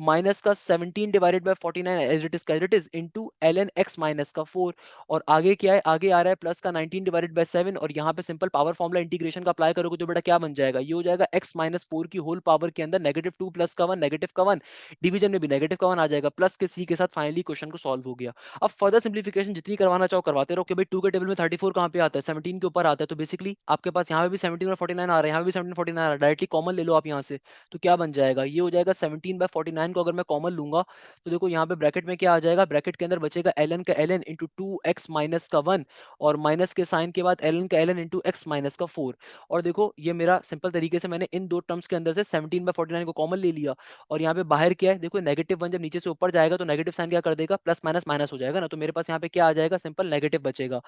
माइनस का 17/49 as it is into ln x minus का 4, और आगे क्या है, आगे आ रहा है प्लस का 19/7, और यहाँ पे सिंपल पावर फॉर्मूला इंटीग्रेशन का अप्लाई करोगे तो बेटा क्या बन जाएगा, ये हो जाएगा x-4 की होल पावर के अंदर -2 प्लस का 1 नेगेटिव का 1, डिवीजन में भी नेगेटिव का 1 आ जाएगा, प्लस के c के साथ फाइनली क्वेश्चन को सॉल्व हो गया। अब फर्दर सिंप्लीफिकेशन जितनी करवाना चाहो करवाते रहो कि भाई 2 के टेबल में 34 कहाँ पे आता है, 17 के ऊपर आता है, तो बेसिकली आपके पास यहाँ पे भी 17 और 49 आ रहा है, यहाँ पे भी 17 49 आ रहा है, डायरेक्टली कॉमन ले लो आप यहाँ से, तो क्या बन जाएगा, ये हो जाएगा 17/49 को अगर मैं कॉमन लूंगा तो देखो यहाँ पे ब्रैकेट में क्या आ जाएगा, ब्रैकेट के अंदर बचेगा ln का ln इंटू 2x माइनस का 1, और माइनस के साइन के बाद ln का ln इंटू x माइनस का 4। और देखो ये मेरा सिंपल तरीके से मैंने इन दो टर्म्स के अंदर से 17/49 को कॉमन ले लिया, और यहाँ पे बाहर क्या है देखो, -1 जब नीचे से ऊपर जाएगा तो नेगेटिव साइन क्या कर देगा, प्लस माइनस माइनस हो जाएगा ना, तो मेरे पास यहाँ पे क्या आ जाएगा, सिंपल नेगेटिव बचेगा,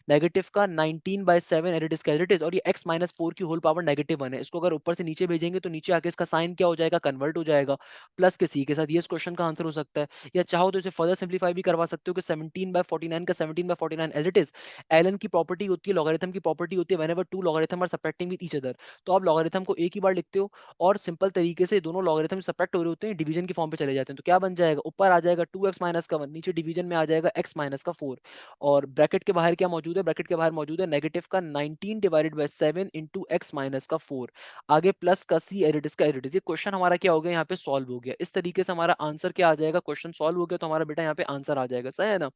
नेगेटिव का 19/7 एज इट इज, और ये x-4 की होल पावर -1 है, इसको अगर ऊपर से नीचे भेजेंगे तो नीचे आके इसका साइन क्या हो जाएगा, कन्वर्ट हो जाएगा प्लस के c के साथ, ये इस क्वेश्चन का आंसर हो सकता है। या चाहो तो इसे फर्दर सिंप्लीफाई भी करवा सकते हो कि 17/49 का 17/49 एज इट इज, एलन की प्रॉपर्टी होती है, लॉगरिथम की प्रॉपर्टी होती है, whenever two logarithm are subtracting with each other, तो आप लॉगरिथम को एक ही बार लिखते हो और सिंपल तरीके से दोनों लॉगरिथम सबट्रैक्ट हो रहे होते हैं, डिवीजन की फॉर्म पे चले जाते हैं, तो क्या बन जाएगा, ऊपर आ जाएगा 2x माइनस का 1, नीचे डिवीजन डिवीजन में आ जाएगा x माइनस का 4, और ब्रैकेट के बाहर क्या मौजूद है, ब्रैकेट के बाहर मौजूद है नेगेटिव का 19 divided by 7 into x minus का 4, आगे प्लस का c एरिडिस का एरिडिस। ये क्वेश्चन हमारा क्या हो गया यहाँ पे, सॉल्व हो गया। इस तरीके से हमारा आंसर क्या आ जाएगा, क्वेश्चन सॉल्व हो गया तो हमारा बेटा यहाँ पे आंसर आ जाएगा, सही है ना।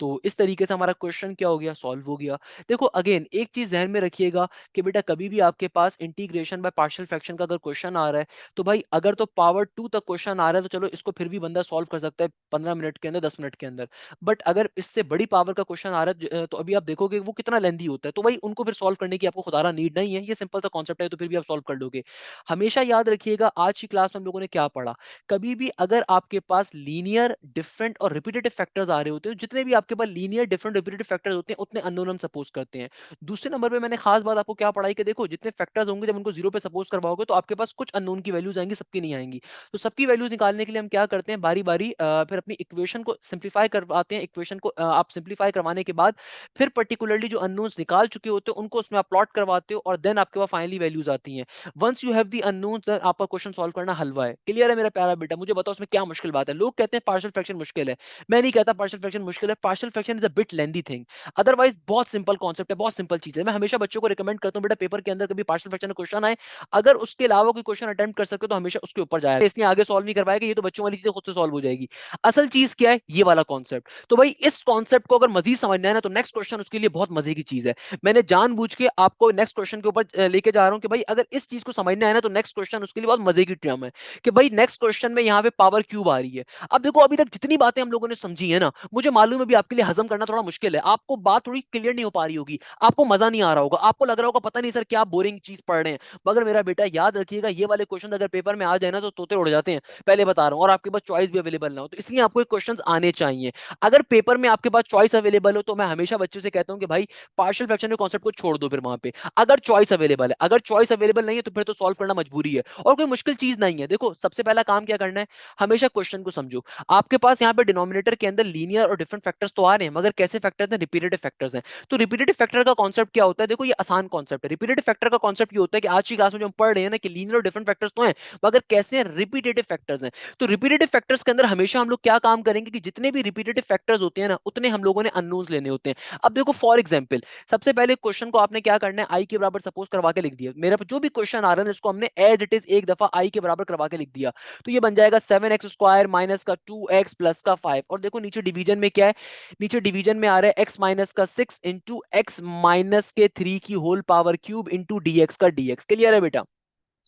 तो इस तरीके से हमारा क्वेश्चन क्या हो गया, सॉल्व हो गया। देखो अगेन एक चीज ध्यान में रखिएगा कि बेटा कभी भी आपके पास इंटीग्रेशन बाय पार्शियल फ्रैक्शन का अगर क्वेश्चन आ रहा है, तो भाई अगर तो पावर 2 तक क्वेश्चन आ रहा है तो चलो इसको फिर भी बंदा सॉल्व कर सकता है 15 मिनट के अंदर, 10 मिनट के अंदर। बट अगर इससे बड़ी पावर का क्वेश्चन आ रहा है तो अभी आप देखोगे वो कितना लेंदी होता है, तो भाई उनको फिर सॉल्व करने की आपको खुदारा नीड नहीं है, ये सिंपल सा कॉन्सेप्ट है, तो फिर भी आप सॉल्व कर लोगे। हमेशा याद रखिएगा आज की क्लास में हम लोगों ने क्या पढ़ा, कभी भी अगर आपके पास लीनियर डिफरेंट और रिपीटेटिव फैक्टर्स आ रहे होते हैं, जितने भी आपके पास लीनियर डिफरेंट रिपीटेटिव फैक्टर्स होते हैं उतने अननोन हम सपोज करते हैं। दूसरे नंबर पे मैंने खास बात आपको क्या पढ़ाई कि देखो जितने फैक्टर्स होंगे जब उनको जीरो पे सपोज करवाओगे तो आपके पास कुछ अननोन की वैल्यूज आएंगी, सबकी नहीं आएंगी। तो सबकी वैल्यूज निकालने के लिए हम क्या करते हैं, बारी बारी फिर अपनी इक्वेशन को सिंप्लीफाई करवाते हैं। इक्वेशन को आप सिंप्लीफाई करवाने के बाद फिर पर्टिकुलरली जो अननोन्स निकाल चुके होते हैं उनको उसमें आप प्लॉट करवाते हो, और देन आपके पास फाइनली वैल्यूज आती हैं। Once you have the unknown, then आपका क्वेश्चन सॉल्व करना हलवा है। क्लियर है मेरा प्यारा बेटा, मुझे बताओ उसमें क्या मुश्किल बात है। लोग कहते हैं पार्शियल फ्रैक्शन मुश्किल है, मैं नहीं कहता पार्शियल फ्रैक्शन मुश्किल है। Partial fraction is a bit lengthy thing, otherwise बहुत सिंपल कॉन्सेप्ट है, बहुत सिंपल चीज है। मैं हमेशा बच्चों को रिकमेंड करता हूं बेटा पेपर के अंदर कभी पार्शियल फ्रैक्शन का क्वेश्चन आए, अगर उसके अलावा कोई क्वेश्चन अटेम्प्ट कर सके तो हमेशा उसके ऊपर जाएगा, इसलिए आगे सॉल्व नहीं करवाएगा, ये तो बच्चों वाली चीजें खुद से सॉल्व हो जाएगी। असल चीज क्या है, ये वाला कॉन्सेप्ट। तो भाई इस कॉन्सेप्ट को अगर मजीद समझना है ना तो नेक्स्ट क्वेश्चन उसके लिए बहुत मजे की चीज है। मैंने जानबूझ के आपको नेक्स्ट क्वेश्चन के ऊपर लेके जा रहा हूं कि भाई अगर इस चीज को समझना है ना तो नेक्स्ट क्वेश्चन उसके लिए बहुत मजे की टर्म है कि भाई नेक्स्ट क्वेश्चन में यहाँ पे पावर क्यूब आ रही है। अब देखो अभी तक जितनी बातें हम लोगों ने समझी है ना, मुझे मालूम है भी आपके लिए हजम करना थोड़ा मुश्किल है, आपको बात थोड़ी क्लियर नहीं हो पा रही होगी, आपको मजा नहीं आ रहा होगा, आपको लग रहा होगा पता नहीं सर क्या बोरिंग चीज पढ़ रहे हैं। मगर मेरा बेटा याद रखिएगा ये वाले क्वेश्चन अगर पेपर में आ जाए ना तो तोते उड़ जाते हैं, पहले बता रहा हूं, और आपके पास चॉइस भी अवेलेबल ना हो, तो इसलिए आपको क्वेश्चन आने चाहिए। अगर पेपर में आपके पास चॉइस अवेलेबल हो तो मैं हमेशा बच्चों से कहता हूं कि भाई पार्शियल फ्रैक्शन के कॉन्सेप्ट को छोड़ दो फिर वहां पे, अगर चॉइस अवेलेबल है। अगर चॉइस अवेलेबल नहीं है तो फिर तो सॉल्व करना मजबूरी है, और कोई मुश्किल चीज नहीं है। देखो सबसे पहला काम क्या करना है, हमेशा क्वेश्चन को समझो। आपके पास यहाँ पे डिनोमिनेटर के अंदर लीनियर और डिफरेंट फैक्टर्स तो आ रहे हैं, मगर कैसे फैक्टर्स हैं, रिपीटेटिव फैक्टर्स हैं। तो रिपीटेटिव फैक्टर का कॉन्सेप्ट क्या होता है, देखो ये आसान कॉन्सेप्ट है। रिपीटेटिव फैक्टर का कॉन्सेप्ट ये होता है कि आज की क्लास में जो हम पढ़ रहे हैं ना कि लीनियर और डिफरेंट फैक्टर्स तो हैं, मगर कैसे हैं, रिपीटेटिव फैक्टर्स हैं। तो रिपीटेटिव फैक्टर्स के अंदर हमेशा हम लोग क्या काम करेंगे कि जितने भी रिपीटेटिव फैक्टर्स होते हैं ना उतने हम लोगों ने अननोन्स लेने होते हैं। अब देखो फॉर एग्जांपल सबसे पहले क्वेश्चन को आपने क्या करना है, आई के बराबर सपोज करवा के लिख दिया। मेरा जो भी क्वेश्चन आ रहा है इसको हमने एज इट इज एक दफा आई के बराबर करवा के लिख दिया। तो ये बन जाएगा 7x² माइनस का 2x प्लस का 5, और देखो नीचे डिवीजन में क्या है, नीचे डिवीजन में आ रहा है x माइनस का 6 इंटू एक्स माइनस के 3 की whole power cube into dx का dx। क्लियर है बेटा।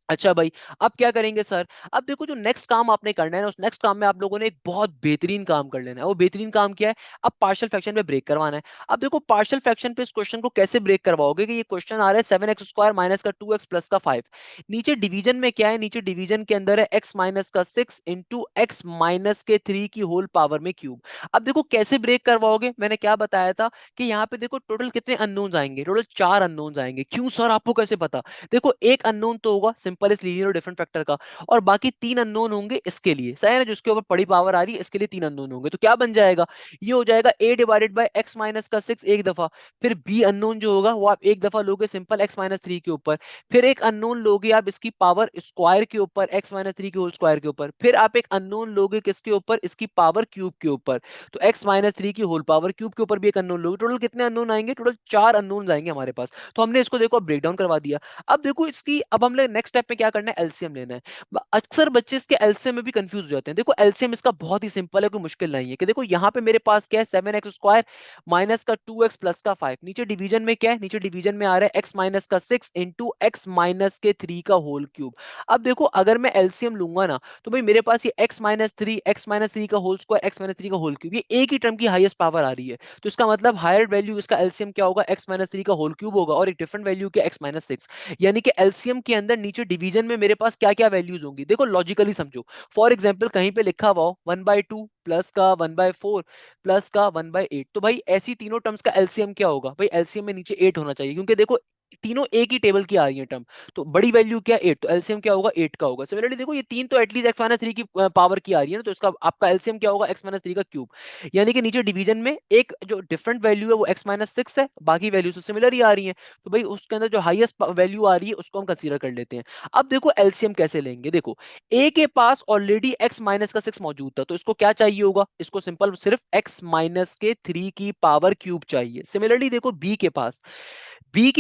अच्छा भाई, अब क्या करेंगे सर, अब देखो जो नेक्स्ट काम आपने करना है ना, उस नेक्स्ट काम में आप लोगों ने एक बहुत बेहतरीन काम कर लेना है। वो बेहतरीन काम क्या है, अब पार्शियल फ्रैक्शन पे ब्रेक करवाना है। अब देखो पार्शियल फ्रैक्शन पे इस क्वेश्चन को कैसे ब्रेक करवाओगे कि ये क्वेश्चन आ रहा है 7x² माइनस का 2x प्लस का 5। नीचे डिवीजन में क्या है, नीचे डिवीजन के अंदर है x माइनस का 6 इंटू एक्स माइनस के 3 की होल पावर में क्यूब। अब देखो कैसे ब्रेक करवाओगे, मैंने क्या बताया था कि यहाँ पे देखो टोटल कितने अननोन्स आएंगे, टोटल 4 अननोन्स आएंगे। क्यों सर, आपको कैसे पता, देखो एक अननोन तो होगा सिंपल इस लीनियर और डिफरेंट फैक्टर का, और बाकी 3 अननोन होंगे इसके लिए, सही है ना, जिसके ऊपर बड़ी पावर आ रही है इसके लिए 3 अननोन होंगे। तो क्या बन जाएगा, ये हो जाएगा a divided by x minus का 6 एक दफा, फिर b अननोन जो होगा वो आप एक दफा लोगे सिंपल x माइनस 3 के ऊपर, फिर एक अननोन लोगे आप इसकी पावर स्क्वायर के ऊपर x माइनस 3 के होल स्क्वायर के ऊपर, फिर आप एक अननोन लोगे किसके ऊपर, इसकी पावर क्यूब के ऊपर, तो x माइनस 3 की होल पावर क्यूब के ऊपर भी एक अननोन लोगे। टोटल कितने अननोन आएंगे, टोटल 4 अननोन आएंगे हमारे पास। तो हमने इसको देखो ब्रेक डाउन करवा दिया। अब देखो इसकी, अब हमने नेक्स्ट स्टेप में क्या करना है, एलसीएम लेना है। अक्सर बच्चे इसके एलसीएम में भी कंफ्यूज हो जाते हैं। देखो एलसीएम इसका बहुत ही सिंपल है, कोई मुश्किल नहीं है कि देखो यहाँ पे मेरे पास क्या है, 7x² माइनस का 2x प्लस का 5, नीचे डिवीजन में क्या है, नीचे डिवीजन में आ रहा है x माइनस का 6 इंटू एक्स माइनस के 3 का होल क्यूब। अब देखो अगर मैं एलसीएम लूंगा ना तो भाई मेरे पास ये x माइनस थ्री का होल स्क्वायर, x-3 का होल क्यूब, ये एक ही टर्म की हाईएस्ट पावर आ रही है। तो इसका मतलब हायर वैल्यू इसका एलसीएम क्या होगा, x-3 का होल क्यूब होगा, और एक डिफरेंट वैल्यू के x-6। यानी कि एलसीएम के अंदर नीचे डिवीजन में मेरे पास क्या क्या वैल्यूज होंगी, देखो लॉजिकली समझो। फॉर एग्जांपल कहीं पे लिखा हुआ हो 1/2 प्लस का 1/4 प्लस का 1/8, तो भाई ऐसी तीनों टर्म्स का एलसीएम क्या होगा, भाई एलसीएम में नीचे 8 होना चाहिए, क्योंकि देखो तीनों एक ही टेबल की आ रही है टर्म, तो बड़ी वैल्यू क्या 8, तो एलसीएम क्या होगा 8 का होगा। सिमिलरली देखो ये तीन तो एटलीस्ट एक्स माइनस थ्री की पावर की आ रही है ना, तो इसका आपका एलसीएम क्या होगा एक्स माइनस थ्री का क्यूब। यानी कि नीचे डिवीजन में एक जो डिफरेंट वैल्यू है वो एक्स माइनस सिक्स है, बाकी वैल्यू तो सिमिलर ही आ रही है, तो भाई उसके अंदर जो हाईएस्ट वैल्यू आ रही है उसको हम कंसीडर कर लेते हैं। अब देखो एलसीएम कैसे लेंगे, देखो ए के पास ऑलरेडी एक्स माइनस का सिक्स मौजूद था, तो इसको क्या चाहिए होगा, इसको सिंपल सिर्फ एक्स माइनस के थ्री की पावर क्यूब चाहिए। सिमिलरली देखो बी के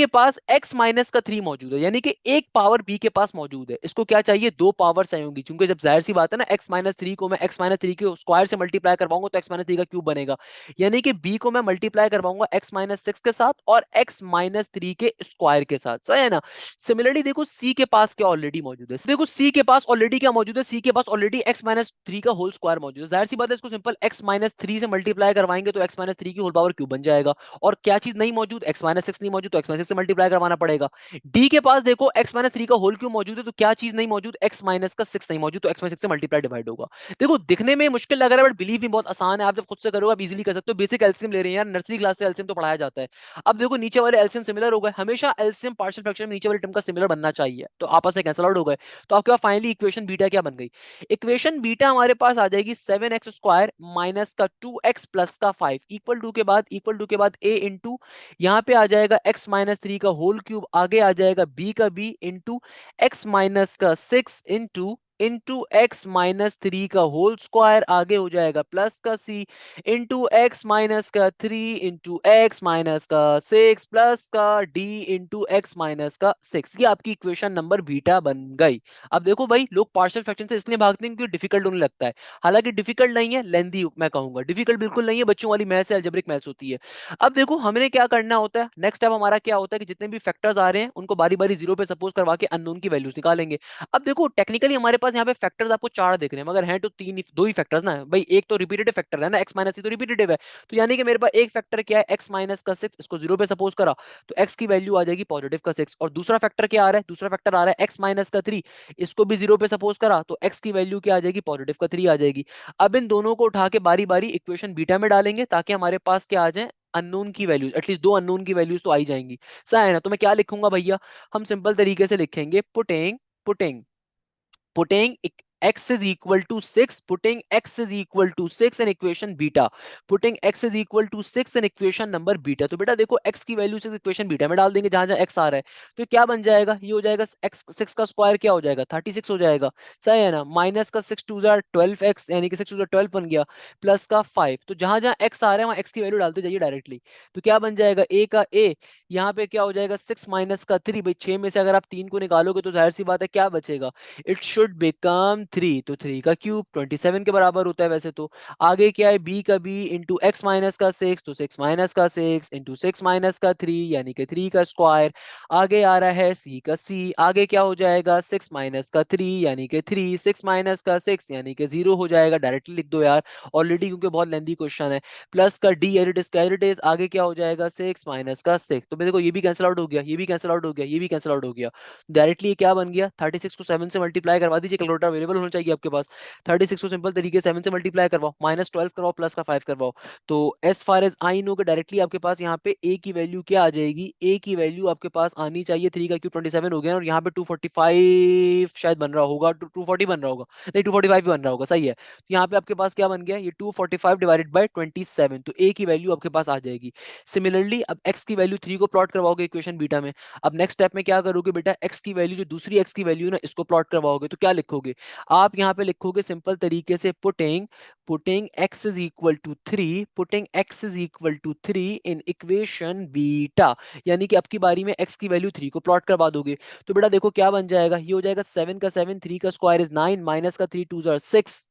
पास x माइनस का थ्री मौजूद है, यानी कि एक पावर बी के पास मौजूद है, इसको क्या चाहिए, दो पावर्स आई होंगी, क्योंकि जब जाहिर सी बात है ना x माइनस थ्री को मैं x माइनस थ्री के स्क्वायर से मल्टीप्लाई करवाऊंगा तो x माइनस थ्री का क्यूब बनेगा, यानी कि b को मैं मल्टीप्लाई करवाऊंगा x माइनस सिक्स के साथ और x माइनस थ्री के स्क्वायर के साथ, सही है ना। सिमिलरली देखो c के पास क्या ऑलरेडी मौजूद है, देखो c के पास ऑलरेडी क्या मौजूद है, c के पास ऑलरेडी x माइनस थ्री का होल स्क्वायर मौजूद है, जाहिर सी बात है इसको सिंपल x माइनस थ्री से मल्टीप्लाई करवाएंगे तो x माइनस थ्री की होल पावर क्यूब बन जाएगा। और क्या चीज नहीं मौजूद, x माइनस सिक्स नहीं मौजूद, तो x माइनस सिक्स से मल्टीप्लाई करवाना पड़ेगा। डी के पास देखो x माइनस थ्री का होल क्यूब मौजूद है, तो क्या चीज नहीं मौजूद, x माइनस का सिक्स नहीं मौजूद, तो x माइनस सिक्स से मल्टीप्लाई डिवाइड होगा। देखो दिखने में मुश्किल लग रहा है बट बिलीव भी बहुत आसान है, आप जब खुद से करोगे आप इजीली कर सकते हो, बेसिक एलसीएम ले रहे हैं यार, नर्सरी क्लास से एलसीएम तो पढ़ाया जाता है। अब देखो नीचे वाले एलसीएम सिमिलर हो गए, हमेशा एलसीएम पार्शियल फ्रैक्शन में नीचे वाले टर्म का सिमिलर बनना चाहिए, तो आपस में कैंसिल आउट हो गए। तो आपके पास फाइनली इक्वेशन बीटा क्या बन गई, इक्वेशन बीटा हमारे पास आ जाएगी सेवन एक्स स्क्वायर माइनस का टू एक्स प्लस का फाइव इक्वल टू के बाद ए इंटू यहाँ पे आ जाएगा x माइनस थ्री का होल क्यूब, आगे आ जाएगा b का b इंटू एक्स माइनस का six into into x minus three का होल स्क्वायर, आगे हो जाएगा प्लस का c इंटू एक्स माइनस का थ्री इंटू एक्स माइनस का सिक्स प्लस का d इंटू एक्स माइनस का सिक्स। ये आपकी इक्वेशन नंबर बीटा बन गई। अब देखो भाई लोग पार्शियल फ्रैक्शन से इसलिए भागते हैं क्योंकि डिफिकल्ट होने लगता है, हालांकि डिफिकल्ट नहीं है, लेंदी मैं कहूंगा, डिफिकल्ट बिल्कुल नहीं है, बच्चों वाली मैथ्स है, अलजेब्रिक मैथ्स होती है। अब देखो हमने क्या करना होता है, नेक्स्ट स्टेप हमारा क्या होता है कि जितने भी फैक्टर्स आ रहे हैं उनको बारी बारी जीरो पे सपोज करवा के अननोन की वैल्यूज निकालेंगे। अब देखो टेक्निकली हमारे पास यहाँ पे फैक्टर्स आपको चार दिख रहे हैं, मगर हैं तो दो ही फैक्टर्स ना भाई, एक तो रिपीटेटिव फैक्टर है ना, एक्स माइनस तो रिपीटेटिव है, तो यानी कि मेरे पास एक फैक्टर क्या है एक्स माइनस का सिक्स, इसको जीरो पे सपोज करा तो एक्स की वैल्यू आ जाएगी पॉजिटिव का सिक्स, और दूसरा फैक्टर क्या आ रहा है, दूसरा फैक्टर आ रहा है एक्स माइनस का थ्री, इसको भी जीरो पे सपोज करा तो एक्स की वैल्यू क्या आ जाएगी पॉजिटिव का थ्री आ जाएगी। अब इन दोनों को उठा के बारी बारी इक्वेशन बीटा में डालेंगे ताकि हमारे पास क्या आ जाए, अननोन की वैल्यूज, एटलीस्ट दो अननोन की वैल्यूज तो आ ही जाएंगी, सही है ना। तो मैं क्या लिखूंगा भैया, हम सिंपल तरीके से लिखेंगे putting putting x is equal to 6, putting x is equal to 6 and equation beta, putting x is equal to 6 and equation number beta। तो बेटा देखो x की वैल्यू 6 इक्वेशन बीटा में डाल देंगे जहां जहां x आ रहा है, तो क्या बन जाएगा, ये हो जाएगा x 6 का स्क्वायर क्या हो जाएगा 36 हो जाएगा, सही है ना, माइनस का 6 टू जार 12x यानी कि 6 टू जार 12 बन गया, प्लस का 5, तो जहां जहां x आ रहा है वहां x की वैल्यू डालते जाइए डायरेक्टली, तो क्या बन जाएगा a का a, यहाँ पे क्या हो जाएगा 6 माइनस का 3, भाई 6 में से अगर आप 3 को निकालोगे तो जाहिर सी बात है क्या बचेगा, इट शुड बिकम थ्री, तो थ्री का क्यूब 27 के बराबर होता है वैसे तो। आगे क्या है बी का बी इंटू एक्स माइनस का सिक्स, तो सिक्स माइनस का सिक्स इंटू सिक्स माइनस का थ्री यानी कि थ्री का स्क्वायर, आगे आ रहा है सी का सी, आगे क्या हो जाएगा सिक्स माइनस का थ्री यानी कि थ्री, सिक्स माइनस का सिक्स यानी कि जीरो हो जाएगा, डायरेक्टली लिख दो यार ऑलरेडी क्योंकि बहुत लेंदी क्वेश्चन है, प्लस का डी एडिट आगे क्या हो जाएगा सिक्स माइनस का सिक्स, तो देखो ये भी कैंसिल आउट हो गया, ये भी कैंसिल आउट हो गया, ये भी कैंसिल आउट हो गया, डायरेक्टली क्या बन गया 36 को 7 से मल्टीप्लाई करवा दीजिए, कैलकुलेटर अवेलेबल होना चाहिए आपके पास, 36 को सिंपल तरीके से 7 से मल्टीप्लाई करवाओ, माइनस 12 करवाओ प्लस का 5 करवाओ, तो as far as I know के डायरेक्टली आपके पास यहाँ पे ए की वैल्यू क्या आ जाएगी, ए की वैल्यू आपके पास आनी चाहिए, थ्री का क्यूब 27 हो गया और यहाँ पे 245 शायद बन रहा होगा, 240 बन रहा होगा, नहीं 245 भी बन रहा होगा, सही है, तो यहाँ पे आपके पास क्या बन गया ये 245 डिवाइडेड बाई 27, तो ए की वैल्यू आपके पास आ जाएगी। सिमिलरली अब एक्स की वैल्यू थ्री को प्लॉट करवाओगे इक्वेशन बीटा में, अब नेक्स्ट स्टेप में क्या करोगे बेटा, एक्स की वैल्यू जो दूसरी एक्स की वैल्यू ना इसको प्लॉट करवाओगे, तो क्या लिखोगे आप यहाँ पे लिखोगे सिंपल तरीके से putting putting x is equal to three, putting x is equal to three in equation beta, यानी कि आपकी बारी में x की वैल्यू थ्री को प्लॉट करवा दोगे, तो बेटा देखो क्या बन जाएगा, ये हो जाएगा सेवन का सेवन, थ्री का स्क्वायर इज नाइन, माइनस का थ्री टू जार सिक्स,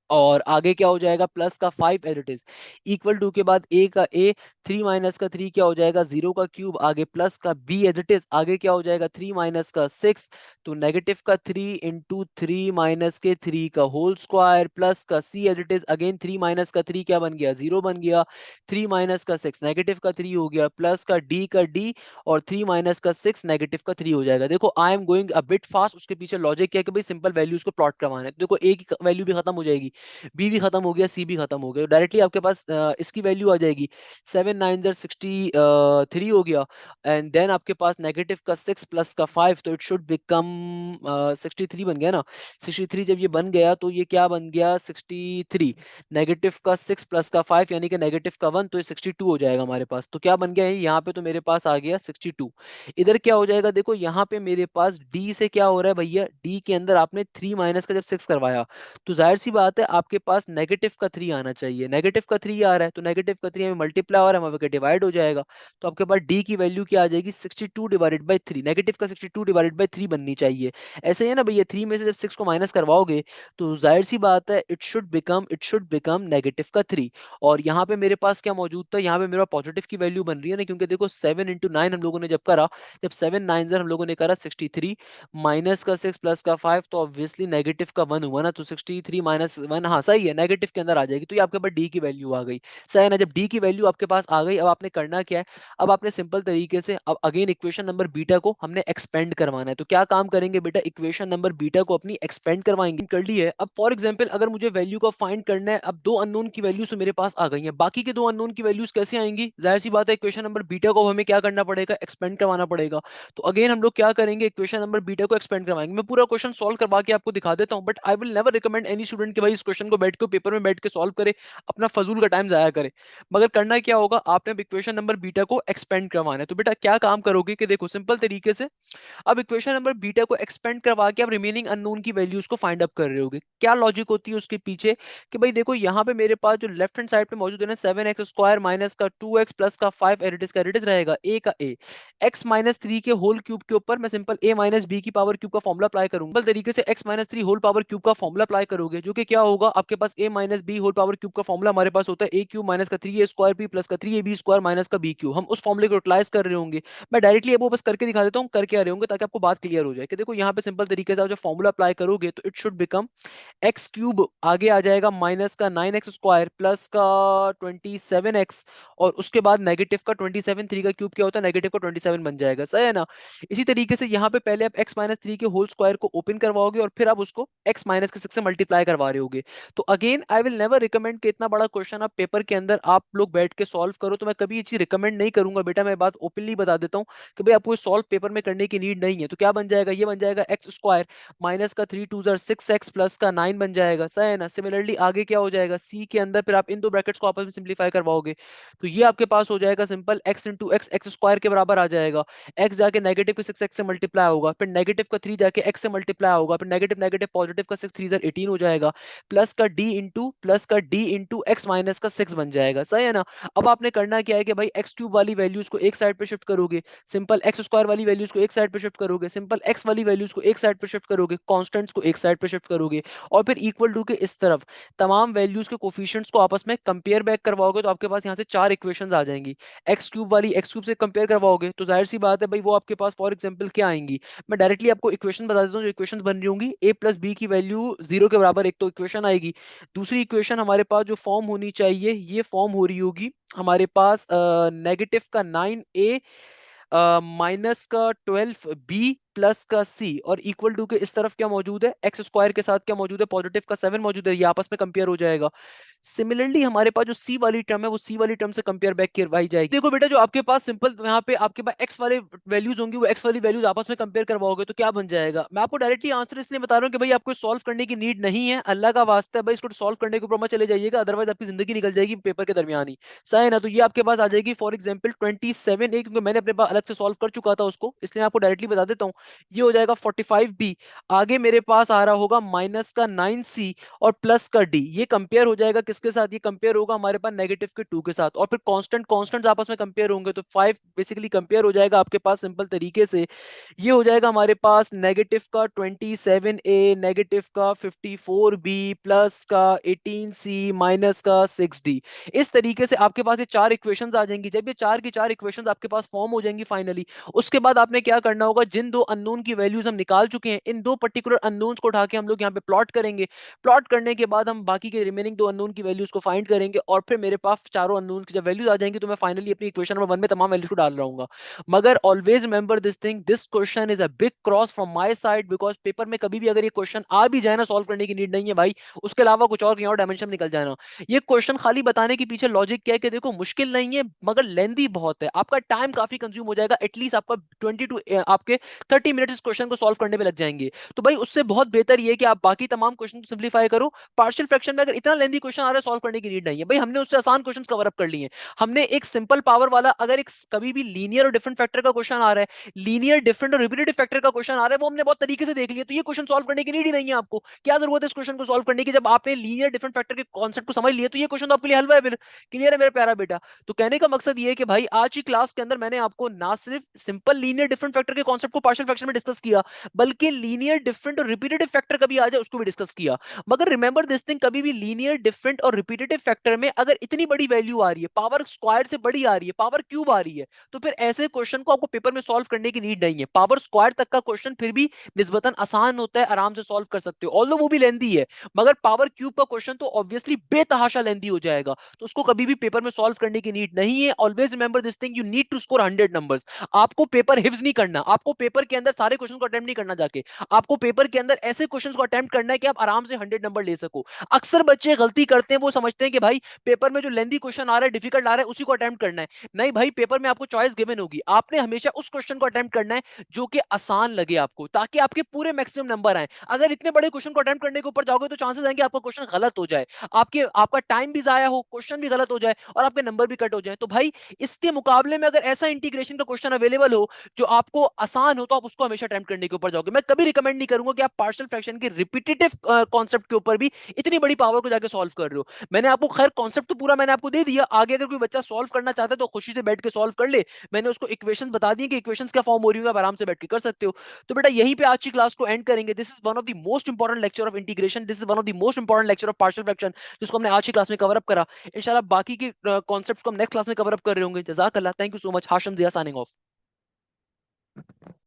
और आगे क्या हो जाएगा प्लस का five as it is, equal to के बाद ए का ए, थ्री माइनस का थ्री क्या हो जाएगा जीरो का क्यूब, आगे प्लस का बी एज इट इज, आगे क्या हो जाएगा थ्री माइनस का सिक्स, तो नेगेटिव का थ्री इंटू थ्री माइनस के थ्री का होल स्क्वायर, प्लस का c as it is, again three minus का थ्री क्या बन गया जीरो बन गया, थ्री माइनस का सिक्स नेगेटिव का थ्री हो गया, प्लस का डी और थ्री माइनस का सिक्स नेगेटिव का थ्री हो जाएगा। देखो I am going a bit fast, उसके पीछे लॉजिक क्या है कि भाई सिंपल वैल्यूज को प्लॉट करवाना है, तो देखो ए की वैल्यू भी खत्म हो जाएगी, बी भी खत्म हो गया, सी भी खत्म हो गया, डायरेक्टली आपके पास इसकी वैल्यू आ जाएगी 7 9 63 हो गया। एंड देन आपके पास नेगेटिव का 6 प्लस का 5, तो इट शुड बिकम 63 बन गया ना। 63 जब ये बन गया तो ये क्या बन गया 63, नेगेटिव का 6 प्लस का 5 यानी कि नेगेटिव का 1, तो ये 62 हो जाएगा हमारे पास। तो क्या बन गया है यहाँ पे, तो मेरे पास आ गया 62। इधर क्या हो जाएगा, देखो यहाँ पे मेरे पास डी से क्या हो रहा है भैया, डी के अंदर आपने 3 माइनस का जब 6 करवाया तो जाहिर सी बात है आपके पास नेगेटिव का 3 आना चाहिए। नेगेटिव का 3 आ रहा है तो नेगेटिव का 3 हमें मल्टीप्लाई हो रहा है, हमारे डिवाइड हो जाएगा। तो आपके पास डी की वैल्यू क्या आ जाएगी 62 डिवाइडेड बाई 3, नेगेटिव का 62 डिवाइडेड बाई 3 बननी चाहिए। ऐसे ही है ना भैया, 3 में से जब 6 को माइनस करवाओगे तो जाहिर सी बात है इट शुड बिकम नेगेटिव का 3। और यहाँ पे मेरे पास क्या मौजूद था, यहाँ पे मेरा पॉजिटिव की वैल्यू बन रही है ना, क्योंकि देखो 7 इंटू 9 हम लोगों ने जब करा, जब 7 9 हम लोगों ने करा 63, माइनस का 6 प्लस का 5, तो ऑब्वियसली नेगेटिव का 1 हुआ ना, तो 63 माइनस 1, हाँ सही है, नेगेटिव के अंदर आ जाएगी। तो ये आपके पास डी की वैल्यू आ गई। सही है ना। जब डी की वैल्यू आपके पास आ गई, अब आपने करना क्या है, अब आपने सिंपल तरीके से अब अगेन इक्वेशन नंबर बीटा को हमने एक्सपेंड करवाना है। तो क्या काम करेंगे बेटा, इक्वेशन नंबर बीटा को अपनी एक्सपेंड करवाएंगे। कर ली है। अब फॉर एग्जांपल अगर मुझे वैल्यू को फाइंड करना है, अब दो अननोन की वैल्यूज तो मेरे पास आ गई हैं, बाकी के दो अननोन की वैल्यूज कैसे आएंगी, जाहिर सी बात है इक्वेशन नंबर बीटा को हमें क्या करना पड़ेगा, एक्सपेंड करवाना पड़ेगा। तो अगेन हम लोग क्या करेंगे, इक्वेशन नंबर बीटा को एक्सपेंड करवाएंगे। मैं पूरा क्वेश्चन सॉल्व करवा के आपको दिखा देता हूं, but I will never recommend any student कि भाई इस क्वेश्चन को बैठ के पेपर में बैठ के सॉल्व करे, अपना फजूल का टाइम जाया करे। मगर करना क्या होगा, आपने अब इक्वेशन नंबर बीटा को एक्सपेंड करवाना है। तो बेटा क्या काम करोगे कि देखो सिंपल तरीके से अब इक्वेशन नंबर बीटा को एक्सपेंड करवा के आप रिमेनिंग अननोन की वैल्यूज को फाइंड अप कर रहे होगे। क्या लॉजिक होती है उसके पीछे, कि भाई देखो यहाँ पे मेरे पास जो लेफ्ट हैंड साइड पे मौजूद है ना, 7x² माइनस का 2x प्लस का 5 एडिटिस का एडिटिस रहेगा, ए का ए, x माइनस 3 के होल क्यूब के ऊपर मैं सिंपल a माइनस बी की पावर क्यूब का फॉर्मुला अप्लाई करूंगा। सिंपल तरीके से x minus 3 whole power cube का फॉर्मुला अप्लाई करोगे, जो कि क्या होगा, आपके पास a minus b whole power cube का फॉर्मुला हमारे पास होता है a क्यूब माइनस का 3a² b प्लस का 3ab² माइनस का b क्यूब। हम उस फॉर्मुले को यूटिलाइज कर रहे होंगे। मैं डायरेक्टली वो बस करके दिखा देता हूँ करके आ रहे होंगे, ताकि आपको बात क्लियर हो जाए कि देखो यहाँ पे सिंपल तरीके से आप जो फॉर्मूला अप्लाई करोगे तो it should become x cube, आगे आ जाएगा माइनस का 9x² प्लस का 27x, और उसके बाद नेगेटिव का 27, 3 का क्यूब क्या होता है नेगेटिव का 27 बन जाएगा। सही है ना। इसी तरीके से यहाँ पे पहले आप x माइनस 3 के होल स्क्वायर को ओपन करवाओगे और फिर आप उसको x माइनस के 6 से मल्टीप्लाई करवा रहे होगे। तो again I will never recommend कि इतना बड़ा क्वेश्चन आप पेपर के अंदर आप लोग बैठ के सॉल्व करो। तो मैं कभी ये चीज रिकमेंड नहीं करूंगा बेटा, मैं बात ओपनली बता देता हूँ कि भाई आपको सॉल्व पेपर में करने की नीड नहीं है। तो क्या बन जाएगा, ये बन जाएगा x² माइनस का 3 2 6x प्लस का 9 बन जाएगा। सही है ना। सिमिलरली आगे क्या हो जाएगा, c के अंदर फिर आप इन दो ब्रैकेट्स को आपस में सिंप्लीफाई करवाओगे तो ये आपके पास हो जाएगा simple x into x, x² के बराबर आ जाएगा। x जाके नेगेटिव के 6x से मल्टीप्लाई होगा, फिर नेगेटिव का 3 जाके x से मल्टीप्लाई होगा, फिर नेगेटिव नेगेटिव पॉजिटिव का 6 3 18 हो जाएगा, प्लस का d इंटू एक्स माइनस का 6 बन जाएगा। सही है ना। अब आपने करना क्या है कि भाई x क्यूब वाली वैल्यूज को एक साइड पे शिफ्ट करोगे, सिंपल x² वाली वैल्यूज को एक साइड पे शिफ्ट करोगे, सिंपल x वाली वैल्यूज को एक साइड पे शिफ्ट करोगे, कांस्टेंट्स को एक साइड पे शिफ्ट करोगे, और फिर इक्वल टू के इस तरफ तमाम वैल्यूज के कोफिशिएंट्स को आपस में कंपेयर बैक करवाओगे तो आपके पास यहाँ से चार इक्वेशंस आ जाएंगी। एक्स क्यूब वाली एक्स क्यूब से कंपेयर करवाओगे तो जाहिर सी बात है भाई वो आपके पास फॉर एग्जांपल क्या आएंगी, मैं डायरेक्टली आपको इक्वेशन बता देता हूँ जो इक्वेशंस बन रही होंगी। a प्लस बी की वैल्यू 0 के बराबर एक तो इक्वेशन आएगी। दूसरी इक्वेशन हमारे पास जो फॉर्म होनी चाहिए ये फॉर्म हो रही होगी हमारे पास नेगेटिव का 9a माइनस का 12b प्लस का c, और इक्वल टू के इस तरफ क्या मौजूद है, x² के साथ क्या मौजूद है, पॉजिटिव का 7 मौजूद है, ये आपस में कंपेयर हो जाएगा। सिमिलरली हमारे पास जो c वाली टर्म है वो c वाली टर्म से कंपेयर बैक करवाई जाएगी। देखो बेटा जो आपके पास सिंपल यहाँ पे आपके पास x वाले वैल्यूज होंगी वो x वाली वैल्यूज आपस में कंपेयर करवाओगे तो क्या बन जाएगा। मैं आपको डायरेक्टली आंसर इसलिए बता रहा हूँ कि भाई आपको सॉल्व करने की नीड नहीं है, अल्लाह का वास्ता है भाई इसको सॉल्व करने के ऊपर मत चले जाइएगा, अदरवाइज आपकी जिंदगी निकल जाएगी पेपर के दरमियान ही। सही है ना। तो ये आपके पास आ जाएगी फॉर एग्जाम्पल 27a, क्योंकि मैंने अपने पास अलग से सॉल्व कर चुका था उसको, इसलिए मैं आपको डायरेक्टली बता देता हूँ। ये हो जाएगा 45b, आगे मेरे पास आ रहा होगा माइनस का 9c और प्लस का डी, ये कंपेयर हो जाएगा किसके साथ, ये कंपेयर होगा हमारे पास नेगेटिव के 2 के साथ, और फिर कांस्टेंट कांस्टेंट्स आपस में कंपेयर होंगे तो 5 बेसिकली कंपेयर हो जाएगा आपके पास सिंपल तरीके से। ये हो जाएगा हमारे पास नेगेटिव का 27a, नेगेटिव का 54b, प्लस का 18c, माइनस का 6d। इस तरीके से आपके पास ये चार इक्वेशंस आ जाएंगी। जब ये चार की चार इक्वेशंस आपके पास फॉर्म हो जाएंगी फाइनली, उसके बाद आपने क्या करना होगा, जिन दो अननोन की वैल्यूज हम निकाल चुके हैं, इन दो पर्टिकुलर अननोन्स को उठा के हम लोग यहाँ पे प्लॉट करेंगे। प्लॉट करने के बाद हम बाकी के रिमेनिंग दो अननोन की वैल्यूज को फाइंड करेंगे, और फिर मेरे पास चारों अननोन की जब वैल्यूज आ जाएंगी तो मैं फाइनली अपनी इक्वेशन नंबर 1 में तमाम वैल्यूज को डाल रहा हूँ। मगर always remember this thing, this question is a big cross from my side, because paper में कभी भी अगर ये क्वेश्चन आ भी जाए ना, सॉल्व करने की नीड नहीं है भाई, उसके अलावा कुछ और कहीं और डायमेंशन में निकल जाना। ये क्वेश्चन खाली बताने के पीछे लॉजिक क्या है कि देखो मुश्किल नहीं है मगर लेंदी बहुत है, आपका टाइम काफी कंज्यूम हो जाएगा, एटलीस्ट आपका 20 टू आपके 30 मिनट इस क्वेश्चन को सॉल्व करने में लग जाएंगे। तो भाई उससे बहुत बेहतर ये है कि आप बाकी तमाम क्वेश्चन को सिंप्लीफाई करो। पार्शियल फ्रैक्शन में अगर इतना लेंदी क्वेश्चन आ रहा है, सॉल्व करने की नीड नहीं है भाई, हमने उससे आसान क्वेश्चन कवर अप कर लिए। हमने एक सिंपल पावर वाला, अगर एक कभी भी लीनियर और डिफरेंट फैक्टर का क्वेश्चन आ रहा है, लीनियर डिफरेंट और रिपीटेटिव फैक्टर का क्वेश्चन आ रहा है, वो हमने बहुत तरीके से देख लिया, तो ये क्वेश्चन सॉल्व करने की नीड ही नहीं है आपको। क्या जरूरत है इस क्वेश्चन को सॉल्व करने की, जब आपने लीनियर डिफरेंट फैक्टर के कॉन्सेप्ट को समझ लिया, तो ये क्वेश्चन तो आपके लिए हलवा है फिर। क्लियर है मेरा प्यारा बेटा? तो कहने का मकसद ये है कि भाई आज की क्लास के अंदर मैंने आपको ना सिर्फ सिंपल लीनियर डिफरेंट फैक्टर के कॉन्सेप्ट को पार्शियल फ्रैक्शन में डिस्कस किया, बल्कि लीनियर डिफरेंट और रिपीटेटिव फैक्टर कभी आ जाए उसको भी डिस्कस किया। मगर रिमेंबर दिस थिंग, कभी भी लीनियर डिफरेंट और रिपीटेटिव फैक्टर में अगर इतनी बड़ी वैल्यू आ रही है, पावर स्क्वायर से बड़ी आ रही है, पावर क्यूब आ रही है, तो फिर ऐसे क्वेश्चन को आपको पेपर में सॉल्व करने की नीड नहीं है। पावर स्क्वायर तक का क्वेश्चन फिर भी निस्बतन आसान होता है, आराम से सॉल्व कर सकते हो, ऑल्दो वो भी लेंदी है। मगर पावर क्यूब का क्वेश्चन तो ऑब्वियसली बेतहाशा लेंदी हो जाएगा, तो उसको कभी भी पेपर में सॉल्व करने की नीड नहीं है। Always remember this thing, you need to score 100 numbers. आपको पेपर हिफ्ज नहीं करना, आपको पेपर के अंदर सारे क्वेश्चन को अटेम्प्ट नहीं करना जाके, आपको पेपर के अंदर ऐसे क्वेश्चन को अटेम्प्ट करना है कि आप आराम से 100 नंबर ले सको। अक्सर बच्चे गलती करते हैं, वो समझते हैं कि भाई पेपर में जो लेंदी क्वेश्चन आ रहा है, डिफिकल्ट आ रहा है, उसी को अटेम्प्ट करना है। नहीं भाई, पेपर में आपको चॉइस गिवन होगी, आपने हमेशा उस क्वेश्चन को अटेम्प्ट करना है जो कि आसान लगे आपको, ताकि आपके पूरे मैक्सिमम नंबर आए। अगर इतने बड़े क्वेश्चन को अटेम्प्ट करने के ऊपर जाओगे तो चांसेस हैं कि आपका क्वेश्चन गलत हो जाए, आपके आपका टाइम भी जाया हो, क्वेश्चन भी गलत हो जाए और आपके नंबर भी कट हो जाए। तो भाई इसके मुकाबले में अगर ऐसा इंटीग्रेशन का क्वेश्चन अवेलेबल हो जो आपको आसान हो, तो आप उसको हमेशा अटेम्प्ट करने के ऊपर जाओगे। मैं कभी रिकमेंड नहीं करूंगा कि आप पार्शियल फ्रैक्शन के रिपीटेटिव कॉन्सेप्ट के ऊपर भी इतनी बड़ी पावर को जाके सॉल्व कर रहे हो। मैंने आपको खैर कॉन्सेप्ट तो पूरा मैंने आपको दे दिया, आगे अगर कोई बच्चा सॉल्व करना चाहता है तो खुशी से बैठ के सॉल्व कर ले। मैंने उसको इक्वेशंस बता दी कि इक्वेशंस क्या फॉर्म हो रही है, आप आराम से बैठ के कर सकते हो। तो बेटा यहीं पे आज की क्लास को एंड करेंगे। This is one of the most important lecture of integration, this is one of the most important lecture of partial fraction, जिसको हमने आज की क्लास में कवर अप करा। इंशाल्लाह बाकी के कॉन्सेप्ट्स को हम नेक्स्ट क्लास में कवर अप कर रहे होंगे। जज़ाकल्लाह, thank you so much. Hashim Zia signing of.